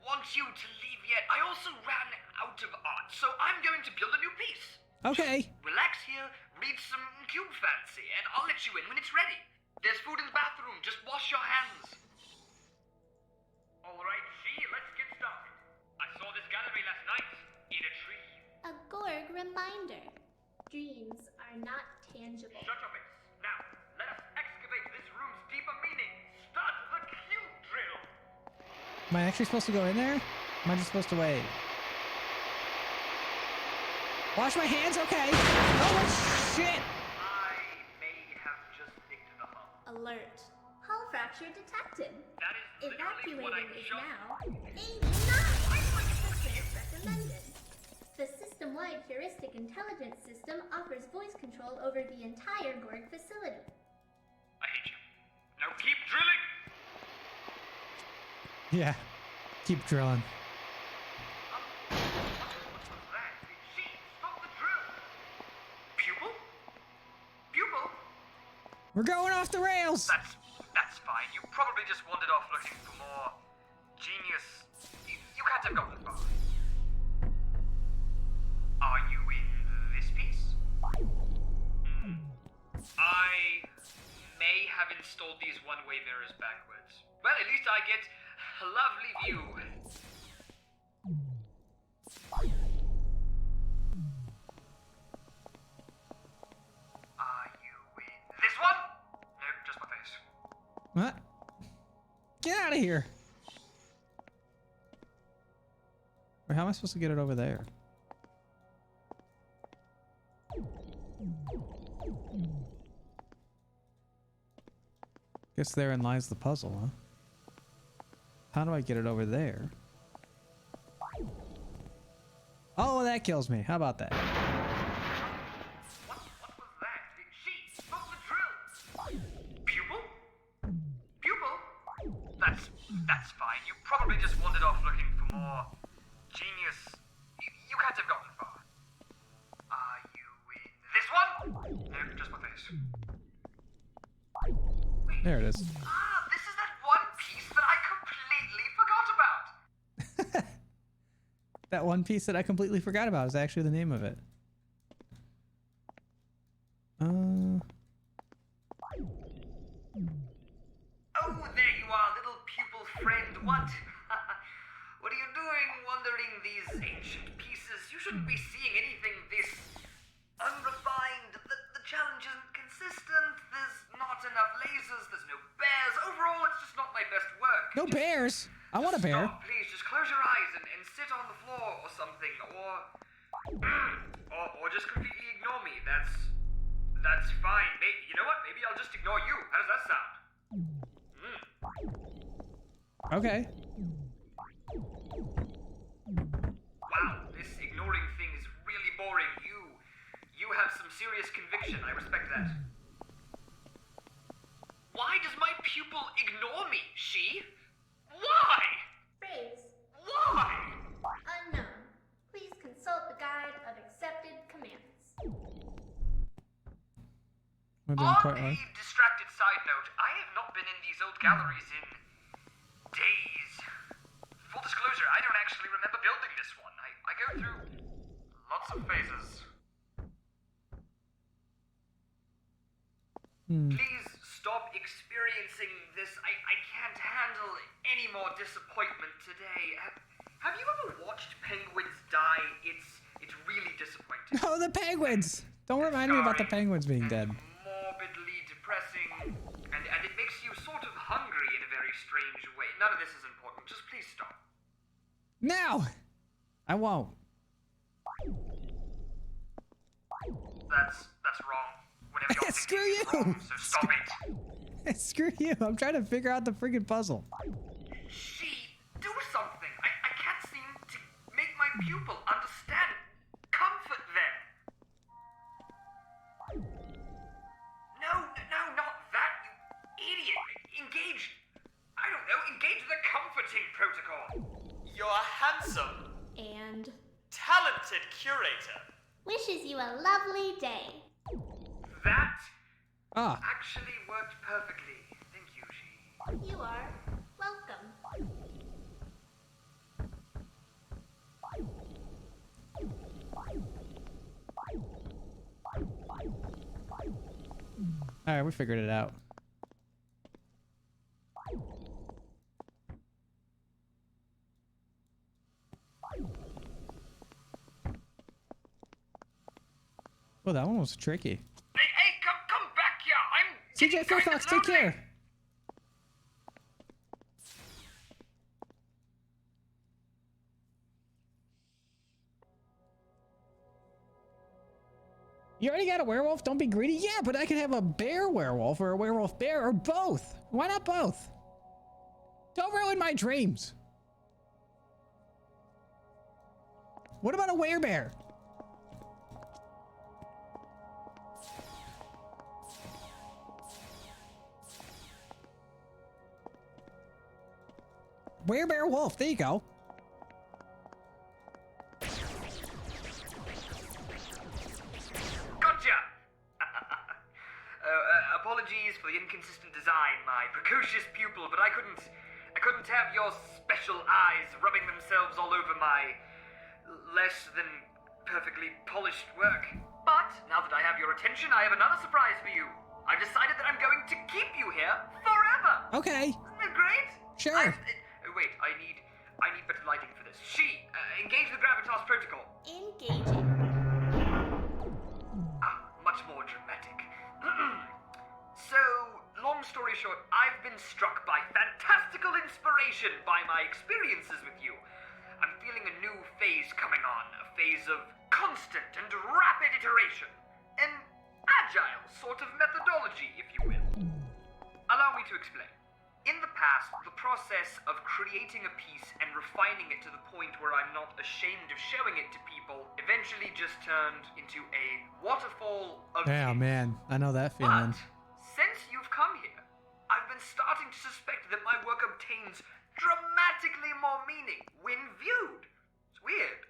want you to leave yet. I also ran out of art, so I'm going to build a new piece. Okay. Just relax here, read some cube fancy, and I'll let you in when it's ready. There's food in the bathroom, just wash your hands. Alright, let's get started. I saw this gallery last night in a tree. A Gorg reminder. Dreams are not tangible. Shut your face. Now, let us excavate this room's deeper meaning. Start the cube drill. Am I actually supposed to go in there? Am I just supposed to wait? Wash my hands? Okay. Oh, shit. I may have just nicked the hull. Alert. Hull fracture detected. That is literally what I Evacuating is just... now a non-is recommended. The system-wide heuristic intelligence system offers voice control over the entire Gorg facility. I hate you. Now keep drilling! Yeah. Keep drilling. What was that? She, stop the drill! Pupil? Pupil? We're going off the rails. That's fine. You probably just wandered off looking for more genius. You can't have gotten far. Are you in this piece? I may have installed these one-way mirrors backwards. Well, at least I get a lovely view. Are you in this one? Nope, just my face. What? Get out of here. Wait, how am I supposed to get it over there? Guess therein lies the puzzle, huh? How do I get it over there? Oh, that kills me. How about that? What was that? She, stop the drill! Pupil? Pupil? That's fine. You probably just wandered off looking for more genius. You can't have gotten far. Are you in this one? No, just my face. Wait. There it is. This is that one piece that I completely forgot about. That one piece that I completely forgot about is actually the name of it. Oh, there you are, little pupil friend. What? What are you doing wandering these ancient pieces? You shouldn't be seeing anything this unrefined. The challenge isn't consistent. There's not enough lasers. There's no bears. Overall, it's just not my best work. No bears. I want a bear. Stop, please. Just close your eyes and sit on the floor or something. Or just completely ignore me. That's fine. You know what? Maybe I'll just ignore you. How does that sound? Okay. Wow, this ignoring thing is really boring. You have some serious conviction. I respect that. Why does my pupil ignore me? She? Why? Phrase Why? unknown. Please consult the guide of accepted commands. We're doing On quite a well. distracted side note, I have not been in these old galleries in days. Full disclosure, I don't actually remember building this one. I go through lots of phases. Please stop experiencing this. I can't handle any more disappointment today. Have you ever watched penguins die? It's really disappointing. Oh, the penguins! Don't remind me about the penguins being dead. Morbidly depressing, and it makes you sort of hungry in a very strange way. None of this is important. Just please stop. No! I won't. That's wrong. Whatever you're Screw thinking is you! wrong, so stop it. Screw you! I'm trying to figure out the freaking puzzle. She, do something. I can't seem to make my pupil understand. Comfort them. No, not that, you idiot. Engage the comforting protocol. You're handsome, And talented curator. wishes you a lovely day. That Ah. actually worked perfectly. Thank you, she. You are welcome. Alright, we figured it out. Well, that one was tricky. Hey, come back here. CJ Fairfax, take care. You already got a werewolf? Don't be greedy. Yeah, but I could have a bear werewolf or a werewolf bear or both. Why not both? Don't ruin my dreams. What about a werebear? Werebear wolf, there you go. Gotcha! Apologies for the inconsistent design, my precocious pupil, but I couldn't have your special eyes rubbing themselves all over my less than perfectly polished work. But now that I have your attention, I have another surprise for you. I've decided that I'm going to keep you here forever. Okay. Isn't that great? Sure. Wait, I need better lighting for this. Engage the Gravitas protocol. Engaging. Much more dramatic. So, long story short, I've been struck by fantastical inspiration by my experiences with you. I'm feeling a new phase coming on, a phase of constant and rapid iteration. An agile sort of methodology, if you will. Allow me to explain. In the past, the process of creating a piece and refining it to the point where I'm not ashamed of showing it to people eventually just turned into a waterfall of Yeah, things. man. I know that feeling. But since you've come here, I've been starting to suspect that my work obtains dramatically more meaning when viewed. It's weird.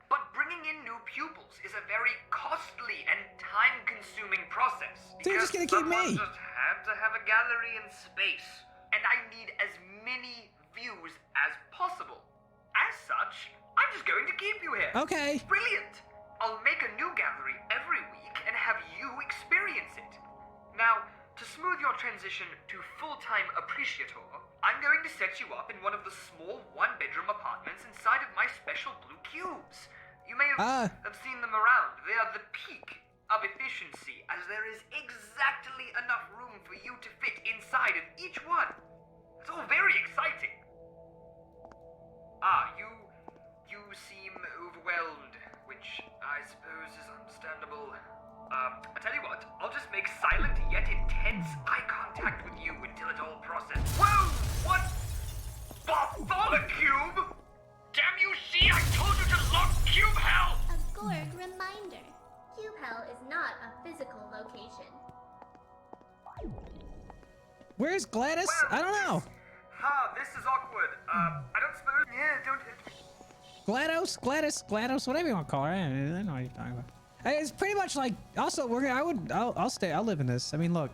But bringing in new pupils is a very costly and time-consuming process. So you're just gonna keep someone me? just had to have a gallery in space. And I need as many views as possible. As such, I'm just going to keep you here. Okay. Brilliant! I'll make a new gallery every week and have you experience it. Now, to smooth your transition to full-time appreciator, I'm going to set you up in one of the small one-bedroom apartments inside of my special blue cubes. You may have seen them around. They are the peak of efficiency, as there is exactly enough room for you to fit inside of each one. It's all very exciting. You seem overwhelmed, which I suppose is understandable. I tell you what, I'll just Where's Gladys? I don't know. This is awkward. I don't suppose. Yeah, don't hit me. GLaDOS, whatever you want to call her. I don't know what you're talking about. It's pretty much like. Also, I'll stay. I'll live in this. I mean, look,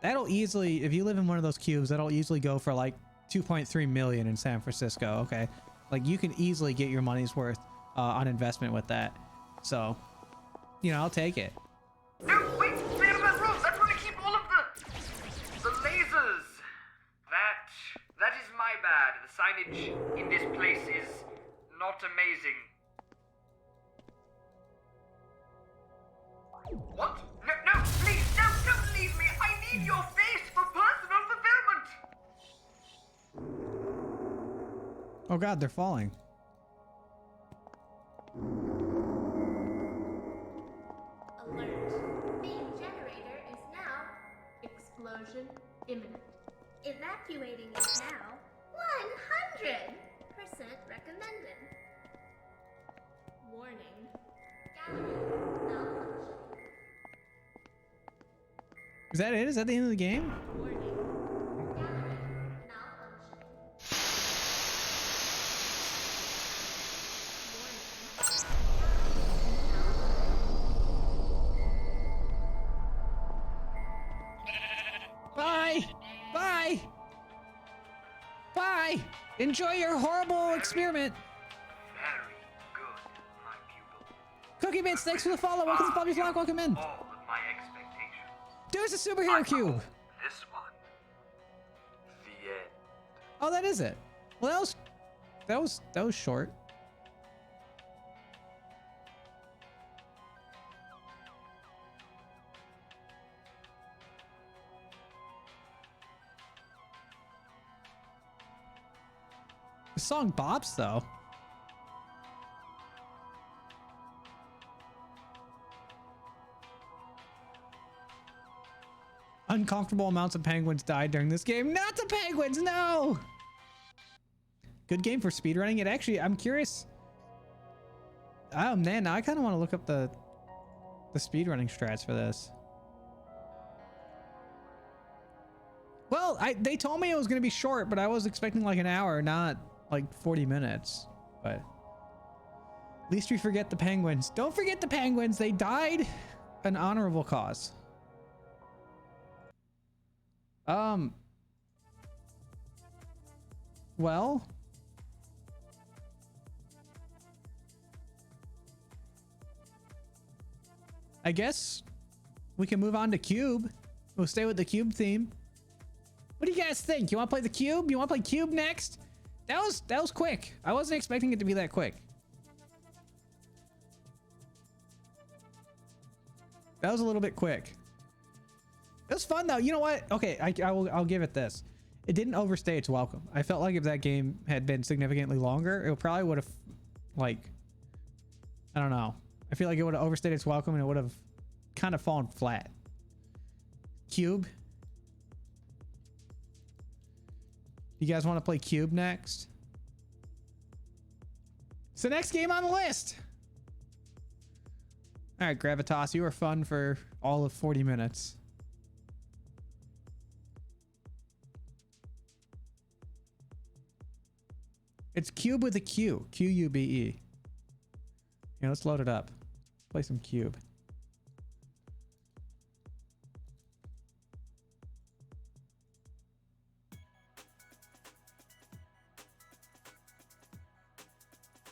that'll easily. If you live in one of those cubes, that'll easily go for like 2.3 million in San Francisco. Okay, like you can easily get your money's worth on investment with that. So, you know, I'll take it. No, wait, stay out of that room. That's where I keep all of the lasers. That is my bad. The signage in this place is not amazing. What? No, please, don't leave me. I need your face for personal fulfillment. Oh God, they're falling. Alert. Beam generator is now explosion imminent. Evacuating is now 100% recommended. Warning. Gallery malfunction. Is that it? Is that the end of the game? Warning. Gallery malfunction. Bye! Bye! Bye! Enjoy your horrible experiment. Very good, my pupil. Cookie Bits, thanks for the follow. Welcome to Bobby Flock. Welcome in. All of my expectations. Dude, it's a superhero cube. This one. The end. Oh, that is it. Well, that was short. The song bops though. Uncomfortable amounts of penguins died during this game. Not the penguins, no! Good game for speedrunning. It actually, I'm curious. Oh man, now I kind of want to look up the speedrunning strats for this. Well, they told me it was going to be short, but I was expecting like an hour, not like 40 minutes. But at least we forget the penguins. Don't forget the penguins. They died an honorable cause. Well, I guess we can move on to Cube. We'll stay with the Cube theme. What do you guys think? You want to play the Cube? You want to play Cube next? That was quick. I wasn't expecting it to be that quick. That was a little bit quick. It was fun though. You know what? Okay, I'll give it this. It didn't overstay its welcome. I felt like if that game had been significantly longer, it probably would have, like, I don't know. I feel like it would have overstayed its welcome and it would have kind of fallen flat. Cube. You guys want to play Cube next? It's the next game on the list. All right, Gravitas, you were fun for all of 40 minutes. It's Cube with a Q. Q-U-B-E. Yeah, let's load it up. Play some Cube.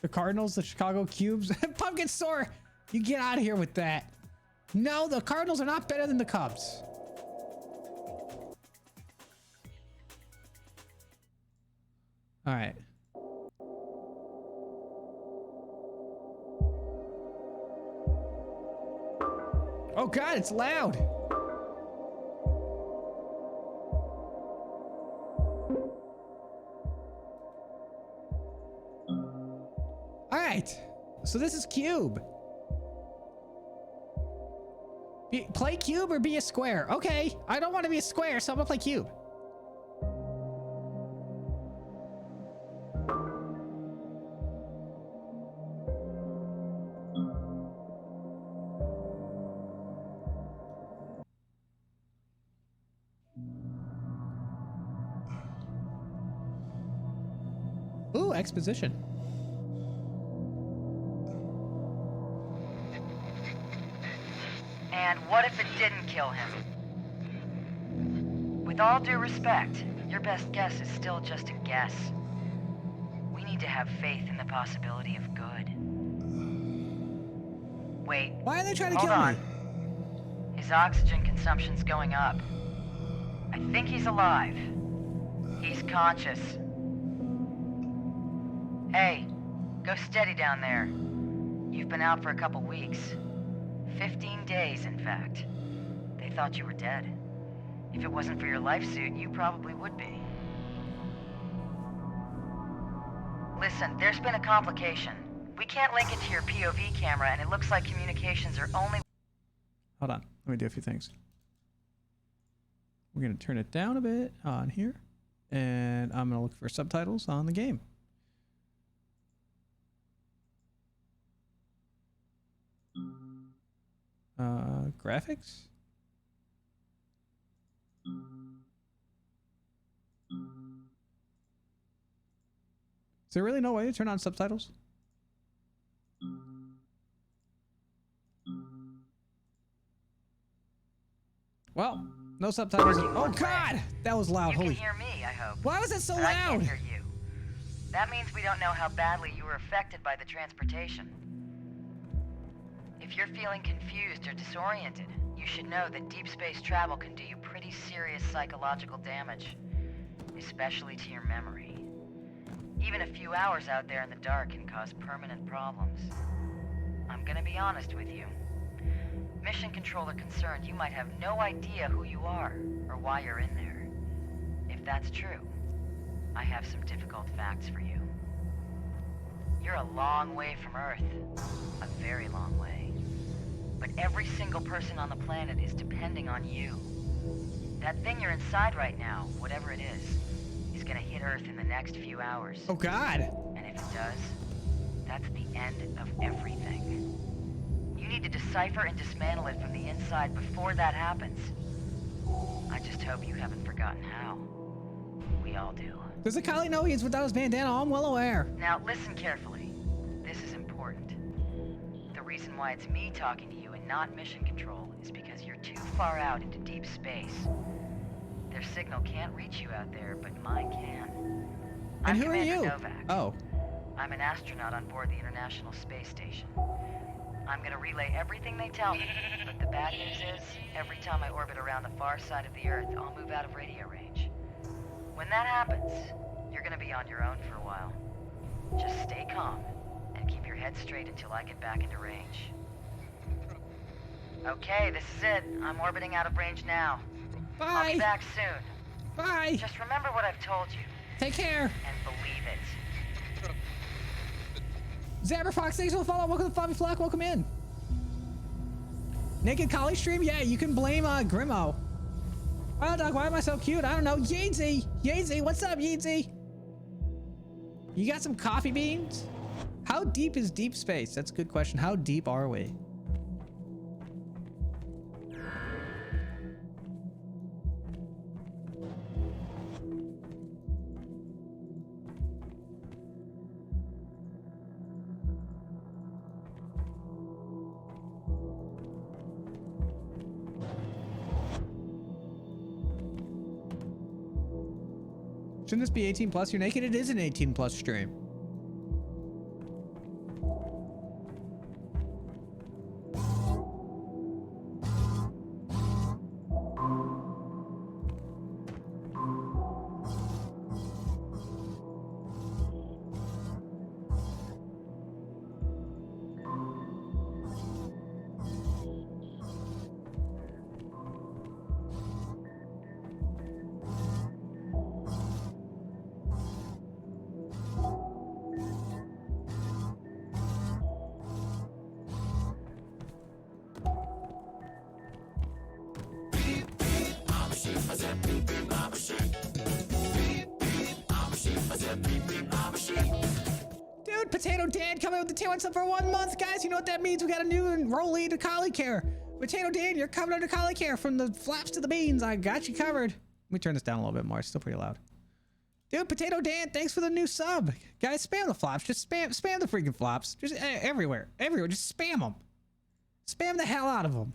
The Cardinals, the Chicago Cubes. Pumpkin Store, you get out of here with that. No, the Cardinals are not better than the Cubs. All right. Oh God, it's loud. All right, so this is Cube. Play Cube or be a square. Okay, I don't want to be a square, so I'm gonna play Cube. Ooh, exposition. And what if it didn't kill him? With all due respect, your best guess is still just a guess. We need to have faith in the possibility of good. Wait. Why are they trying to hold kill on. me? His oxygen consumption's going up. I think he's alive. He's conscious. Hey, go steady down there. You've been out for a couple weeks. 15 days, in fact. They thought you were dead. If it wasn't for your life suit, you probably would be. Listen, there's been a complication. We can't link it to your POV camera, and it looks like communications are only... Hold on. Let me do a few things. We're going to turn it down a bit on here. And I'm going to look for subtitles on the game. Graphics? Is there really no way to turn on subtitles? Well, no subtitles. Oh God, that was loud. You Holy. can hear me, I hope. Why was it so But I can't loud? hear you. That means we don't know how badly you were affected by the transportation. If you're feeling confused or disoriented, you should know that deep space travel can do you pretty serious psychological damage, especially to your memory. Even a few hours out there in the dark can cause permanent problems. I'm gonna be honest with you. Mission Control are concerned you might have no idea who you are or why you're in there. If that's true, I have some difficult facts for you. You're a long way from Earth. A very long way. But every single person on the planet is depending on you. That thing you're inside right now, whatever it is gonna hit Earth in the next few hours. Oh God. And if it does, that's the end of everything. You need to decipher and dismantle it from the inside before that happens. I just hope you haven't forgotten how. We all do. Does the collie know he's without his bandana? I'm well aware. Now listen carefully. This is important. The reason why it's me talking to you and not Mission Control is because you're too far out into deep space. Their signal can't reach you out there, but mine can. And who Commander are you? Novak. Oh. I'm an astronaut on board the International Space Station. I'm gonna relay everything they tell me, but the bad news is, every time I orbit around the far side of the Earth, I'll move out of radio range. When that happens, you're gonna be on your own for a while. Just stay calm, and keep your head straight until I get back into range. Okay, this is it. I'm orbiting out of range now. Bye. I'll be back soon. Bye. Just remember what I've told you. Take care. And believe it. Zaberfox, thanks for the follow. Welcome to Floppy Flock. Welcome in. Naked Collie stream? Yeah, you can blame Grimo. Oh, dog, why am I so cute? I don't know. Yeezy. Yeezy, what's up, Yeezy? You got some coffee beans? How deep is deep space? That's a good question. How deep are we? Shouldn't this be 18 plus? You're naked? It is an 18 plus stream. Dude, Potato Dan coming with the tier 1 sub for 1 month. Guys, you know what that means? We got a new enrollee to Collie Care. Potato Dan, you're covered under Collie Care. From the flaps to the beans, I got you covered. Let me turn this down a little bit more. It's still pretty loud. Dude, Potato Dan, thanks for the new sub. Guys, spam the flops. Just spam the freaking flops. Just everywhere. Just spam them. Spam the hell out of them.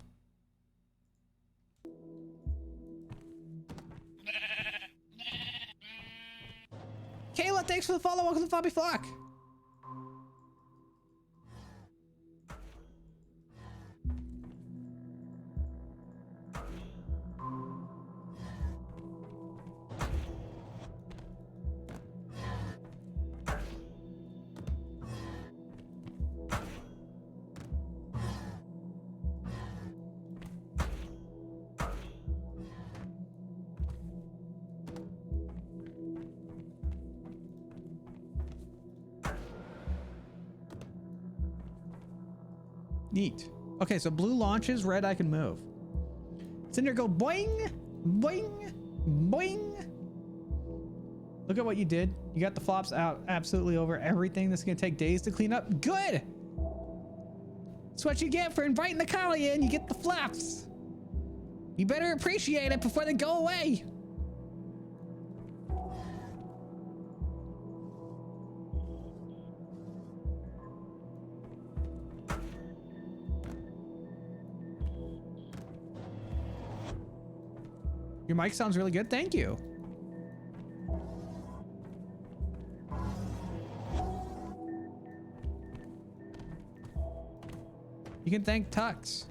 Kayla, thanks for the follow. Welcome to the Floppy Flock. Neat. Okay, so blue launches, red I can move. Cinder go boing, boing, boing. Look at what you did. You got the flops out absolutely over everything. That's gonna take days to clean up. Good! That's what you get for inviting the collie in. You get the flops. You better appreciate it before they go away. Your mic sounds really good. Thank you. You can thank Tux.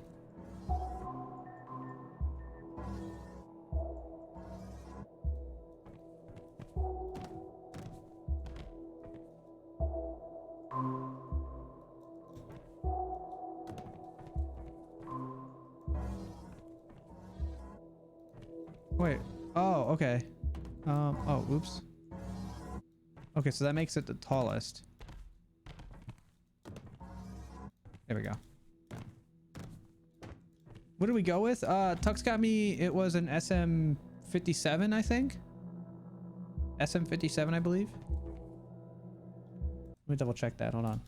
Wait. Oh, okay. Oh, oops. Okay, so that makes it the tallest. There we go. What did we go with? Tux got me, it was an SM57, I think. SM57, I believe. Let me double check that. Hold on.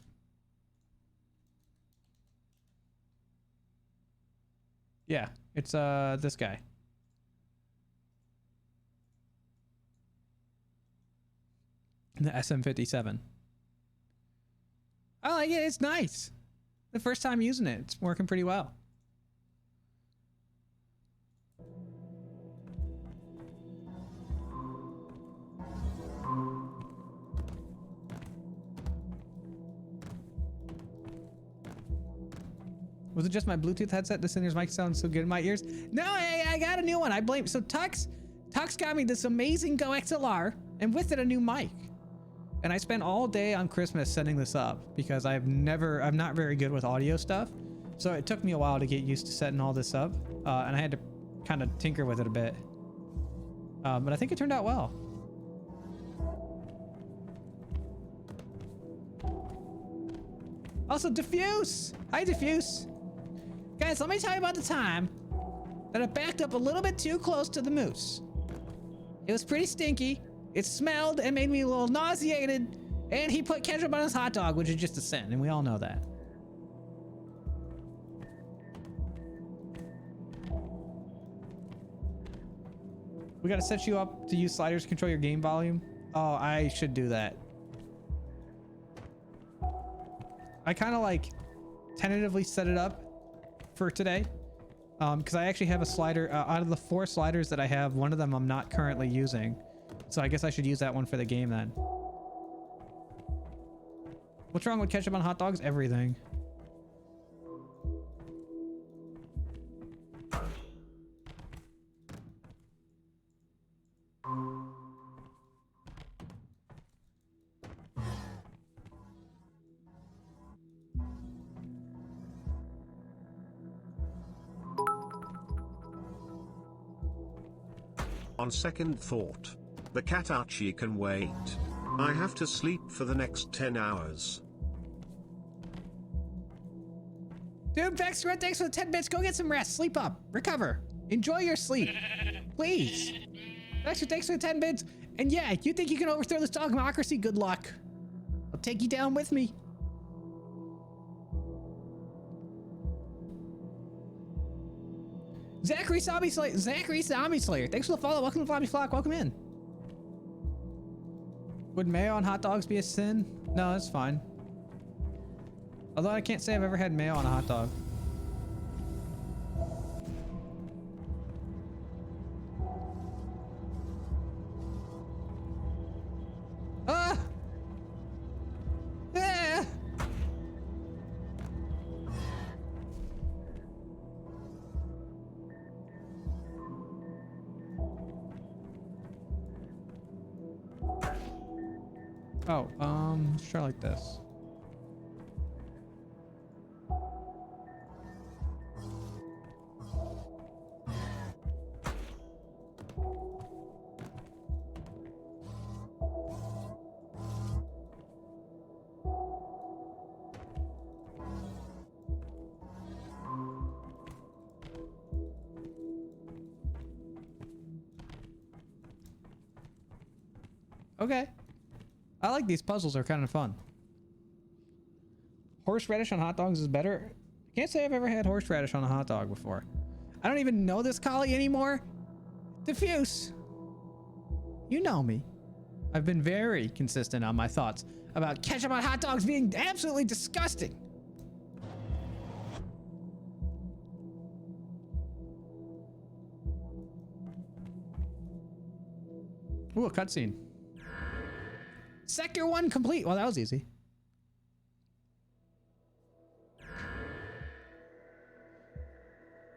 Yeah, it's this guy. The SM57. I like it. It's nice. The first time using it, it's working pretty well. Was it just my Bluetooth headset? The Cinder's mic sounds so good in my ears. No, I got a new one. I blame. So Tux got me this amazing Go XLR and with it a new mic. And I spent all day on Christmas setting this up because I'm not very good with audio stuff. So it took me a while to get used to setting all this up. And I had to kind of tinker with it a bit. But I think it turned out well. Also, Diffuse. Hi, Diffuse. Guys, let me tell you about the time that I backed up a little bit too close to the moose. It was pretty stinky. It smelled and made me a little nauseated. And he put ketchup on his hot dog, which is just a sin. And we all know that. We got to set you up to use sliders to control your game volume. Oh, I should do that. I kind of like tentatively set it up for today because I actually have a slider out of the 4 sliders that I have. One of them I'm not currently using, so I guess I should use that one for the game then. What's wrong with ketchup on hot dogs? Everything. On second thought, the cat Archie can wait. I have to sleep for the next 10 hours. Dude, Vexra, thanks for the 10 bits. Go get some rest. Sleep up. Recover. Enjoy your sleep. Please. Vexra, thanks for the 10 bits. And yeah, you think you can overthrow this dogmocracy? Good luck. I'll take you down with me. Zachary Zombie Slayer. Thanks for the follow. Welcome to Floppy Flock. Welcome in. Would mayo on hot dogs be a sin? No, that's fine. Although I can't say I've ever had mayo on a hot dog. Ah! Ah! Oh, let's try like this. Okay. I like these puzzles, they're kind of fun. Horseradish on hot dogs is better. Can't say I've ever had horseradish on a hot dog before. I don't even know this collie anymore. Diffuse. You know me. I've been very consistent on my thoughts about ketchup on hot dogs being absolutely disgusting. Ooh, a cutscene. Sector 1 complete. Well, that was easy.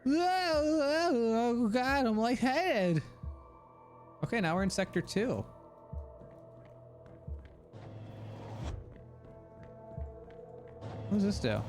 Oh god, I'm lightheaded. Okay, now we're in Sector 2. What does this do?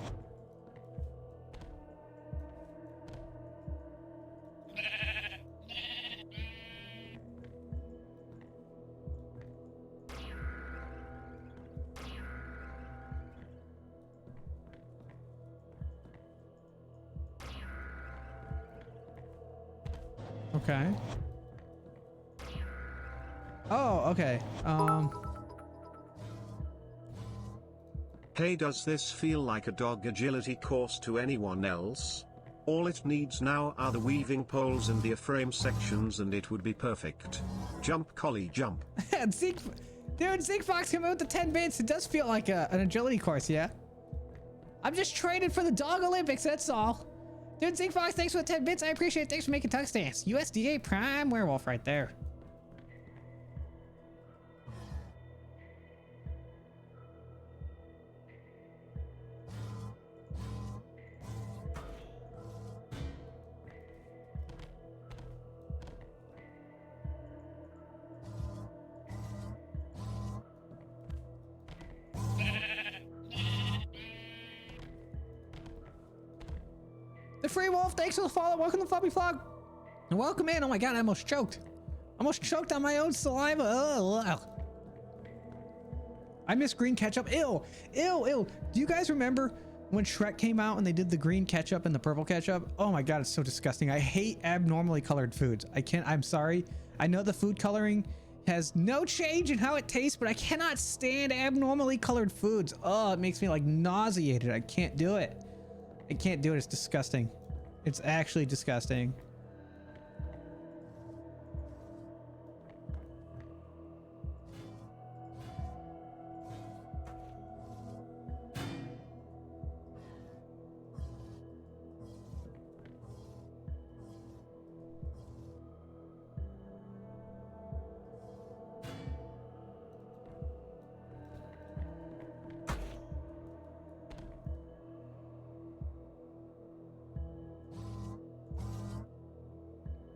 Okay. Oh, okay. Hey, does this feel like a dog agility course to anyone else? All it needs now are the weaving poles and the A-frame sections and it would be perfect. Jump, collie, jump. Dude, Zig Fox came out with the 10 bits. It does feel like an agility course, yeah? I'm just training for the Dog Olympics, that's all. Dude, Zig Fox, thanks for the 10 bits. I appreciate it. Thanks for making Tug Stance. USDA Prime Werewolf right there. The Free Wolf, thanks for the follow. Welcome to Floppy Flog. And welcome in. Oh my god, I almost choked. Almost choked on my own saliva. Ugh. I miss green ketchup. Ew. Ew, ew. Do you guys remember when Shrek came out and they did the green ketchup and the purple ketchup? Oh my god, it's so disgusting. I hate abnormally colored foods. I'm sorry. I know the food coloring has no change in how it tastes, but I cannot stand abnormally colored foods. Oh, it makes me like nauseated. I can't do it. I can't do it. It's disgusting. It's actually disgusting.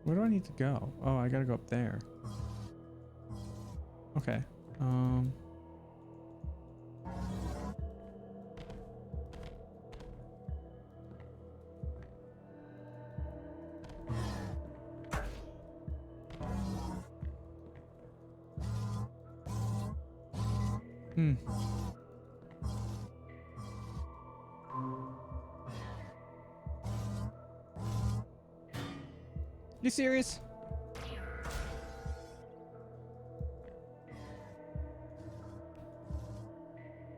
Where do I need to go? Oh, I gotta go up there. Okay. You serious?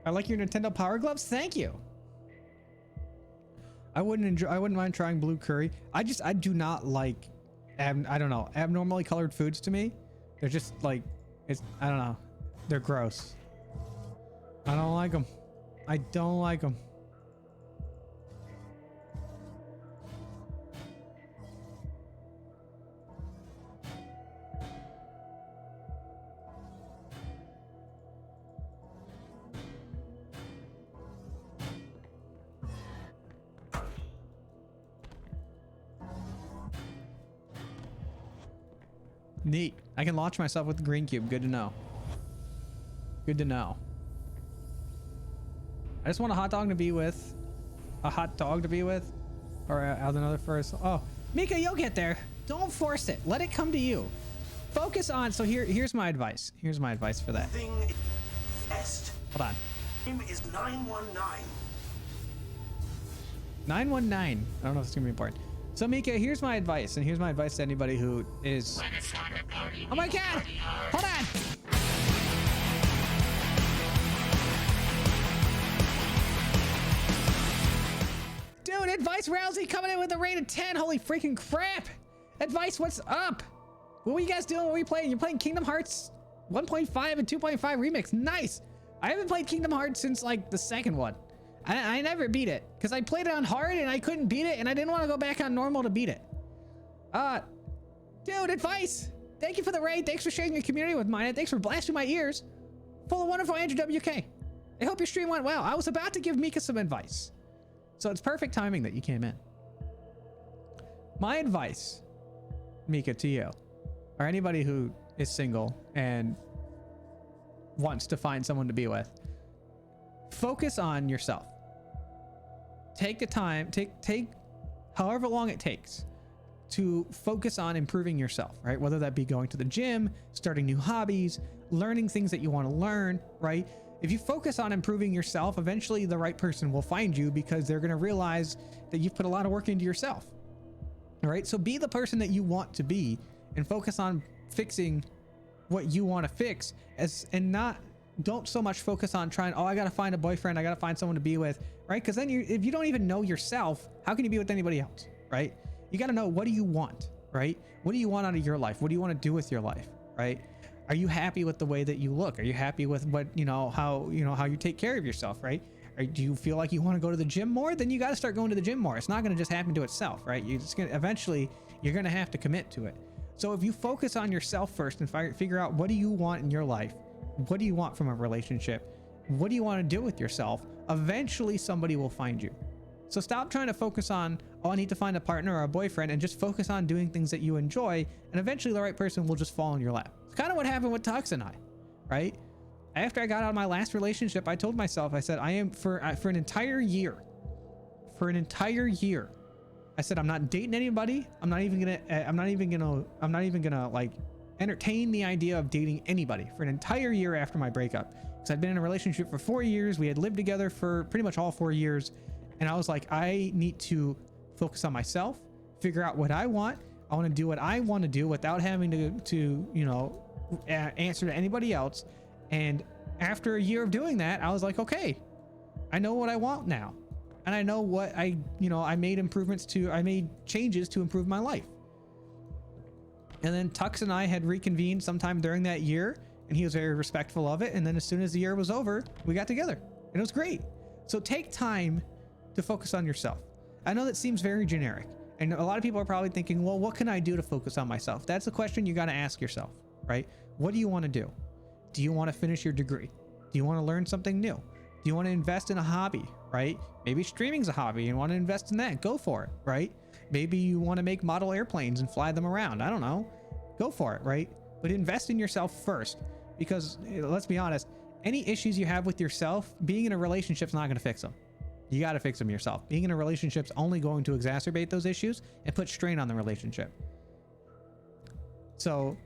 I like your Nintendo Power Gloves. Thank you. I wouldn't mind trying blue curry. I do not like I don't know, abnormally colored foods to me. They're just like, I don't know. They're gross. I don't like them. I don't like them. Neat. I can launch myself with the green cube. Good to know. Good to know. I just want a hot dog to be with. A hot dog to be with. Or another first. Oh, Mika, you'll get there. Don't force it. Let it come to you. Focus on. So here's my advice. Here's my advice for that. Thing est. Hold on. Name is 919. 919. I don't know if it's gonna be important. So Mika, here's my advice, and here's my advice to anybody who is. Oh my God! Hold on. Dude, Advice Rousey coming in with a rate of 10. Holy freaking crap! Advice, what's up? What were you guys doing? What were you playing? You're playing Kingdom Hearts 1.5 and 2.5 remix. Nice. I haven't played Kingdom Hearts since like the second one. I never beat it because I played it on hard and I couldn't beat it, and I didn't want to go back on normal to beat it. Dude, Advice, thank you for the raid. Thanks for sharing your community with mine, and thanks for blasting my ears full of wonderful Andrew WK. I hope your stream went well. I was about to give Mika some advice, so it's perfect timing that you came in. My advice, Mika, to you, or anybody who is single and wants to find someone to be with, focus on yourself. Take the time, take however long it takes to focus on improving yourself, right? Whether that be going to the gym, starting new hobbies, learning things that you want to learn, right? If you focus on improving yourself, eventually the right person will find you because they're going to realize that you've put a lot of work into yourself. All right. So be the person that you want to be and focus on fixing what you want to fix, don't so much focus on trying, oh, I got to find a boyfriend. I got to find someone to be with, right? Because then if you don't even know yourself, how can you be with anybody else, right? You got to know, what do you want, right? What do you want out of your life? What do you want to do with your life, right? Are you happy with the way that you look? Are you happy with what, how you take care of yourself, right? Or do you feel like you want to go to the gym more? Then you got to start going to the gym more. It's not going to just happen to itself, right? Eventually you're going to have to commit to it. So if you focus on yourself first and figure out, what do you want in your life? What do you want from a relationship? What do you want to do with yourself? Eventually somebody will find you. So stop trying to focus on, oh, I need to find a partner or a boyfriend, and just focus on doing things that you enjoy, and eventually the right person will just fall in your lap. It's kind of what happened with Tux and I, right? After I got out of my last relationship, I told myself, I said, I am for an entire year, I said, I'm not dating anybody. I'm not even gonna like entertain the idea of dating anybody for an entire year after my breakup. Because I'd been in a relationship for 4 years. We had lived together for pretty much all 4 years. And I was like, I need to focus on myself, figure out what I want. I want to do what I want to do without having to answer to anybody else. And after a year of doing that, I was like, okay, I know what I want now. And I know what I made changes to improve my life. And then Tux and I had reconvened sometime during that year, and he was very respectful of it. And then as soon as the year was over, we got together, and it was great. So take time to focus on yourself. I know that seems very generic, and a lot of people are probably thinking, well, what can I do to focus on myself? That's the question you got to ask yourself, right? What do you want to do? Do you want to finish your degree? Do you want to learn something new? Do you want to invest in a hobby, right? Maybe streaming's a hobby and want to invest in that. Go for it, right? Maybe you want to make model airplanes and fly them around. I don't know. Go for it, right? But invest in yourself first, because let's be honest, any issues you have with yourself, being in a relationship's not going to fix them. You got to fix them yourself. Being in a relationship's only going to exacerbate those issues and put strain on the relationship. So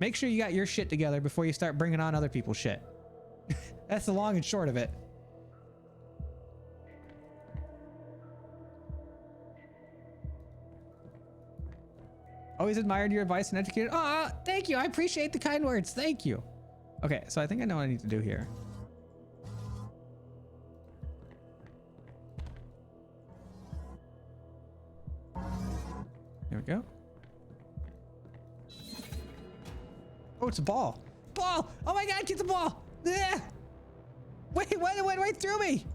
make sure you got your shit together before you start bringing on other people's shit. That's the long and short of it. Always admired your advice and educated. Oh, thank you. I appreciate the kind words. Thank you. Okay, so I think I know what I need to do here. There we go. Oh, it's a ball. Ball! Oh my god, get the ball! Yeah. Wait, what? It went right through me!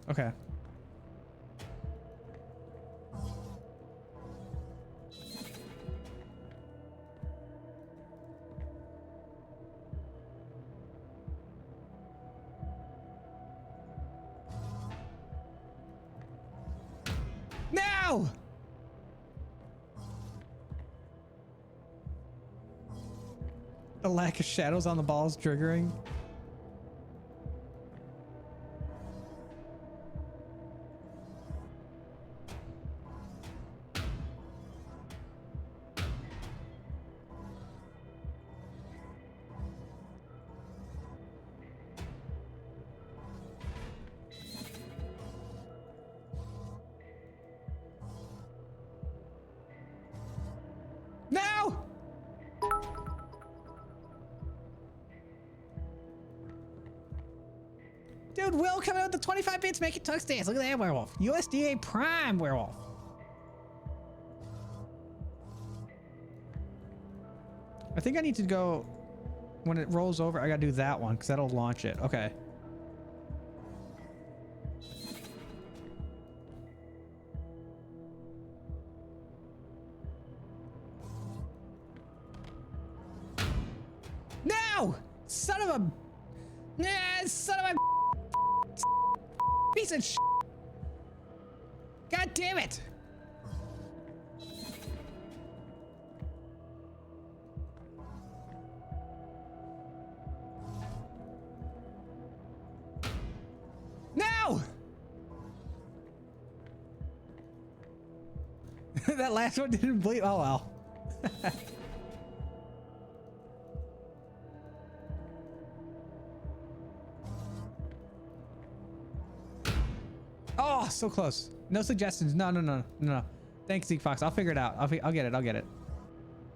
Okay. Now! The lack of shadows on the ball is triggering. No! Dude, Will coming out with the 25 bits making tux dance. Look at that werewolf. USDA Prime werewolf. I think I need to go when it rolls over. I gotta do that one because that'll launch it. Okay. No! Son of a... Yeah, son of a... Piece of shit. God damn it. No! That last one didn't bleed. Oh well. Oh, so close. No suggestions. No. Thanks, Zeke Fox. I'll figure it out. I'll get it. I'll get it.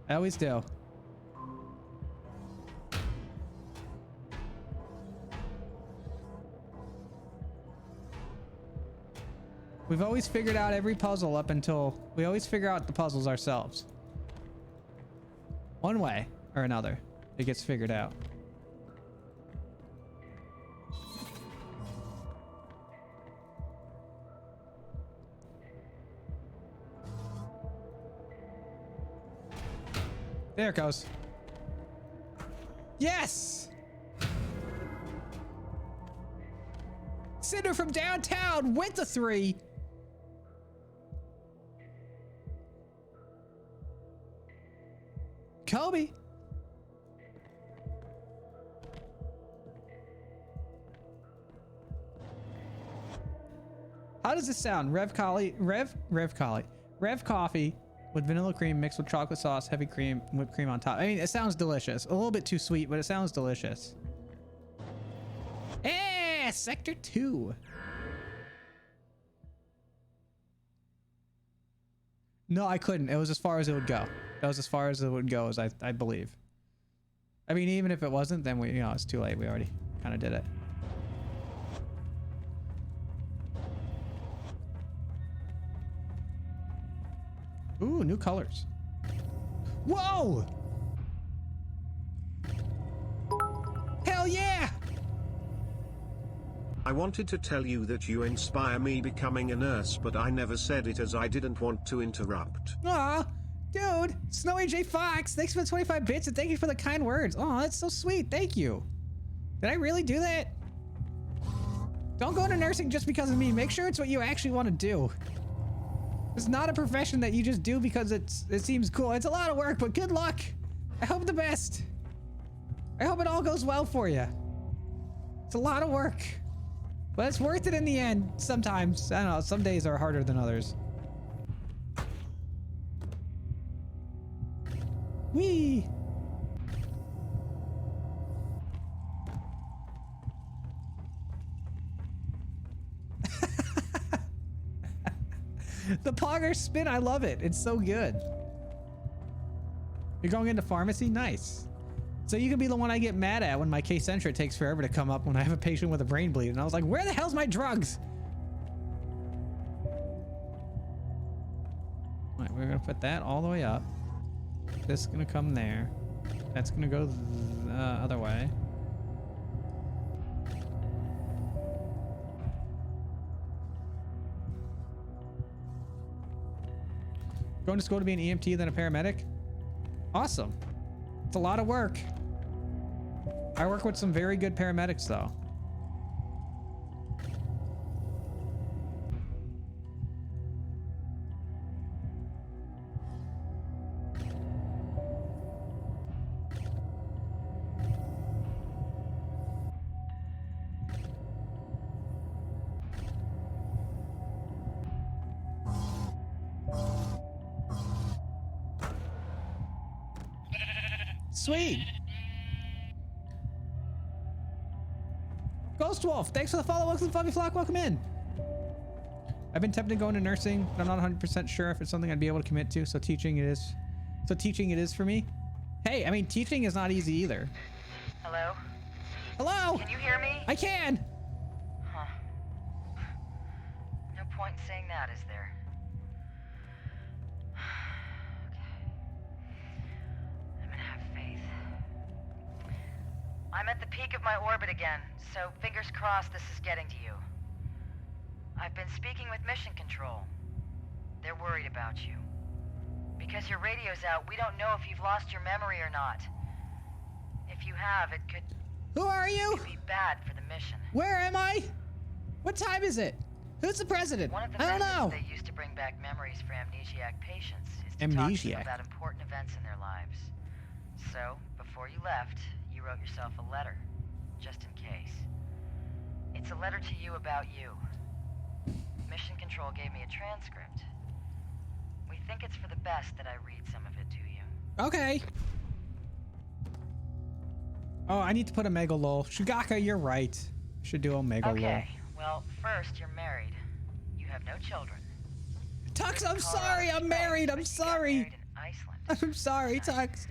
I always do. We've always figured out every puzzle up until we always figure out the puzzles ourselves. One way or another, it gets figured out. There it goes. Yes! Cinder from downtown with the 3. Kobe. How does this sound? Rev coffee with vanilla cream mixed with chocolate sauce, heavy cream, whipped cream on top. I mean, it sounds delicious. A little bit too sweet, but it sounds delicious. Eh, Sector 2. No, I couldn't. It was as far as it would go. That was as far as it would go, as I believe. I mean, even if it wasn't, then we, it's too late. We already kind of did it. Ooh, new colors. Whoa! Hell yeah! I wanted to tell you that you inspire me becoming a nurse, but I never said it as I didn't want to interrupt. Aw, dude, Snowy J Fox, thanks for the 25 bits and thank you for the kind words. Oh, that's so sweet. Thank you. Did I really do that? Don't go into nursing just because of me. Make sure it's what you actually want to do. It's not a profession that you just do because it seems cool. It's a lot of work, but good luck. I hope the best. I hope it all goes well for you. It's a lot of work, but it's worth it in the end. Sometimes, I don't know, some days are harder than others. Whee! The Pogger spin, I love it. It's so good. You're going into pharmacy? Nice. So you can be the one I get mad at when my K-Centra takes forever to come up when I have a patient with a brain bleed. And I was like, where the hell's my drugs? All right, we're gonna put that all the way up. This is gonna come there. That's gonna go the other way. Going to school to be an EMT, then a paramedic? Awesome. It's a lot of work. I work with some very good paramedics, though. Sweet. Ghost Wolf, thanks for the follow. Welcome to the Fluffy Flock. Welcome in. I've been tempted to go into nursing, but I'm not 100% sure if it's something I'd be able to commit to. So teaching it is. So teaching it is for me. Hey, I mean, teaching is not easy either. Hello? Hello? Can you hear me? I can. Huh. No point in saying that, is there? I'm at the peak of my orbit again, so fingers crossed this is getting to you. I've been speaking with Mission Control. They're worried about you. Because your radio's out, we don't know if you've lost your memory or not. If you have, it could... Who are you? It could be bad for the mission. Where am I? What time is it? Who's the president? One of the I don't know. methods they use to bring back memories for amnesiac patients is to talk to them about important events in their lives. So, before you left, you wrote yourself a letter, just in case. It's a letter to you about you. Mission Control gave me a transcript. We think it's for the best that I read some of it to you. Okay. Oh, I need to put a mega lol. Shugaka, you're right. Should do a mega lol. Okay, well, first, you're married. You have no children. Tux, I'm sorry, I'm married. I'm sorry. Married in Iceland. I'm sorry, Tux.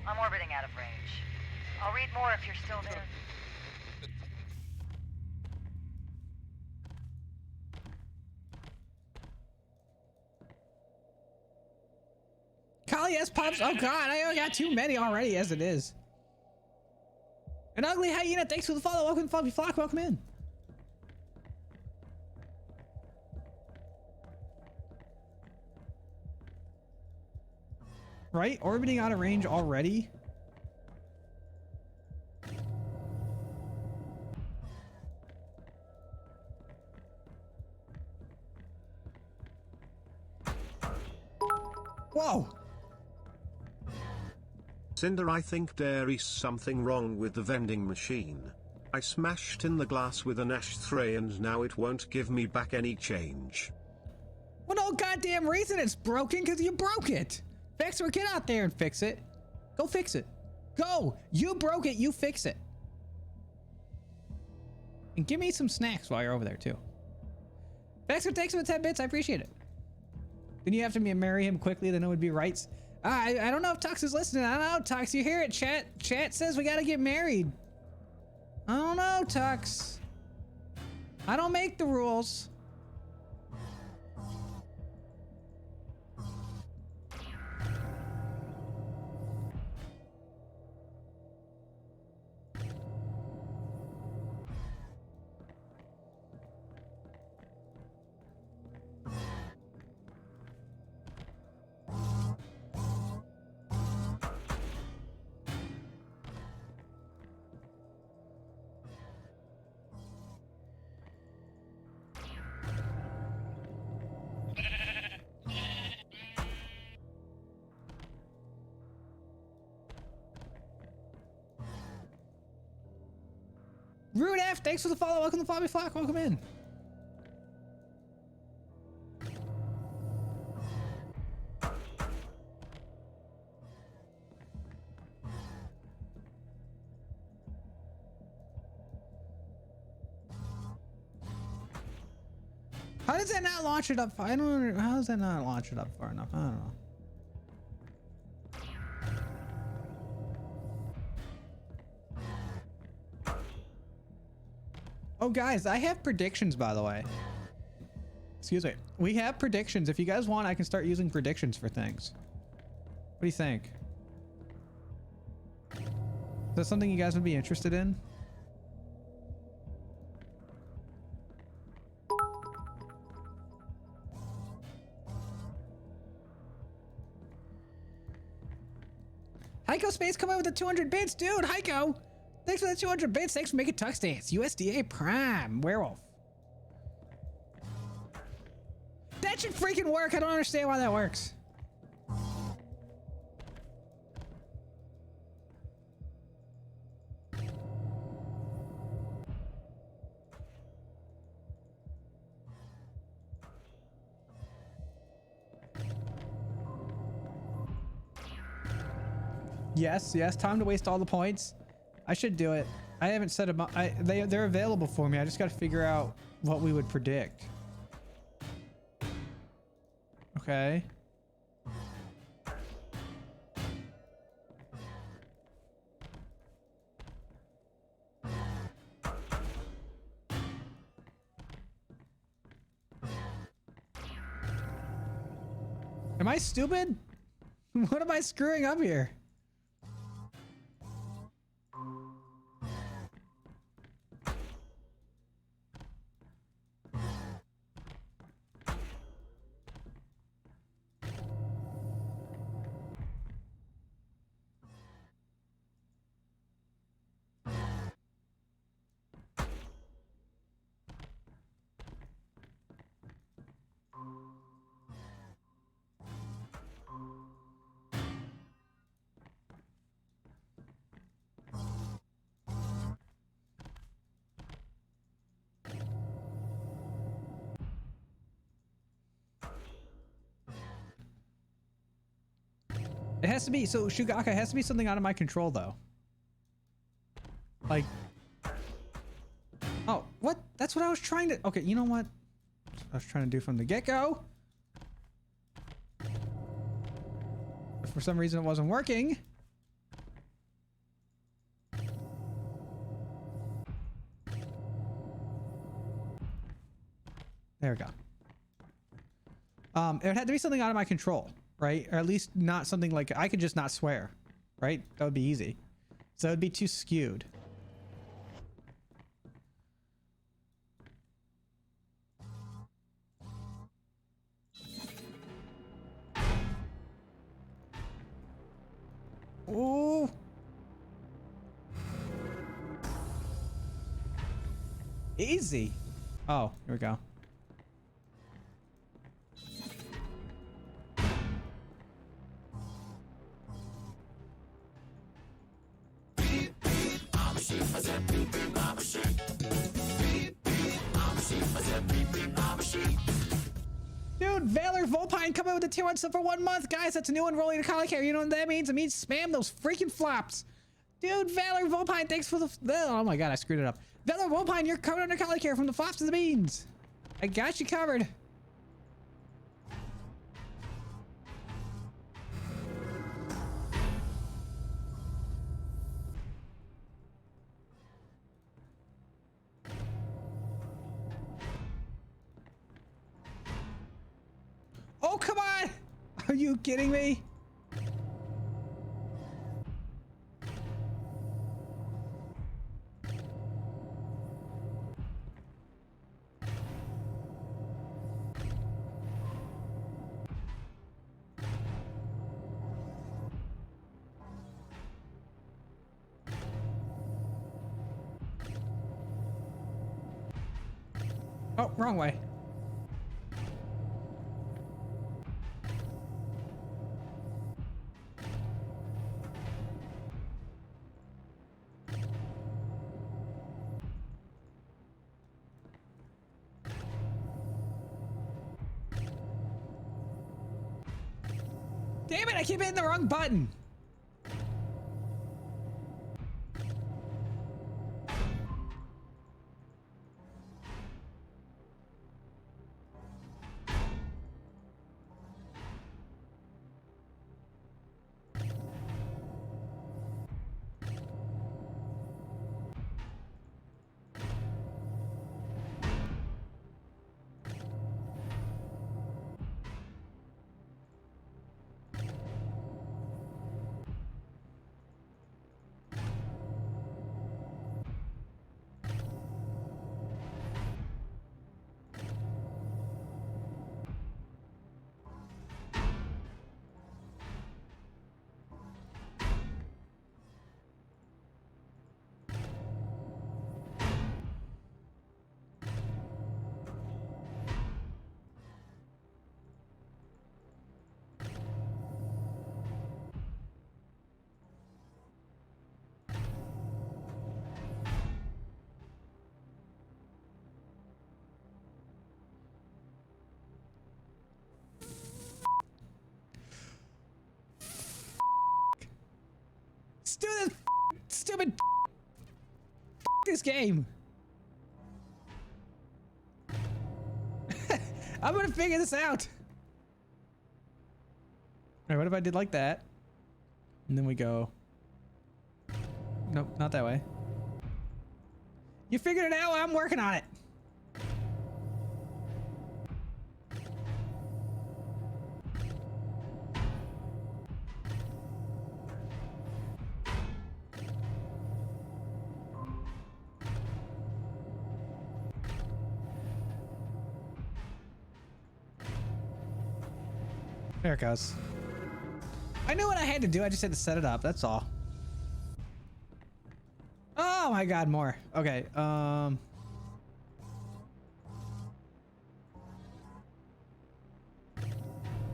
I'm orbiting out of range. I'll read more if you're still there. Kali S pops. Oh god, I got too many already as it is. An ugly hyena, thanks for the follow. Welcome to Fluffy Flock. Welcome in. Right? Orbiting out of range already? Whoa! Cinder, I think there is something wrong with the vending machine. I smashed in the glass with an ashtray and now it won't give me back any change. Well, no goddamn reason it's broken, because you broke it! Vexor, get out there and fix it. Go fix it. Go! You broke it, you fix it. And give me some snacks while you're over there, too. Vexor, thanks for the 10 bits, I appreciate it. Then you have to marry him quickly, then it would be rights. I don't know if Tux is listening. I don't know, Tux, you hear it? Chat says we gotta get married. I don't know, Tux. I don't make the rules. Rude F, thanks for the follow. Welcome to Flobby Flock. Welcome in. How does that not launch it up? I don't know. How does that not launch it up far enough? I don't know. Oh, guys, I have predictions, by the way. Excuse me. We have predictions. If you guys want, I can start using predictions for things. What do you think? Is that something you guys would be interested in? Heiko Space coming with the 200 bits, dude. Heiko, thanks for the 200 bits. Thanks for making Tux Dance. USDA Prime Werewolf. That should freaking work. I don't understand why that works. Yes, yes. Time to waste all the points. I should do it. I haven't set them up. They're available for me. I just got to figure out what we would predict. Okay. Am I stupid? What am I screwing up here? It has to be, so Shugaka, it has to be something out of my control though. Like, oh, what? That's what I was trying to, okay, you know what? I was trying to do from the get-go. If for some reason it wasn't working. There we go. It had to be something out of my control, right? Or at least not something like I could just not swear, right? That would be easy. So it would be too skewed. Ooh. Easy. Oh, here we go. Dude, Valor Volpine coming with the tier 1 sub for 1 month. Guys, that's a new enrolling to college care. You know what that means? It means spam those freaking flops. Dude, Valor Volpine, thanks for the... Oh my god, I screwed it up. Valor Volpine, you're covered under college care from the flops to the beans. I got you covered. Oh, come on! Are you kidding me? Oh, wrong way. Damn it, I keep hitting the wrong button. Let's do this stupid this game. I'm gonna figure this out. Alright, what if I did like that? And then we go. Nope, not that way. You figured it out, I'm working on it. There it goes. I knew what I had to do. I just had to set it up. That's all. Oh my god, more. Okay.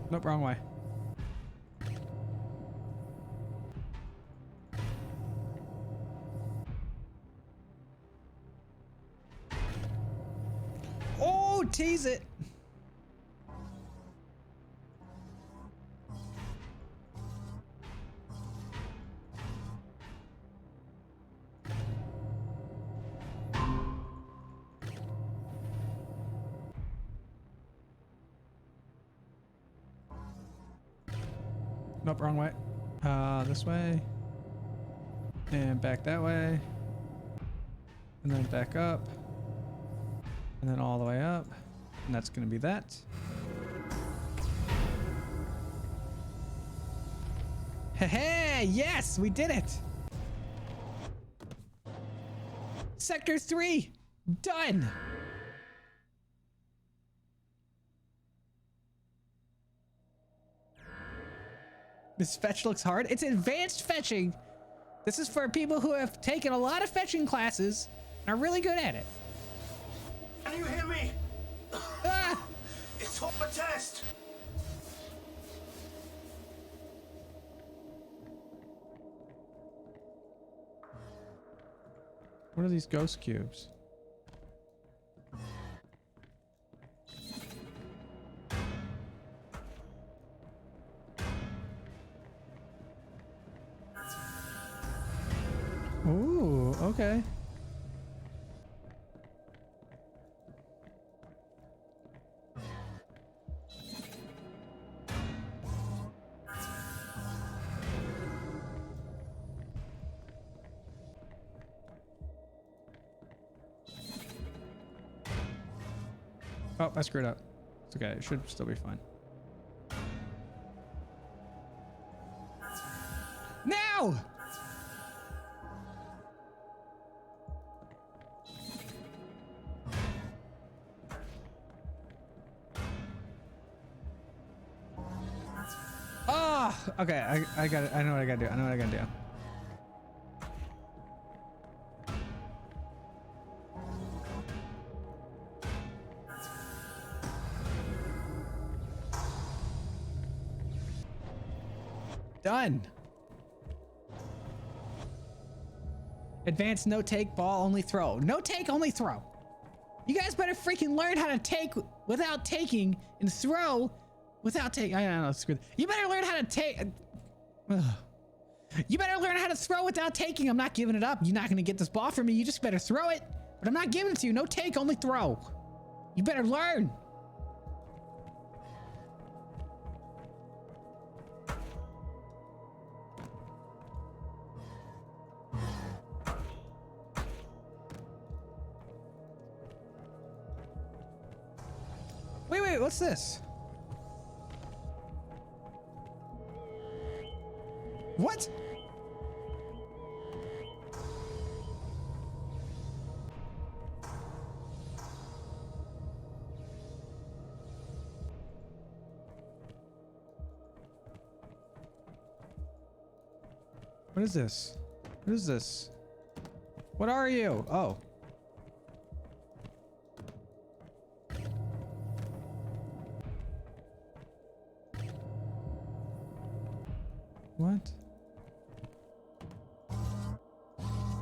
Nope, wrong way. Oh, tease it. Nope, wrong way. This way. And back that way. And then back up. And then all the way up. And that's gonna be that. Hey, yes, we did it. Sector 3, done. This fetch looks hard. It's advanced fetching. This is for people who have taken a lot of fetching classes and are really good at it. Can you hear me? Ah! It's all a test. What are these ghost cubes? Ooh, okay. Oh, I screwed up. It's okay. It should still be fine. Now! Oh, okay. I got it. I know what I gotta do. I know what I gotta do. Done. Advanced no take, ball only throw. No take, only throw. You guys better freaking learn how to take without taking and throw Without taking, I don't know, screw. You better learn how to take. You better learn how to throw without taking. I'm not giving it up. You're not gonna get this ball from me. You just better throw it. But I'm not giving it to you. No take, only throw. You better learn. Wait, what's this? What? What is this? What is this? What are you? Oh. What?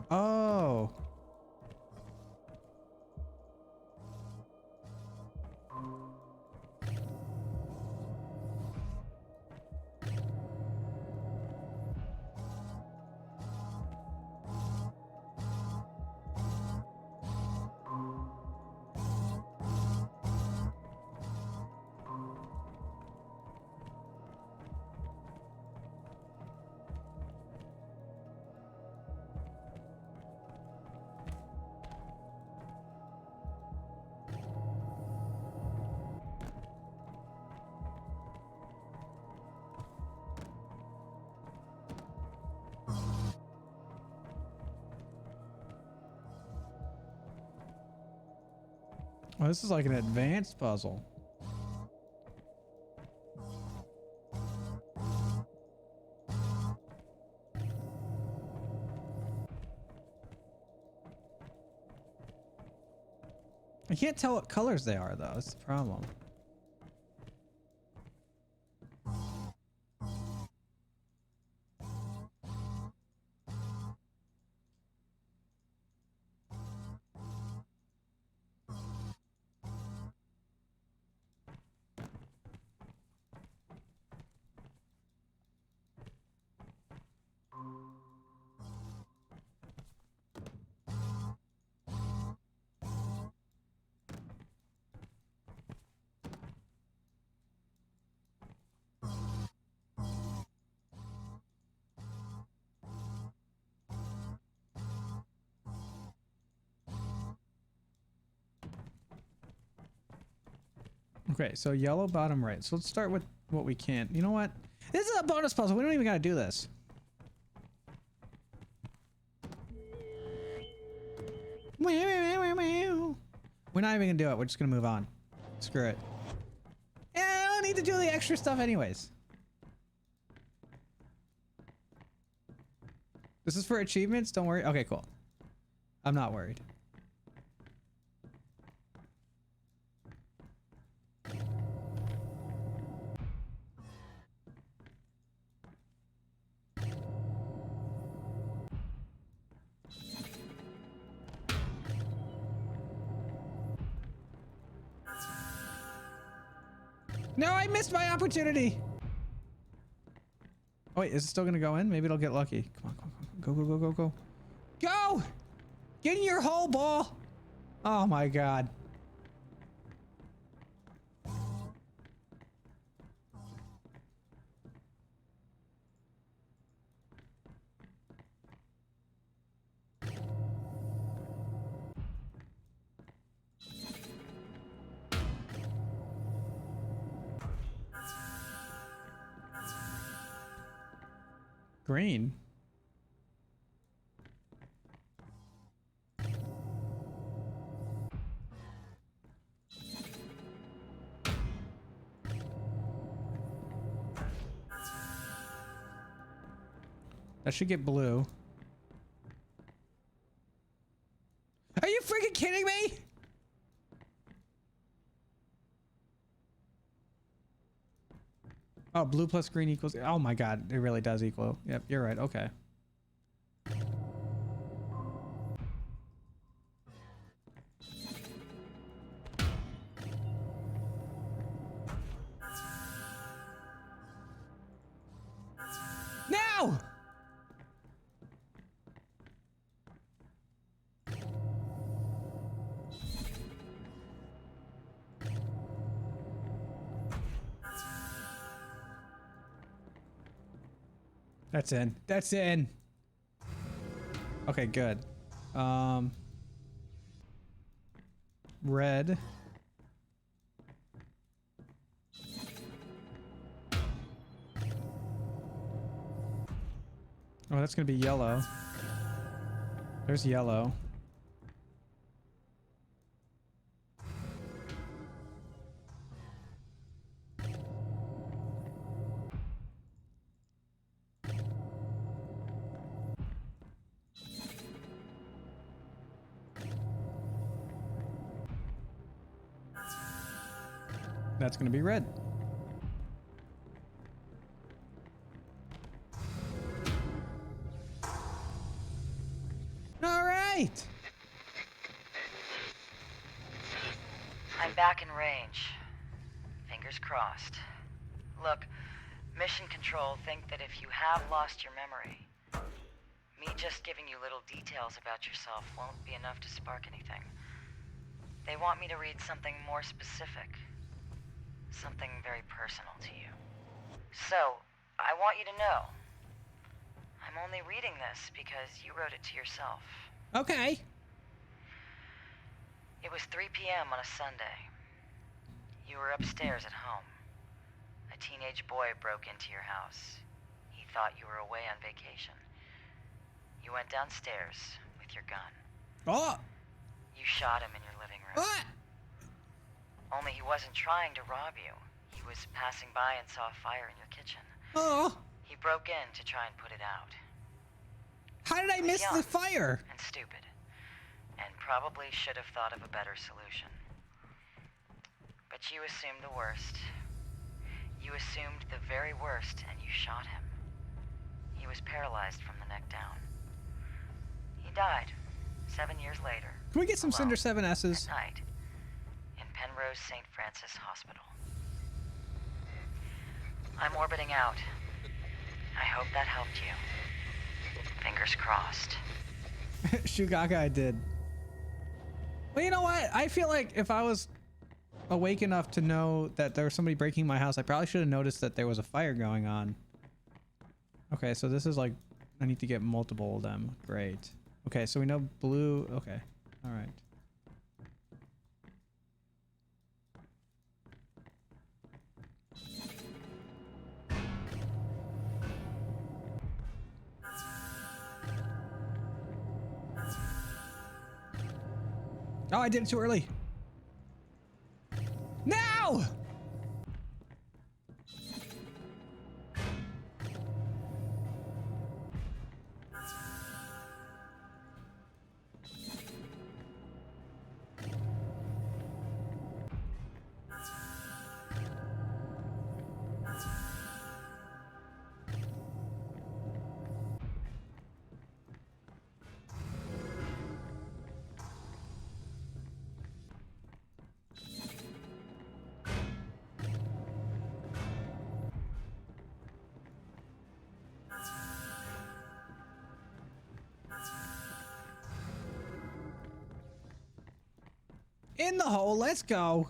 Oh. Oh, this is like an advanced puzzle. I can't tell what colors they are, though. That's the problem. Okay, so yellow bottom right. So let's start with what we can. You know what? This is a bonus puzzle. We don't even gotta do this. We're not even gonna do it. We're just gonna move on. Screw it. Yeah, I don't need to do the extra stuff anyways. This is for achievements? Don't worry. Okay, cool. I'm not worried. No, I missed my opportunity. Oh wait, is it still gonna go in? Maybe it'll get lucky. Come on, come on, go, go, go, go, go. Go! Get in your hole, ball! Oh my god. Green. That should get blue. Are you freaking kidding me? Oh, blue plus green equals... Oh my god, it really does equal. Yep, you're right. Okay. No! That's in. That's in. Okay, good. Red. Oh, that's gonna be yellow. There's yellow. That's gonna be red. All right. I'm back in range. Fingers crossed. Look, Mission Control think that if you have lost your memory, me just giving you little details about yourself won't be enough to spark anything. They want me to read something more specific. Something very personal to you. So, I want you to know, I'm only reading this because you wrote it to yourself. Okay. It was 3 p.m. on a Sunday. You were upstairs at home. A teenage boy broke into your house. He thought you were away on vacation. You went downstairs with your gun. Oh! You shot him in your living room. What? Only he wasn't trying to rob you. He was passing by and saw a fire in your kitchen. Oh! He broke in to try and put it out. How did I miss the fire? And stupid. And probably should have thought of a better solution. But you assumed the worst. You assumed the very worst, and you shot him. He was paralyzed from the neck down. He died 7 years later. Can we get some Cinder 7S's? At night, in Penrose St. Francis Hospital. I'm orbiting out. I hope that helped you. Fingers crossed. Shugaga, I did. Well, you know what? I feel like if I was awake enough to know that there was somebody breaking my house, I probably should have noticed that there was a fire going on. Okay, so this is like, I need to get multiple of them. Great. Okay, so we know blue. Okay. All right. Oh, I did it too early. Now! In the hole, let's go.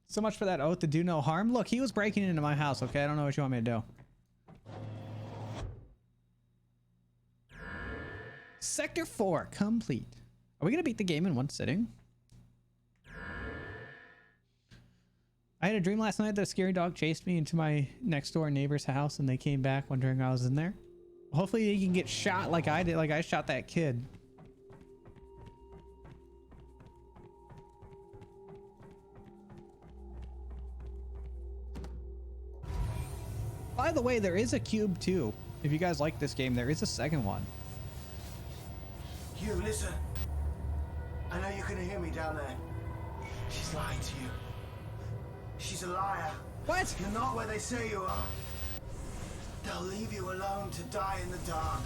So much for that oath to do no harm. Look, he was breaking into my house, okay? I don't know what you want me to do. Sector 4 complete. Are we gonna beat the game in one sitting? I had a dream last night that a scary dog chased me into my next door neighbor's house and they came back wondering I was in there. Hopefully they can get shot like I did, like I shot that kid. By the way, there is a cube too. If you guys like this game, there is a second one. You, listen. I know you couldn't hear me down there. She's lying to you. She's a liar. What? You're not where they say you are. They'll leave you alone to die in the dark.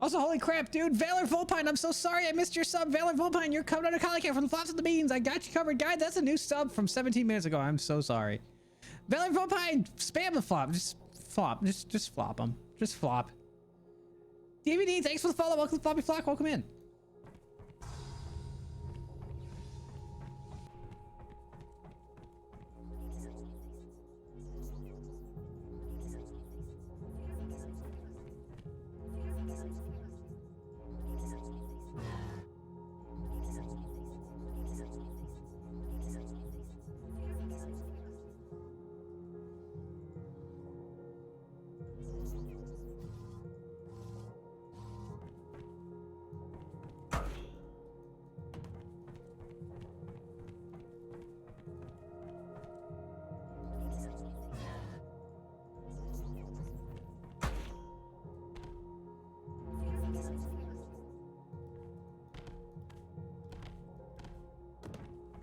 Also, holy crap, dude. Valor Volpine, I'm so sorry I missed your sub. Valor Volpine, you're coming out of Colicat from the flops and the beans. I got you covered, guy. That's a new sub from 17 minutes ago. I'm so sorry. Valor Volpine, spam the flop. Just flop. Just flop them. Just flop. DVD, thanks for the follow. Welcome to Floppy Flock. Welcome in.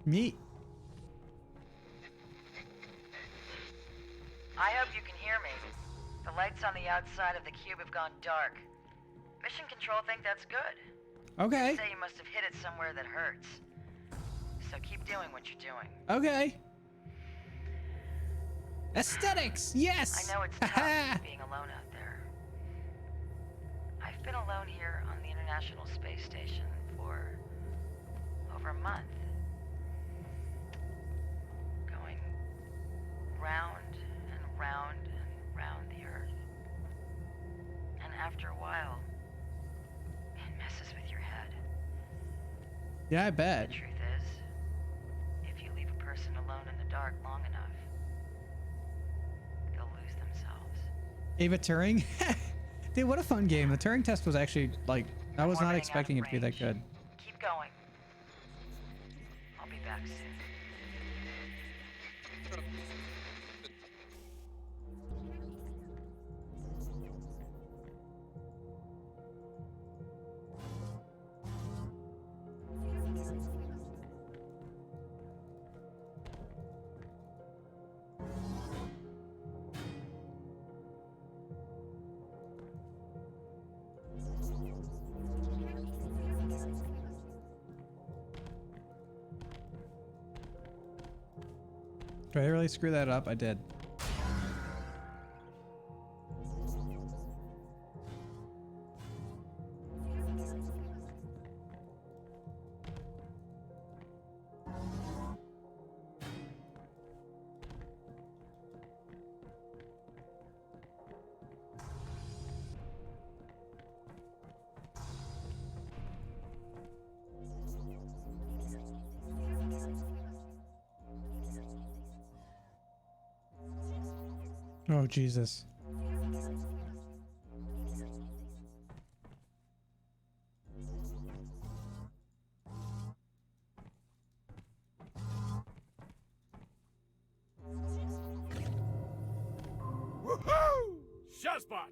Meat. I hope you can hear me. The lights on the outside of the cube have gone dark. Mission Control think that's good. Okay. They say you must have hit it somewhere that hurts. So keep doing what you're doing. Okay. Aesthetics, yes! I know it's tough being alone out there. I've been alone here on the International Space Station for over a month. Going round and round and round the Earth. And after a while, it messes with your head. Yeah, I bet. The truth is, if you leave a person alone in the dark long enough, they'll lose themselves. Ava Turing? Dude, what a fun game. The Turing test was actually, like, I was not expecting it to be that good. Keep going. I'll be back soon. Did I really screw that up? I did. Oh, Jesus. Woohoo! Shazbot!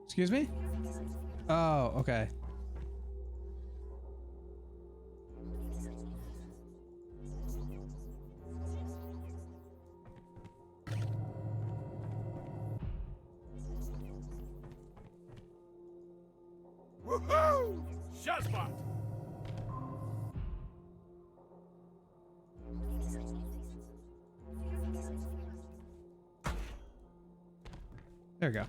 Excuse me? Oh, okay. Woohoo! Shazbot! There we go.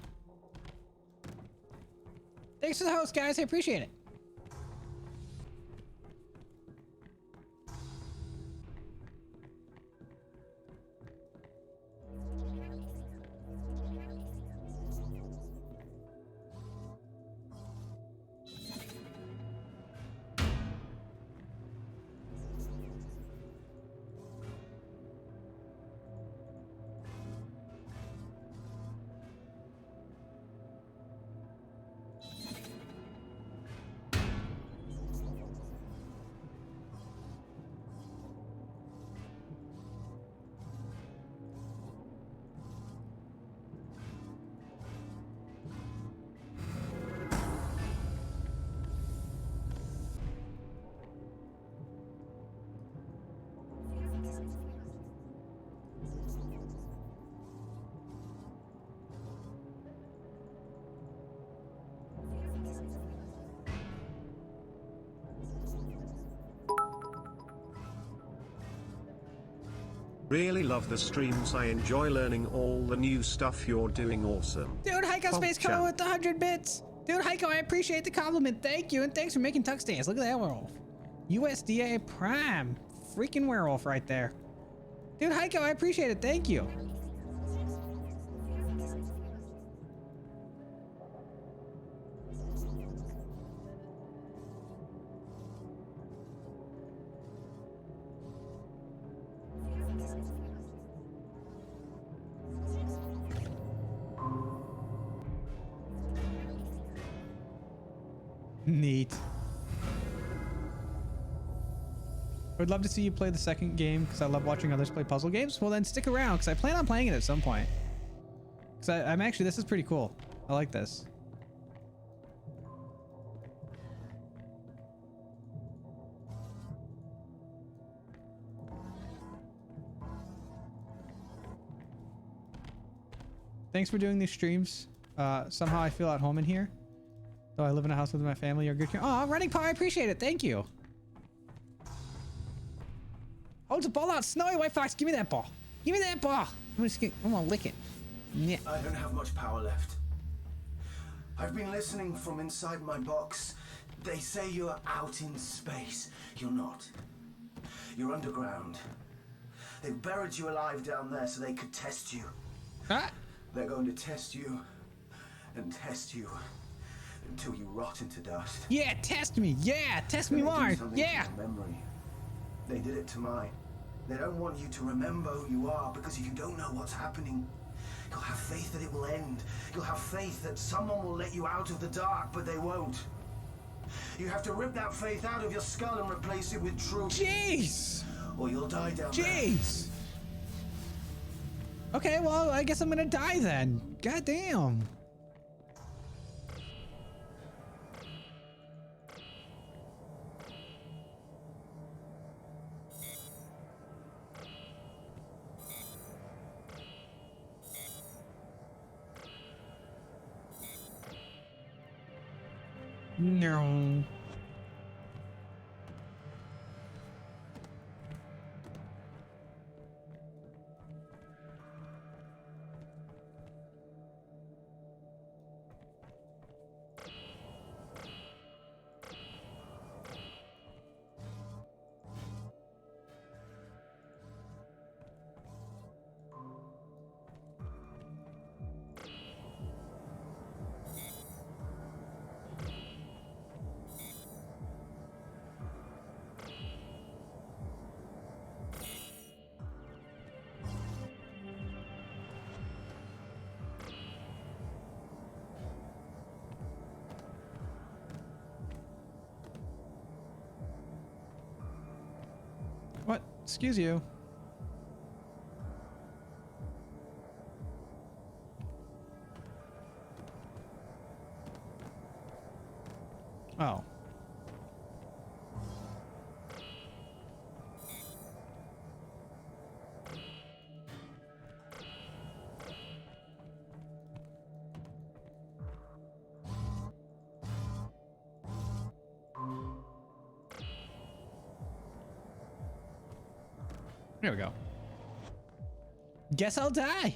Thanks for the host, guys. I appreciate it. Really love the streams. I enjoy learning all the new stuff you're doing. Awesome. Dude, Heiko Space coming with the 100 bits. Dude, Heiko, I appreciate the compliment. Thank you, and thanks for making Tux dance. Look at that werewolf. USDA Prime. Freaking werewolf right there. Dude, Heiko, I appreciate it. Thank you. Neat. I would love to see you play the second game because I love watching others play puzzle games. Well, then stick around because I plan on playing it at some point. Because I'm actually, this is pretty cool. I like this. Thanks for doing these streams. Somehow I feel at home in here. Though I live in a house with my family or good care. Oh, running power, I appreciate it. Thank you. Hold the ball out. Snowy White Fox, give me that ball. Give me that ball. I'm gonna lick it. Yeah. I don't have much power left. I've been listening from inside my box. They say you're out in space. You're not. You're underground. They've buried you alive down there so they could test you. Huh? They're going to test you and test you until you rot into dust. Yeah, test me. Yeah, test me more. Yeah. Memory. They did it to mine. They don't want you to remember who you are because you don't know what's happening. You'll have faith that it will end. You'll have faith that someone will let you out of the dark, but they won't. You have to rip that faith out of your skull and replace it with truth. Jeez. Or you'll die down Jeez. Okay, well, I guess I'm gonna die then. God damn. No. What? Excuse you. Oh. Here we go. Guess I'll die.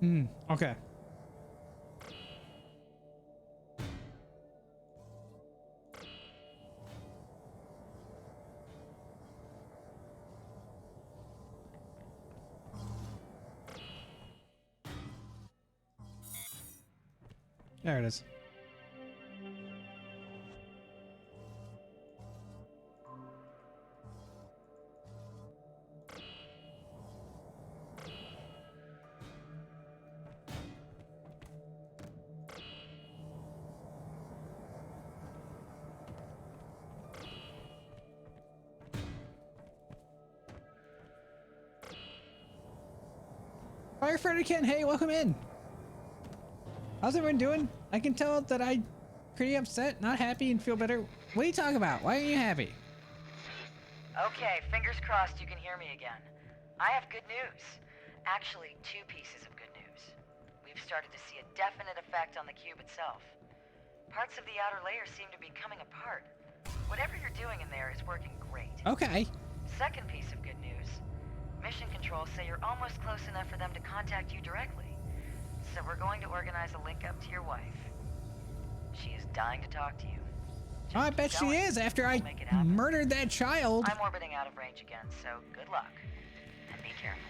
Okay. There it is. Firefighter Ken, hey, welcome in. How's everyone doing? I can tell that I'm pretty upset, not happy, and feel better. What are you talking about? Why aren't you happy? Okay, fingers crossed you can hear me again. I have good news. Actually, two pieces of good news. We've started to see a definite effect on the cube itself. Parts of the outer layer seem to be coming apart. Whatever you're doing in there is working great. Okay. Second piece of good news. Mission control say you're almost close enough for them to contact you directly. So we're going to organize a link up to your wife. She is dying to talk to you. Oh, I bet she is after I murdered that child. I'm orbiting out of range again, so good luck. And be careful.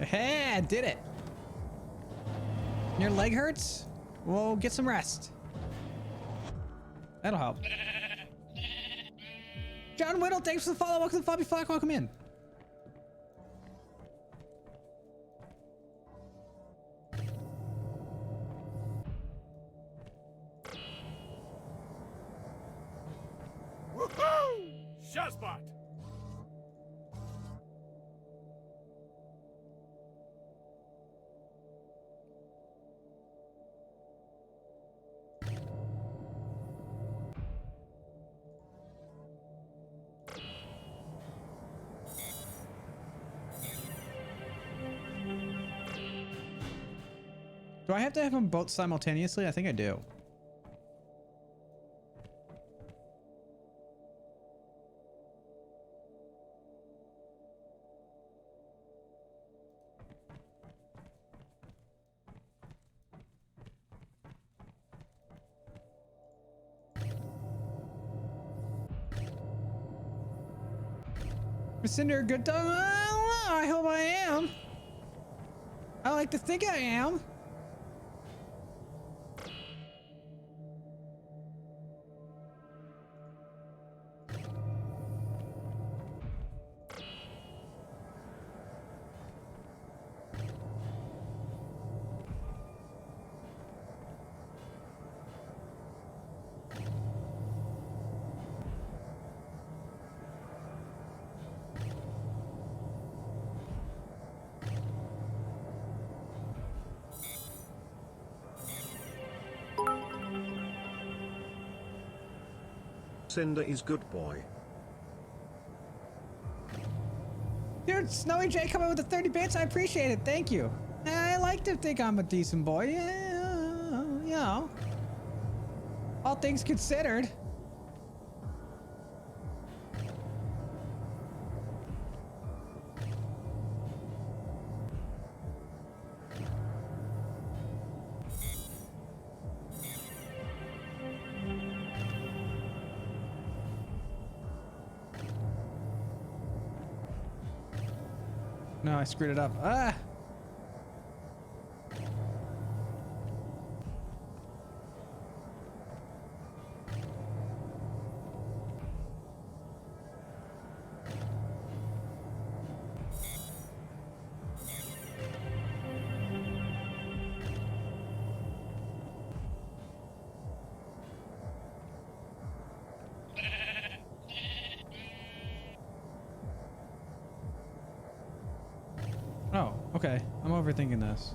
Hey, I did it. Your leg hurts? Well, get some rest. That'll help. John Whittle, thanks for the follow. Welcome to Floppy Flock. Welcome in. Woohoo! Shotspot! Do I have to have them both simultaneously? I think I do. Is Cinder a good dog? I don't know. I hope I am. I like to think I am. Cinder is good boy. Dude, Snowy J coming with the 30 bits. I appreciate it. Thank you. I like to think I'm a decent boy. Yeah, you know. All things considered. no, I screwed it up. Ah! Oh, okay. I'm overthinking this.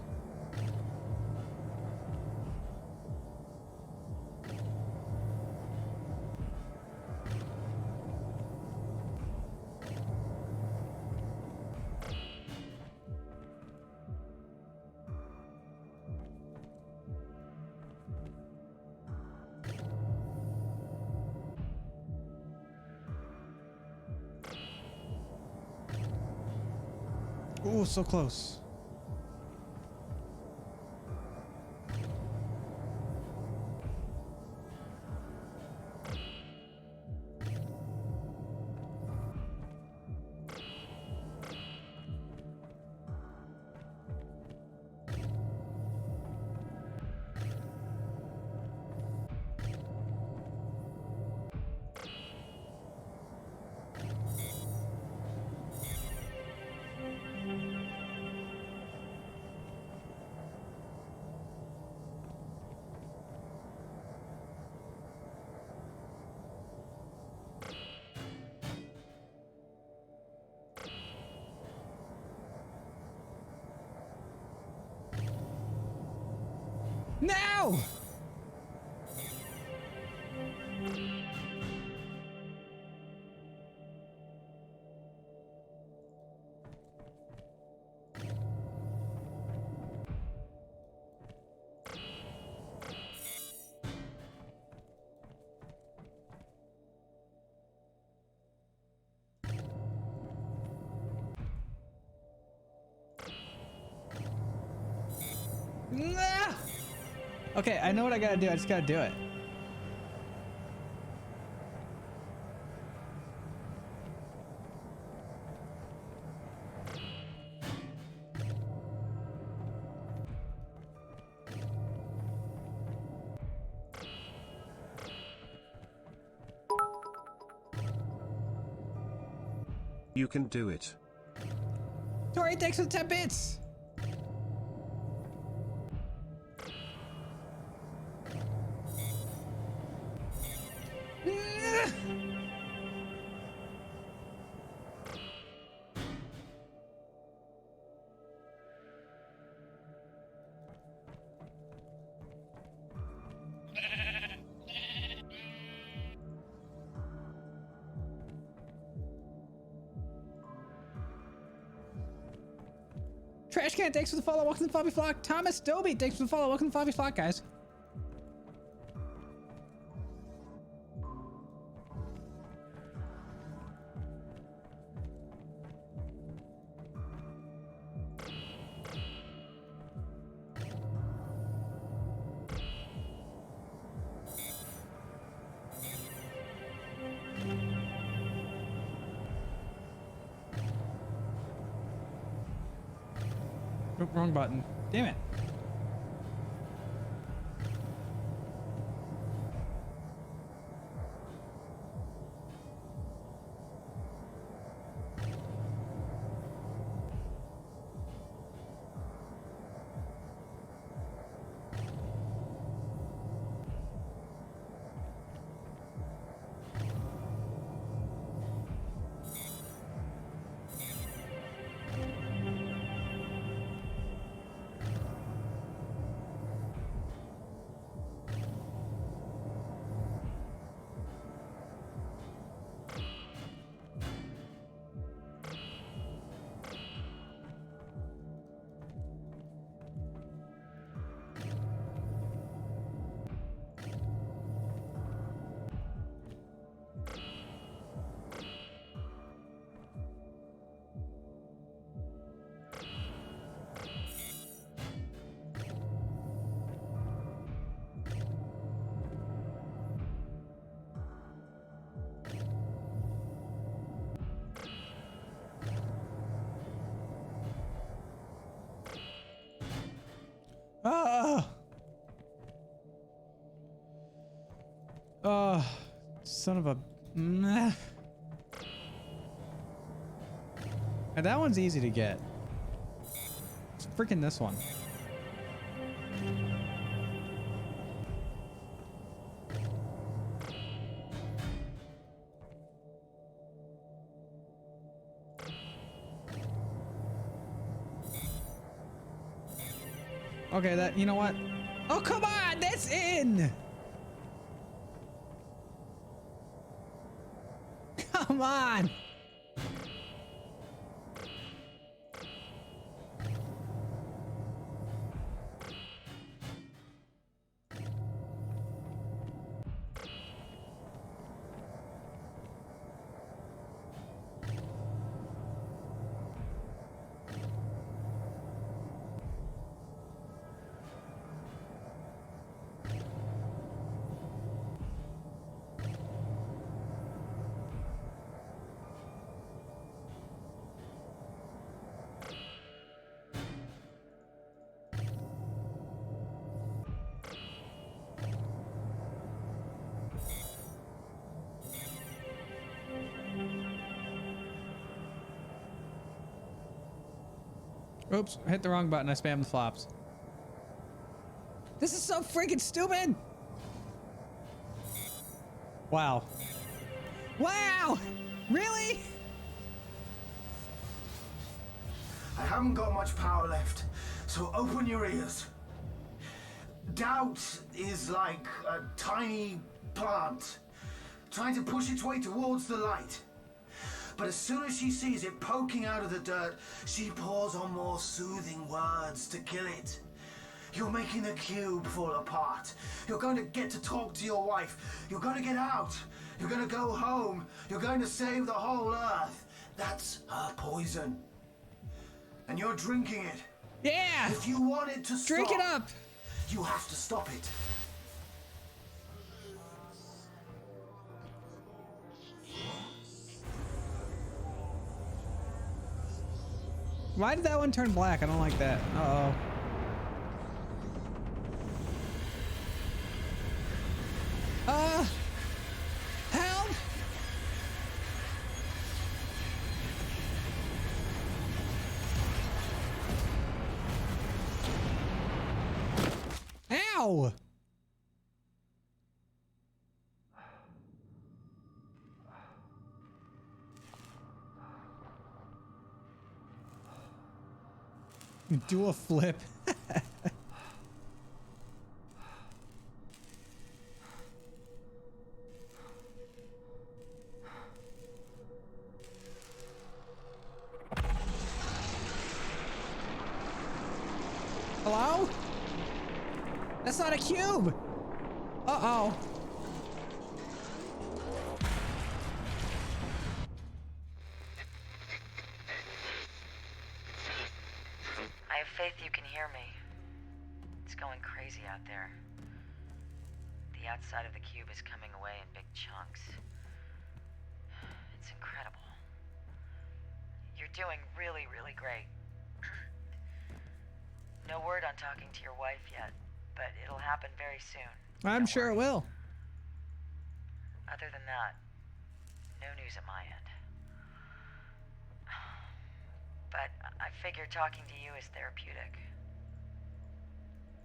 Ooh, so close. No! Ah! Okay, I know what I gotta do. I just gotta do it. You can do it. Tori, thanks for the 10 bits. Trash Can, thanks for the follow. Welcome to the Floppy Flock. Thomas Dobie, thanks for the follow. Welcome to the Floppy Flock, guys. Oh, wrong button. Damn it. Oh, son of a... Meh. And that one's easy to get. It's freaking this one. Okay, that, you know what? Oh, come on, that's in! Come on! Oops, I hit the wrong button. I spammed the flops. This is so freaking stupid! Wow. Wow! Really? I haven't got much power left, so open your ears. Doubt is like a tiny plant trying to push its way towards the light. But as soon as she sees it poking out of the dirt, she pours on more soothing words to kill it. You're making the cube fall apart. You're going to get to talk to your wife. You're going to get out. You're going to go home. You're going to save the whole earth. That's her poison. And you're drinking it. Yeah! If you want it to stop, drink it up! You have to stop it. Why did that one turn black? I don't like that. Uh-oh. Help! Ow! Do a flip. Hello? That's not a cube. Uh-oh. I have faith you can hear me. It's going crazy out there. The outside of the cube is coming away in big chunks. It's incredible. You're doing really, really great. No word on talking to your wife yet, but it'll happen very soon. I'm sure it will. Other than that, no news at my end. But I figure talking to you is therapeutic.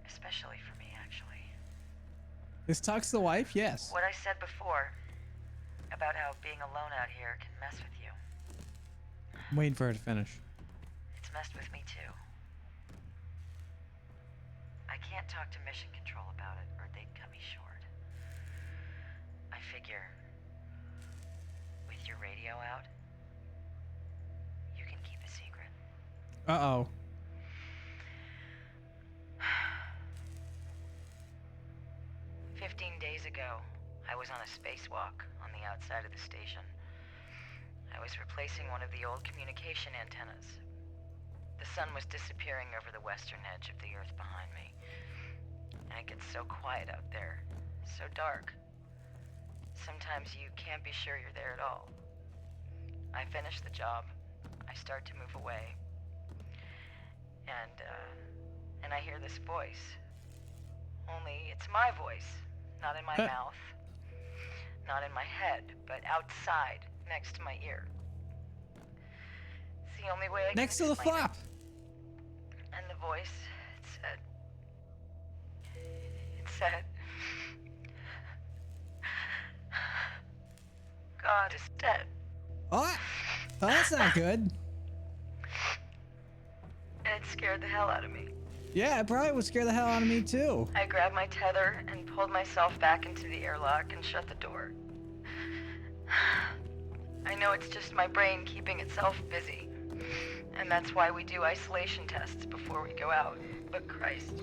Especially for me, actually. This talks to the wife? Yes. What I said before about how being alone out here can mess with you. I'm waiting for her to finish. It's messed with me too. I can't talk to Mission Control about it or they'd cut me short. I figure with your radio out, you can keep a secret. Uh-oh. Days ago, I was on a spacewalk on the outside of the station. I was replacing one of the old communication antennas. The sun was disappearing over the western edge of the Earth behind me. And it gets so quiet out there, so dark. Sometimes you can't be sure you're there at all. I finish the job. I start to move away. And I hear this voice. Only it's my voice. Not in my mouth. Not in my head, but outside, next to my ear. It's the only way I can Next to the explain flop. it. And the voice, it said, God is dead. Oh, that's not good. And it scared the hell out of me. Yeah, it probably would scare the hell out of me too. I grabbed my tether and pulled myself back into the airlock and shut the door. I know it's just my brain keeping itself busy. And that's why we do isolation tests before we go out. But Christ.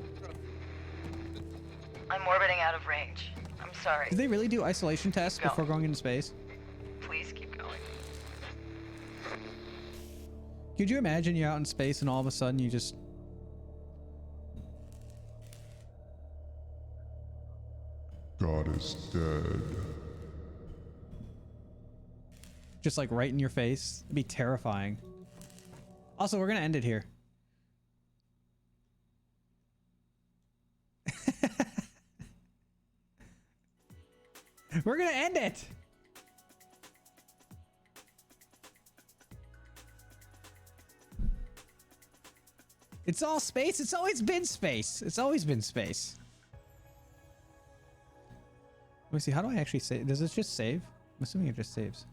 I'm orbiting out of range. I'm sorry. Do they really do isolation tests before going into space? Please keep going. Could you imagine you're out in space and all of a sudden you just... God is dead. Just like right in your face? It'd be terrifying. Also, we're gonna end it here. We're gonna end it! It's all space. It's always been space. It's always been space. Let me see. How do I actually save? Does it just save? I'm assuming it just saves.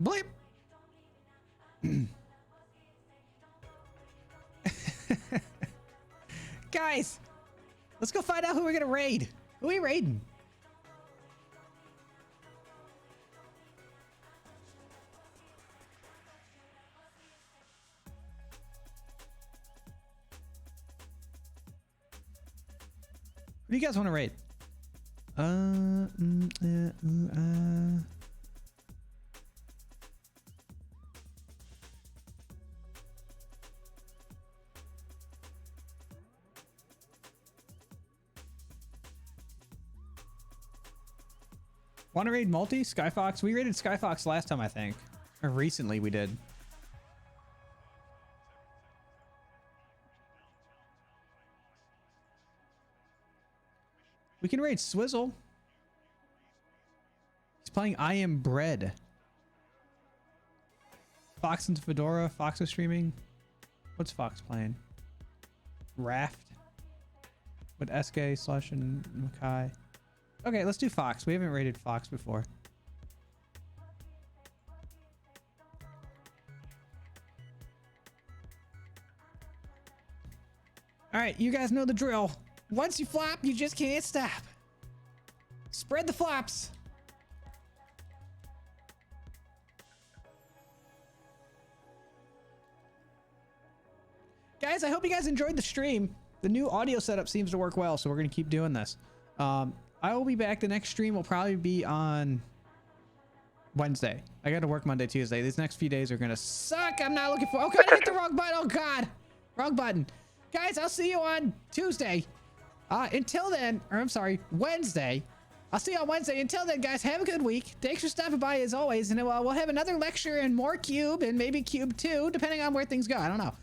Bleep. Guys, let's go find out who we're gonna raid. Who are we raiding? Who do you guys want to raid? Want to raid multi? Skyfox? We raided Skyfox last time, I think. Or recently we did. We can raid Swizzle. He's playing I Am Bread. Fox and Fedora. Fox is streaming. What's Fox playing? Raft. With SK, Slush, and Makai. Okay, let's do Fox. We haven't raided Fox before. Alright, you guys know the drill. Once you flop, you just can't stop. Spread the flops. Guys, I hope you guys enjoyed the stream. The new audio setup seems to work well, so we're going to keep doing this. I will be back. The next stream will probably be on Wednesday. I got to work Monday, Tuesday. These next few days are going to suck. I'm not looking for... Oh, God, I hit the wrong button. Oh, God. Wrong button. Guys, I'll see you on Tuesday. Until then, or I'm sorry, Wednesday. I'll see you on Wednesday. Until then, guys, have a good week. Thanks for stopping by as always. And we'll have another lecture and more Cube and maybe Cube 2, depending on where things go. I don't know.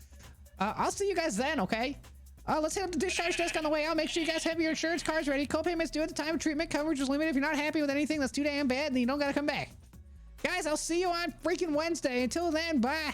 I'll see you guys then, okay? Let's hit up the discharge desk on the way out. Make sure you guys have your insurance cards ready. Co-payments due at the time of treatment. Coverage is limited. If you're not happy with anything that's too damn bad, then you don't gotta come back. Guys, I'll see you on freaking Wednesday. Until then, bye.